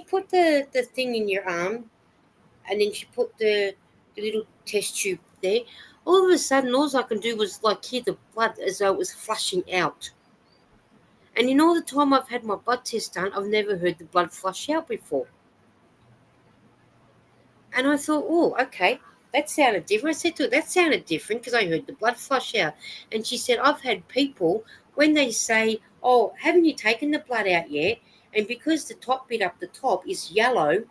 put the thing in your arm, and then she put the little test tube there. All of a sudden, all I can do was like hear the blood as though it was flushing out. And in all the time I've had my blood test done, I've never heard the blood flush out before. And I thought, oh, okay, that sounded different. I said to her, that sounded different because I heard the blood flush out. And she said, I've had people when they say, oh, haven't you taken the blood out yet? And because the top bit up the top is yellow,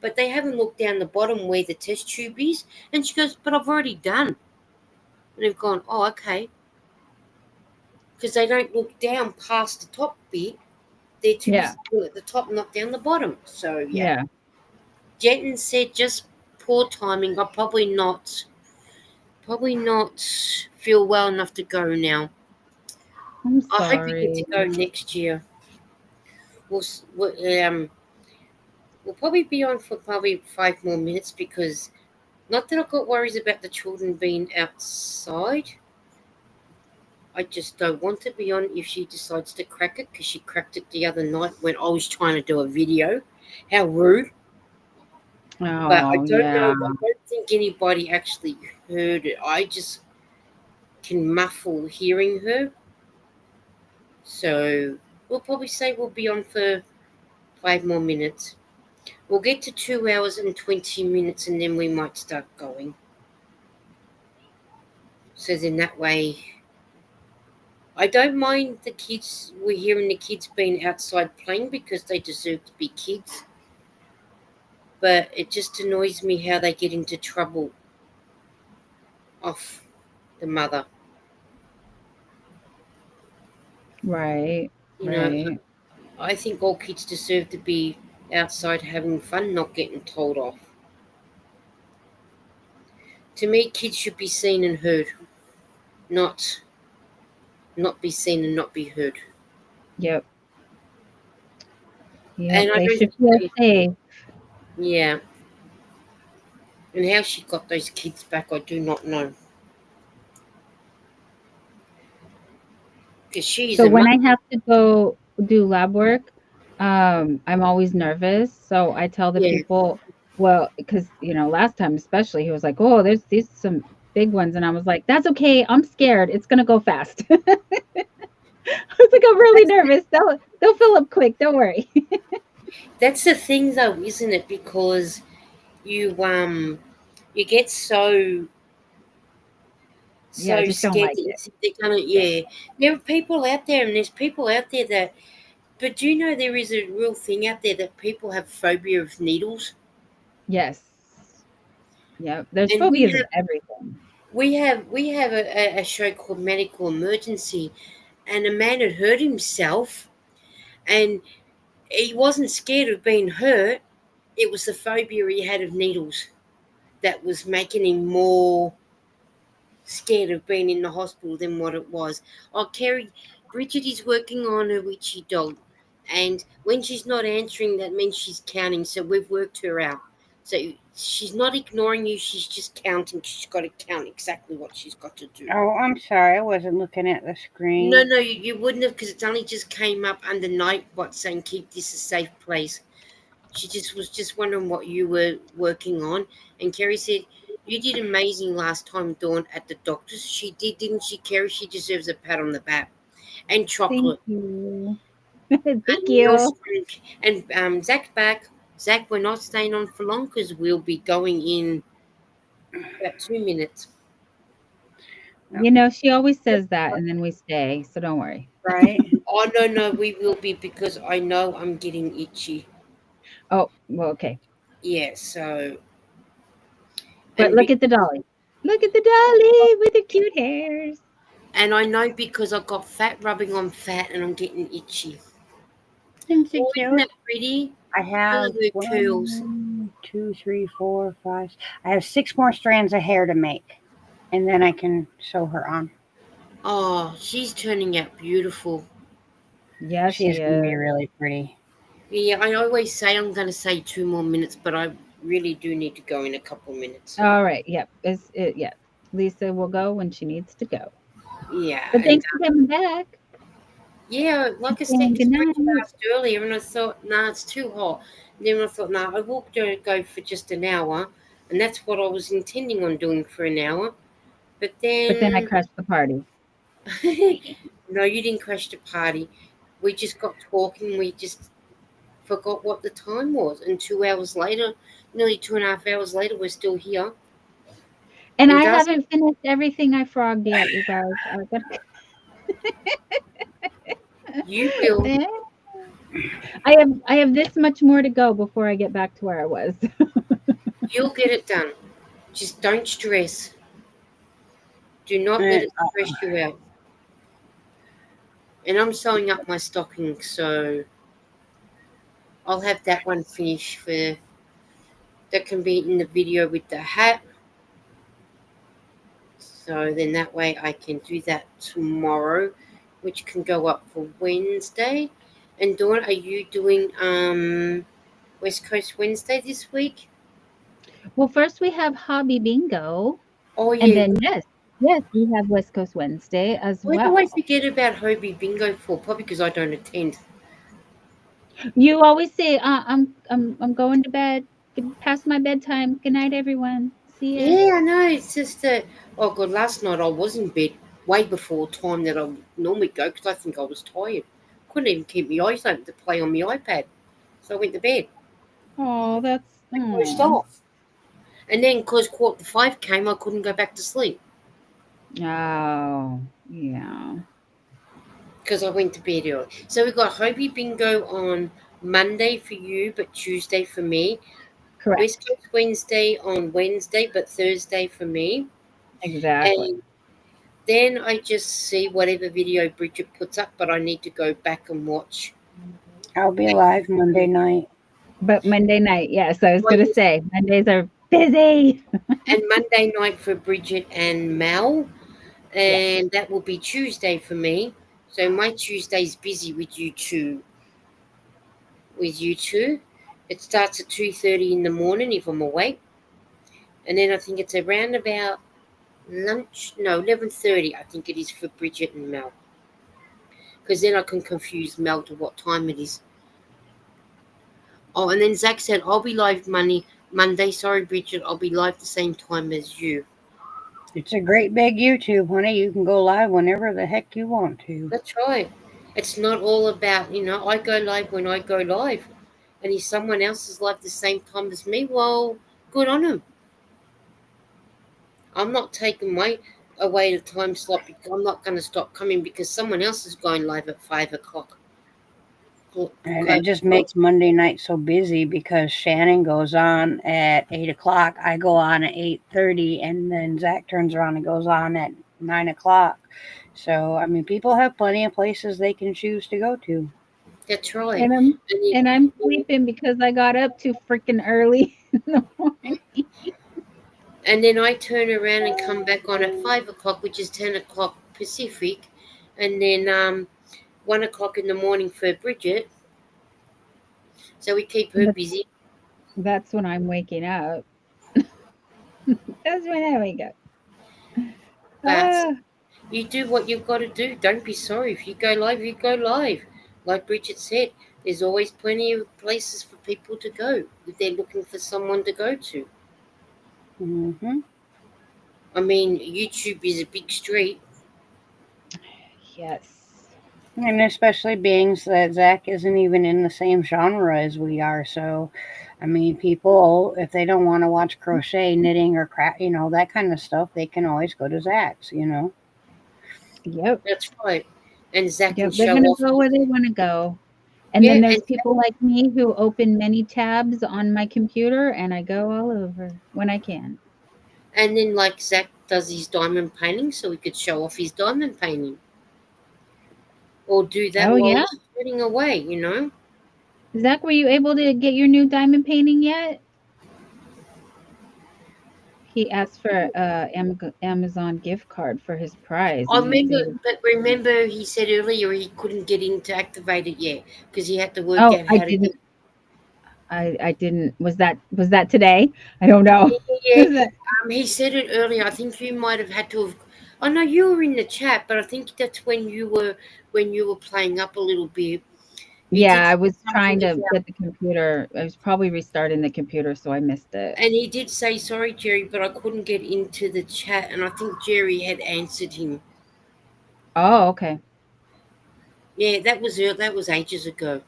but they haven't looked down the bottom where the test tube is. And she goes, but I've already done. And they've gone, oh, okay. Because they don't look down past the top bit. They're too Yeah. busy looking at the top, not down the bottom. So, yeah. Yeah. Jenton said just poor timing. I'll probably not feel well enough to go now. I'm I hope we get sorry. to go next year. We'll, s- we'll, um, we'll probably be on for probably 5 more minutes because not that I've got worries about the children being outside. I just don't want to be on if she decides to crack it because she cracked it the other night when I was trying to do a video. How rude. But I Oh, don't know. yeah. I don't think anybody actually heard it. I just can muffle hearing her. So we'll probably say we'll be on for 5 more minutes. We'll get to 2 hours and 20 minutes and then we might start going. So then that way, I don't mind the kids. We're hearing the kids being outside playing because they deserve to be kids. But it just annoys me how they get into trouble off the mother. Right. You know, Right. I think all kids deserve to be outside having fun, not getting told off. To me, kids should be seen and heard, not be seen and not be heard. Yep. Yep. And I They don't should think feel they, safe. yeah. And how she got those kids back, I do not know. Because she's So a when mother. I have to go do lab work, I'm always nervous. So I tell the Yeah, people, well, because last time especially, he was like, "Oh, there's these some big ones," and I was like, "That's okay. I'm scared. It's gonna go fast." I was like, "I'm really that's nervous. They'll fill up quick. Don't worry." that's the thing though, isn't it? Because you get Yeah, I so just don't scared like that you it. think they're gonna, Yeah. yeah. There are people out there, and there's people out there that. But do you know there is a real thing out there that people have phobia of needles, Yes. Yep. There's and we phobias of have everything. a show called Medical Emergency, and a man had hurt himself, and he wasn't scared of being hurt. It was the phobia he had of needles that was making him more scared of being in the hospital than what it was. Oh, Kerry, Bridget is working on her witchy dog, and when she's not answering, that means she's counting. So we've worked her out. So she's not ignoring you; she's just counting. She's got to count exactly what she's got to do. Oh, I'm sorry. I wasn't looking at the No, screen. no, you wouldn't have because it's only just came up under Nightbot saying keep this a safe place. She just was just wondering what you were working on. And Kerry said, you did amazing last time, Dawn, at the doctor's. She did, didn't she, Kerry? She deserves a pat on the back. and Thank chocolate. you. And Thank yours, you. and Zach back. Zach, we're not staying on for long because we'll be going in about 2 minutes. You know, she always says that, and then we stay, so don't worry. Right? Oh no, no, we will be because I know I'm getting itchy. Oh, well, okay. Yeah, so But and look at the dolly. Look at the dolly with her cute hairs. and I know because I got fat rubbing on fat and I'm getting itchy. Isn't she Oh, isn't cute? that pretty? I Look have at the curls. 1, 2, 3, 4, 5. I have 6 more strands of hair to make, and then I can sew her on. Oh, she's turning out beautiful. Yes, She is she going to be is. really pretty. Yeah, I always say I'm going to say 2 more minutes, but I really do need to go in a couple minutes. All right. Yep. Yeah. Lisa will go when she needs to go. Yeah, But and thanks for coming back. yeah, like I said, Saying because good Bridget night. asked earlier, and I thought, nah, it's too hot. And then I thought, nah, I will go for just an hour, and that's what I was intending on doing for an hour. But But then I then, crashed the party. no, you didn't crash the party. We just got talking. We just forgot what the time was, and 2 hours later, nearly 2.5 hours later, we're still here. And And I Darcy, haven't finished everything I frogged yet, you guys. you will, I have this much more to go before I get back to where I was. you'll get it done. Just don't stress. Do not let Eh, it stress you out. And I'm sewing up my stockings, so I'll have that one finished for that can be in the video with the hat. So then that way I can do that tomorrow, which can go up for Wednesday. And Dawn, are you doing West Coast Wednesday this week? Well, first we have Hobby Bingo, Oh and yeah. then yes, we have West Coast Wednesday as Why do I well. forget about Hobie Bingo for? Probably because I don't attend. You always say, I'm going to bed. Past my bedtime. Good night, everyone. See ya." Yeah, I know. It's just that. Oh god, last night I was in bed way before time that I would normally go because I think I was tired. Couldn't even keep my eyes open to play on my iPad, so I went to bed. Oh, that's I pushed off, and then because quarter to 5 came, I couldn't go back to sleep oh, yeah. because I went to bed early. So we got Hobie Bingo on Monday for you, but Tuesday for me. Correct. West Coast Wednesday on Wednesday, but Thursday for me. Exactly. And then I just see whatever video Bridget puts up, but I need to go back and watch. I'll be live Monday night. But Monday night, yes, I was Well, gonna say Mondays are busy. and Monday night for Bridget and Mel, Yes. and that will be Tuesday for me. So my Tuesday's busy with you two. With you two, it starts at 2:30 in the morning if I'm awake, and then I think it's around about lunch. No, 11:30. I think it is for Bridget and Mel, because then I can confuse Mel to what time it is. Oh, and then Zach said, I'll be live Monday. Sorry, Bridget, I'll be live the same time as you. It's a great big YouTube, honey. You can go live whenever the heck you want to. That's right. It's not all about, I go live when I go live. And if someone else is live the same time as me, well, good on them. I'm not taking my away the time slot because I'm not going to stop coming because someone else is going live at 5 o'clock. And Okay. it just makes Monday night so busy because Shannon goes on at 8 o'clock. I go on at 8:30, and then Zach turns around and goes on at 9 o'clock. So I mean, people have plenty of places they can choose to go to. That's right. And I'm And, it, and I'm sleeping because I got up too freaking early in the morning. and then I turn around and come back on at 5 o'clock, which is 10 o'clock Pacific. And then 1 o'clock in the morning for Bridget. So we keep her But busy. that's when I'm waking up. That's when I wake up. But Ah, you do what you've got to do. Don't be sorry. If you go live, you go live. Like Bridget said, there's always plenty of places for people to go if they're looking for someone to go to. Hmm. I mean, YouTube is a big street. yes. And especially being that Zach isn't even in the same genre as we are. So, I mean, people, if they don't want to watch crochet, knitting, or craft, that kind of stuff, they can always go to Zach's. Yep. That's right. And Zach can Yep. They're show gonna off. go where they want to go. And Yeah, then and there's people like me who open many tabs on my computer and I go all over when I can. then like Zach does his diamond painting, so we could show off his diamond painting, or do that Oh while yeah. he's sitting away. Zach, were you able to get your new diamond painting yet? He asked for a Amazon gift card for his prize, I and he was remember, able. but remember, he said earlier he couldn't get in to activate it yet because he had to work Oh, out I how to get. didn't. I didn't. Was that today? I don't know. Yeah, Was that- he said it earlier. I think you might have had to have. Oh no, you were in the chat, but I think that's when you were playing up a little bit. He Yeah, did I say was trying something to about, get the computer. I was probably restarting the computer, so I missed it. and he did say sorry, Jerry, but I couldn't get into the chat, and I think Jerry had answered him. Oh, okay. Yeah, that was ages ago.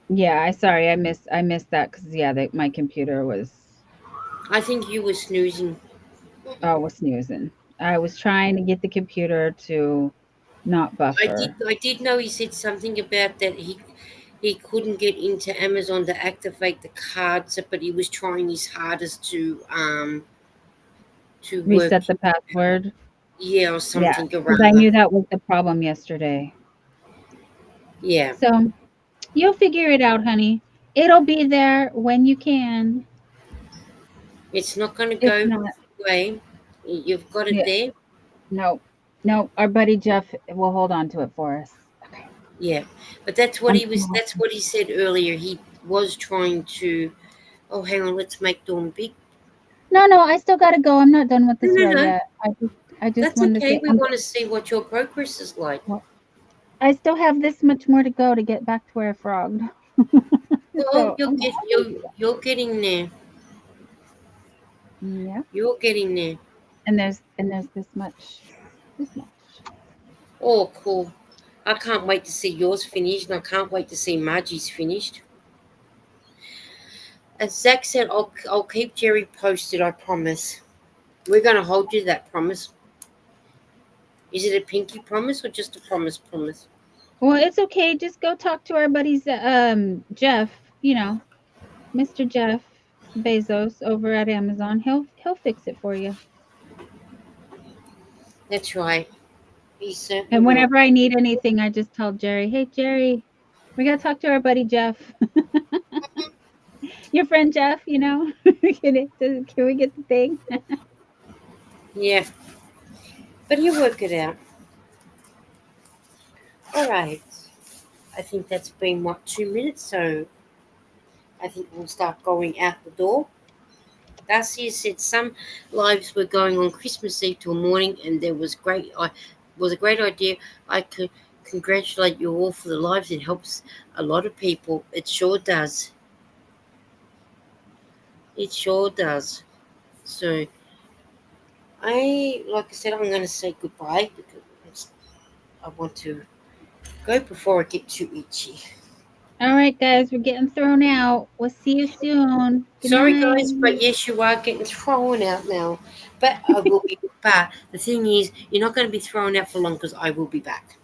Yeah, I missed that because yeah, my computer I think you were snoozing. was snoozing. I was trying to get the computer to not I did buffer. I did know he said something about that he couldn't get into Amazon to activate the cards, but he was trying his hardest to work Reset the password. yeah or Yeah, something or because I rather. knew that was the problem yesterday. Yeah, So you'll figure it out, honey. It'll be there when you can. it's not going to If go not, away. You've got it yeah, there. no, no. Our buddy Jeff will hold on to it for us. Okay. Yeah, but that's what I'm he was. That's what he said earlier. He was trying to. Oh, hang on. Let's make Dawn big. No, no. I still gotta go. I'm not done with No, this no, row no. yet. I just That's wanted to okay. say We want to see what your progress is like. well, I still have this much more to go to get back to where I frogged. Well, So I'm gonna you're getting there. yeah. You're getting there. And there's this much. Oh, cool. I can't wait to see yours finished, and I can't wait to see Margie's finished. As Zach said, I'll keep Jerry posted, I promise. We're going to hold you to that promise. Is it a pinky promise or just a promise? Well, it's okay. Just go talk to our buddies, Jeff. You know, Mr. Jeff Bezos over at Amazon. He'll fix it for you. That's right. He certainly And will. whenever I need anything, I just tell Jerry, "Hey, Jerry, we gotta talk to our buddy Jeff, your friend Jeff. You know, can we get the thing?" Yeah, but he'll work it out. All right. I think that's been, what, 2 minutes? So I think we'll start going out the door. Darcy said some lives were going on Christmas Eve till morning, and there was a great idea. I could congratulate you all for the lives. It helps a lot of people. It sure does. It sure does. So like I said, I'm going to say goodbye because I want to go before I get too itchy. All right, guys, we're getting thrown out. We'll see you soon. Good Sorry, night. guys, but yes, you are getting thrown out now. But I will be back. The thing is, you're not going to be thrown out for long because I will be back.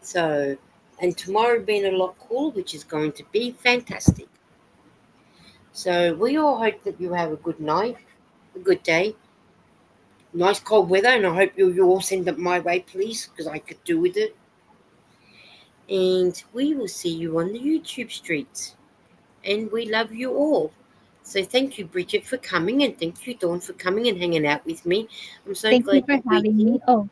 So, and tomorrow being a lot cooler, which is going to be fantastic. So, we all hope that you have a good night, a good day, nice cold weather, and I hope you all send it my way, please, because I could do with it. And we will see you on the YouTube streets. And we love you all. So thank you, Bridget, for coming, and thank you, Dawn, for coming and hanging out with me. I'm so Thank you glad for that we're having here. me. Oh,